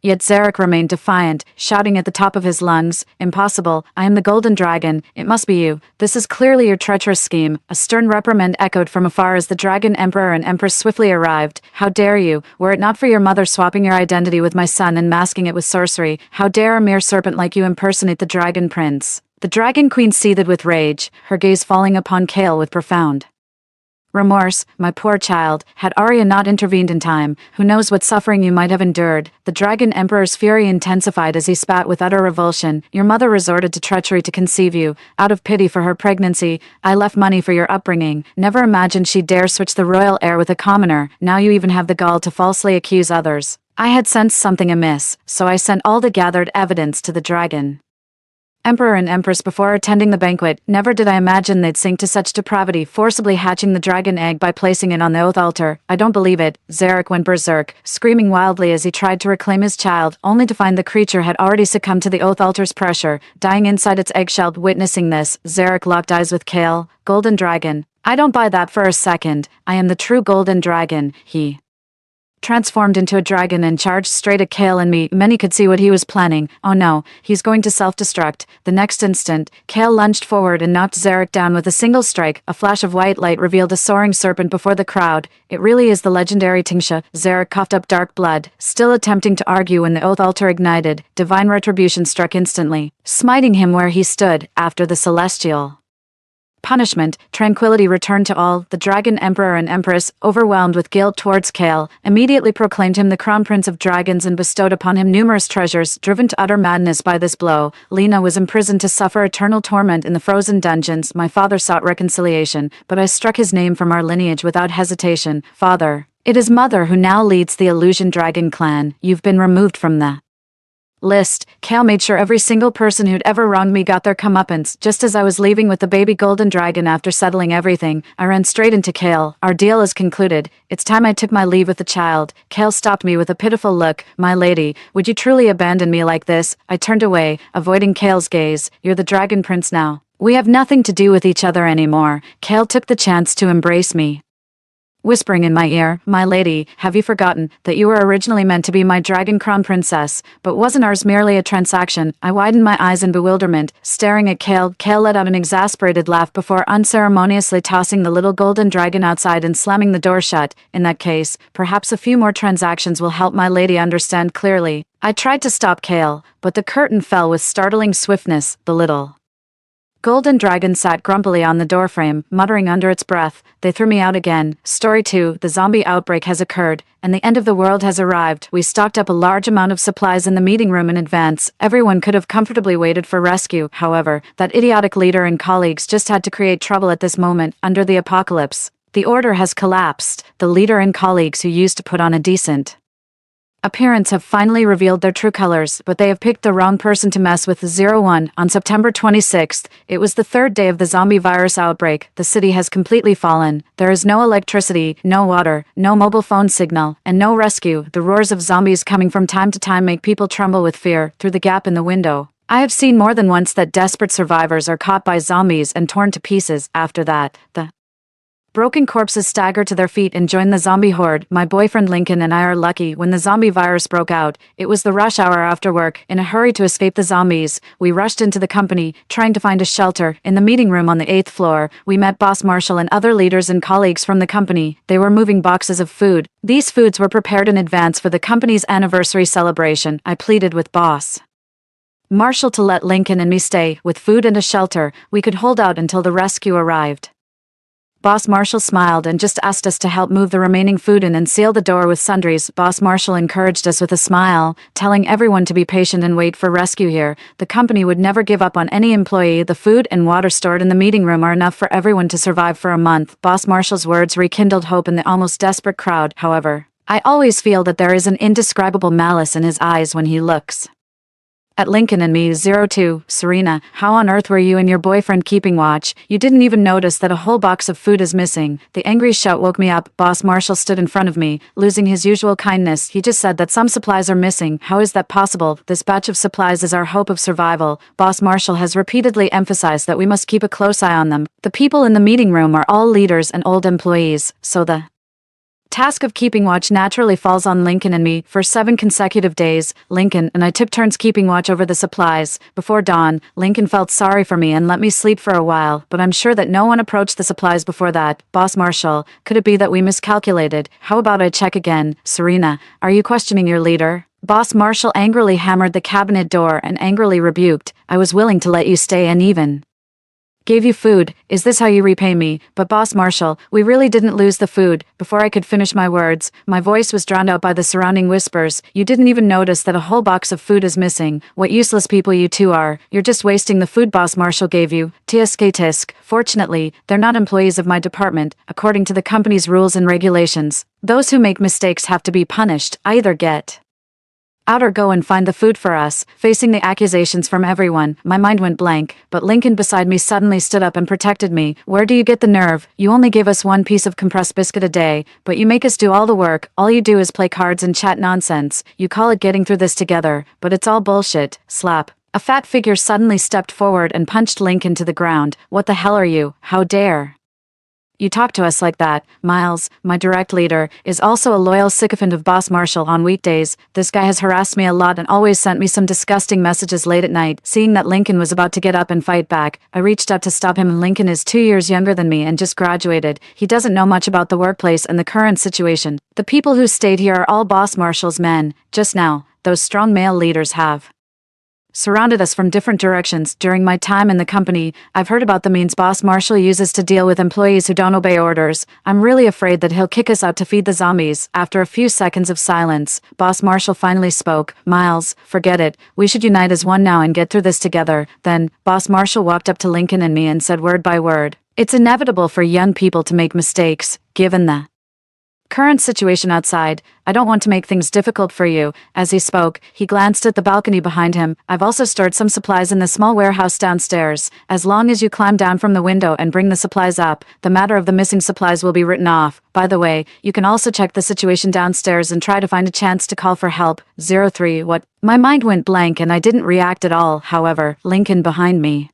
Yet Zarek remained defiant, shouting at the top of his lungs, "Impossible, I am the golden dragon, it must be you. This is clearly your treacherous scheme." A stern reprimand echoed from afar as the dragon emperor and empress swiftly arrived. "How dare you, were it not for your mother swapping your identity with my son and masking it with sorcery, how dare a mere serpent like you impersonate the dragon prince?" The dragon queen seethed with rage, her gaze falling upon Kale with profound remorse. "My poor child, had Arya not intervened in time, who knows what suffering you might have endured." The dragon emperor's fury intensified as he spat with utter revulsion. "Your mother resorted to treachery to conceive you. Out of pity for her pregnancy, I left money for your upbringing. Never imagined she'd dare switch the royal heir with a commoner. Now you even have the gall to falsely accuse others." I had sensed something amiss, so I sent all the gathered evidence to the dragon Emperor and Empress before attending the banquet. Never did I imagine they'd sink to such depravity, forcibly hatching the dragon egg by placing it on the oath altar. I don't believe it. Zarek went berserk, screaming wildly as he tried to reclaim his child, only to find the creature had already succumbed to the oath altar's pressure, dying inside its eggshell. Witnessing this, Zarek locked eyes with Kale. "Golden dragon. I don't buy that for a second. I am the true golden dragon," he transformed into a dragon and charged straight at Kale and me. Many could see what he was planning. "Oh no, he's going to self-destruct." The next instant, Kale lunged forward and knocked Zarek down with a single strike. A flash of white light revealed a soaring serpent before the crowd. "It really is the legendary Tingsha." Zarek coughed up dark blood, still attempting to argue when the oath altar ignited. Divine retribution struck instantly, smiting him where he stood. After the celestial punishment, tranquility returned to all. The dragon emperor and empress, overwhelmed with guilt towards Kale, immediately proclaimed him the crown prince of dragons and bestowed upon him numerous treasures. Driven to utter madness by this blow, Lena was imprisoned to suffer eternal torment in the frozen dungeons. My father sought reconciliation, but I struck his name from our lineage without hesitation. "Father, it is Mother who now leads the Illusion Dragon clan. You've been removed from the list." Kale made sure every single person who'd ever wronged me got their comeuppance. Just as I was leaving with the baby golden dragon after settling everything, I ran straight into Kale. "Our deal is concluded. It's time I took my leave with the child." Kale stopped me with a pitiful look. "My lady, would you truly abandon me like this?" I turned away, avoiding Kale's gaze. "You're the dragon prince now. We have nothing to do with each other anymore." Kale took the chance to embrace me, whispering in my ear, "My lady, have you forgotten that you were originally meant to be my dragon crown princess? But wasn't ours merely a transaction?" I widened my eyes in bewilderment, staring at Kale. Kale let out an exasperated laugh before unceremoniously tossing the little golden dragon outside and slamming the door shut. "In that case, perhaps a few more transactions will help my lady understand clearly." I tried to stop Kale, but the curtain fell with startling swiftness. The little golden dragon sat grumpily on the doorframe, muttering under its breath. "They threw me out again." Story 2. The zombie outbreak has occurred, and the end of the world has arrived. We stocked up a large amount of supplies in the meeting room in advance. Everyone could have comfortably waited for rescue. However, that idiotic leader and colleagues just had to create trouble at this moment. Under the apocalypse, the order has collapsed. The leader and colleagues who used to put on a decent appearance have finally revealed their true colors, but they have picked the wrong person to mess with. 01. On September 26th, it was the third day of the zombie virus outbreak. The city has completely fallen. There is no electricity, no water, no mobile phone signal, and no rescue. The roars of zombies coming from time to time make people tremble with fear. Through the gap in the window, I have seen more than once that desperate survivors are caught by zombies and torn to pieces. After that, the broken corpses stagger to their feet and join the zombie horde. My boyfriend Lincoln and I are lucky. When the zombie virus broke out, it was the rush hour after work. In a hurry to escape the zombies, we rushed into the company, trying to find a shelter. In the meeting room on the 8th floor, we met Boss Marshall and other leaders and colleagues from the company. They were moving boxes of food. These foods were prepared in advance for the company's anniversary celebration. I pleaded with Boss Marshall to let Lincoln and me stay. With food and a shelter, we could hold out until the rescue arrived. Boss Marshall smiled and just asked us to help move the remaining food in and seal the door with sundries. Boss Marshall encouraged us with a smile, telling everyone to be patient and wait for rescue here. The company would never give up on any employee. The food and water stored in the meeting room are enough for everyone to survive for a month. Boss Marshall's words rekindled hope in the almost desperate crowd. However, I always feel that there is an indescribable malice in his eyes when he looks at Lincoln and me. 02, Serena, how on earth were you and your boyfriend keeping watch? You didn't even notice that a whole box of food is missing. The angry shout woke me up. Boss Marshall stood in front of me, losing his usual kindness. He just said that some supplies are missing. How is that possible? This batch of supplies is our hope of survival. Boss Marshall has repeatedly emphasized that we must keep a close eye on them. The people in the meeting room are all leaders and old employees, so the task of keeping watch naturally falls on Lincoln and me. For 7 consecutive days, Lincoln and I took turns keeping watch over the supplies. Before dawn, Lincoln felt sorry for me and let me sleep for a while, but I'm sure that no one approached the supplies before that. Boss Marshall, could it be that we miscalculated? How about I check again? Serena, are you questioning your leader? Boss Marshall angrily hammered the cabinet door and angrily rebuked, I was willing to let you stay and even gave you food. Is this how you repay me? But Boss Marshall, we really didn't lose the food. Before I could finish my words, my voice was drowned out by the surrounding whispers. You didn't even notice that a whole box of food is missing. What useless people you two are. You're just wasting the food Boss Marshall gave you. Tisk tisk. Fortunately, they're not employees of my department, according to the company's rules and regulations. Those who make mistakes have to be punished. Either get out or go and find the food for us. Facing the accusations from everyone, my mind went blank, but Lincoln beside me suddenly stood up and protected me. Where do you get the nerve? You only give us 1 piece of compressed biscuit a day, but you make us do all the work. All you do is play cards and chat nonsense. You call it getting through this together, but it's all bullshit. Slap. A fat figure suddenly stepped forward and punched Lincoln to the ground. What the hell are you? How dare you talk to us like that? Miles, my direct leader, is also a loyal sycophant of Boss Marshall on weekdays. This guy has harassed me a lot and always sent me some disgusting messages late at night. Seeing that Lincoln was about to get up and fight back, I reached out to stop him. Lincoln is 2 years younger than me and just graduated. He doesn't know much about the workplace and the current situation. The people who stayed here are all Boss Marshall's men. Just now, those strong male leaders have surrounded us from different directions. During my time in the company, I've heard about the means Boss Marshall uses to deal with employees who don't obey orders. I'm really afraid that he'll kick us out to feed the zombies. After a few seconds of silence, Boss Marshall finally spoke. Miles, forget it. We should unite as one now and get through this together. Then, Boss Marshall walked up to Lincoln and me and said word by word, it's inevitable for young people to make mistakes, given the current situation outside. I don't want to make things difficult for you. As he spoke, he glanced at the balcony behind him. I've also stored some supplies in the small warehouse downstairs. As long as you climb down from the window and bring the supplies up, the matter of the missing supplies will be written off. By the way, you can also check the situation downstairs and try to find a chance to call for help. 03, what? My mind went blank and I didn't react at all. However, Lincoln behind me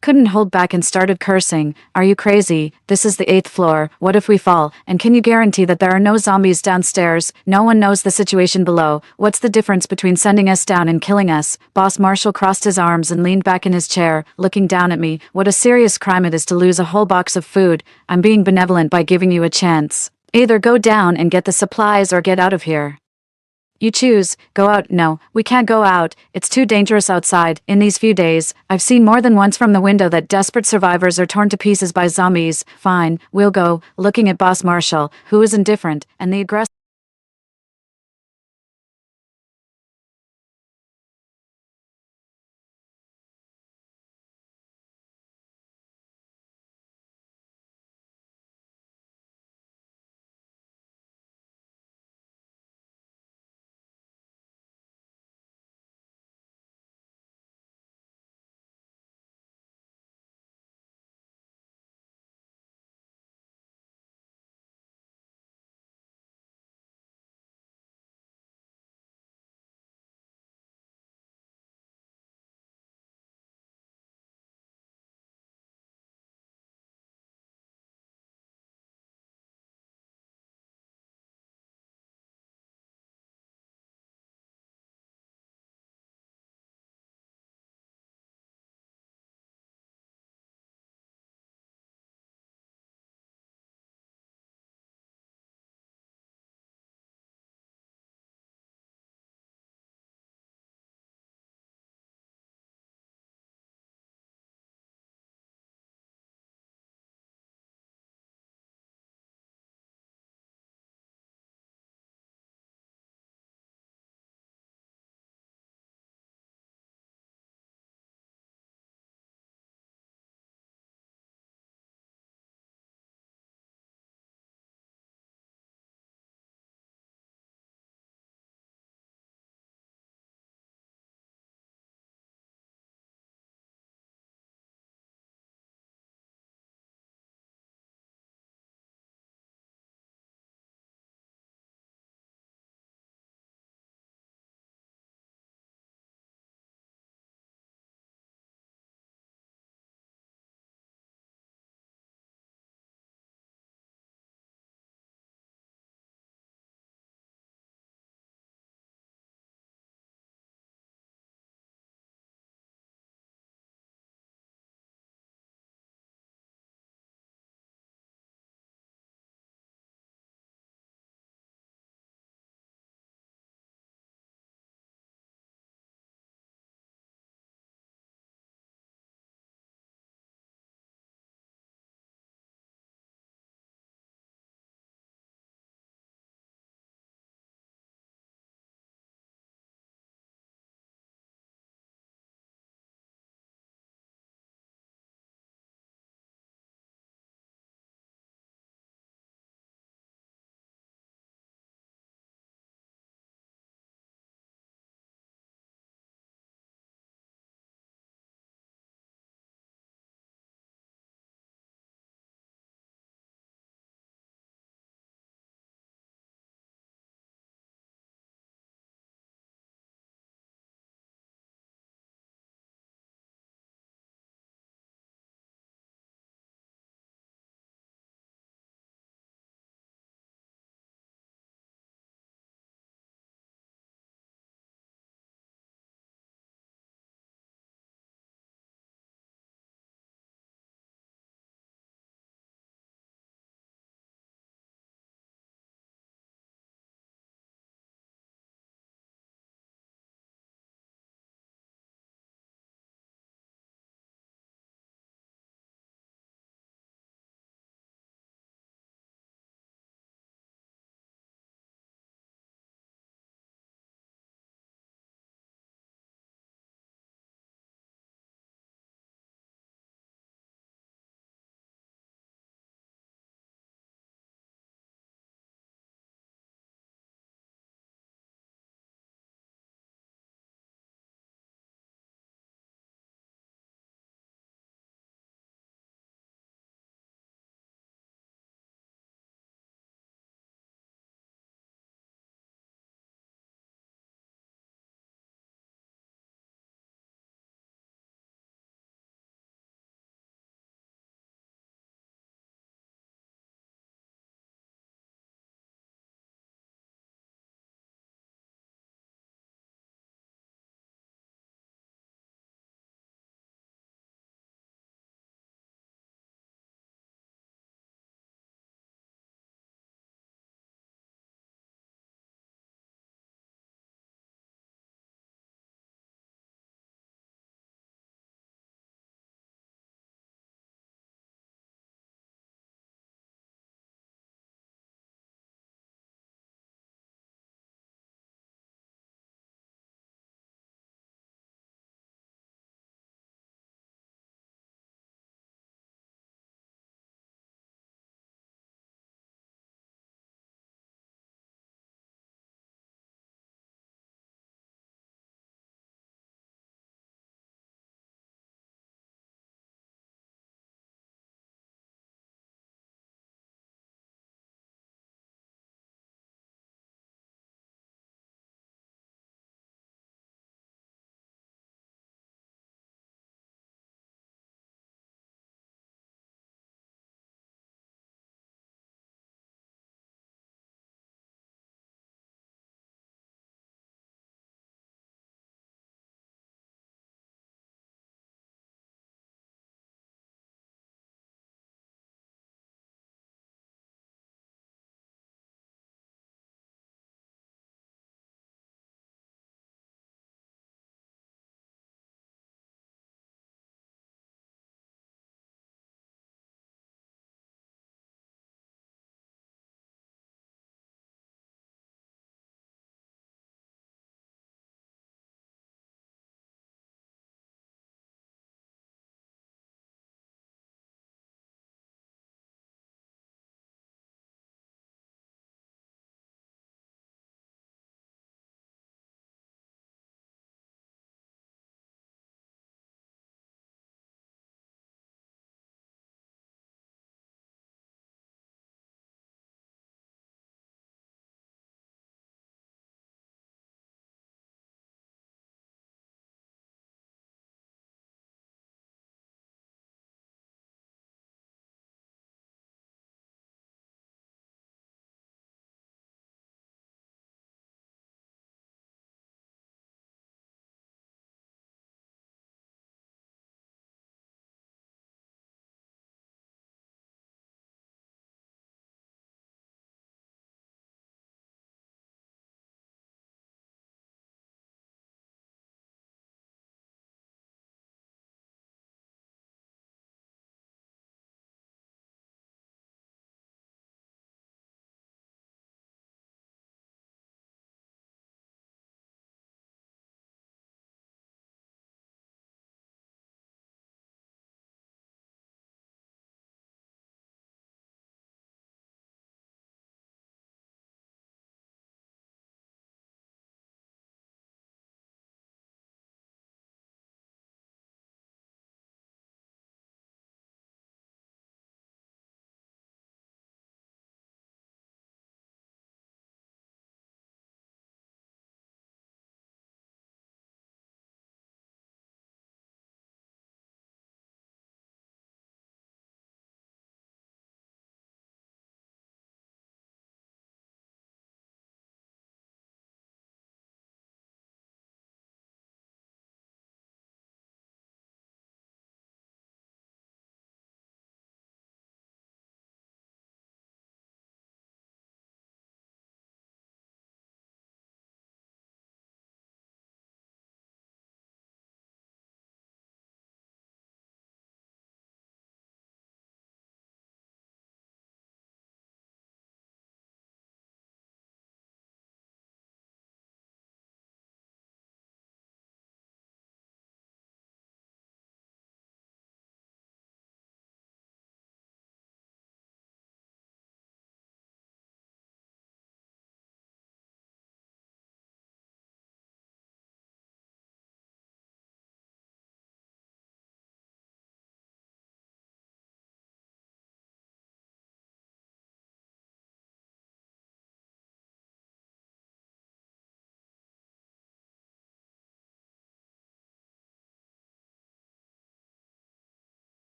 couldn't hold back and started cursing. Are you crazy? This is the 8th floor. What if we fall? And can you guarantee that there are no zombies downstairs? No one knows the situation below. What's the difference between sending us down and killing us? Boss Marshall crossed his arms and leaned back in his chair, looking down at me. What a serious crime it is to lose a whole box of food. I'm being benevolent by giving you a chance. Either go down and get the supplies or get out of here. You choose. Go out. No, we can't go out. It's too dangerous outside. In these few days, I've seen more than once from the window that desperate survivors are torn to pieces by zombies. Fine, we'll go. Looking at Boss Marshall, who is indifferent, and the aggressor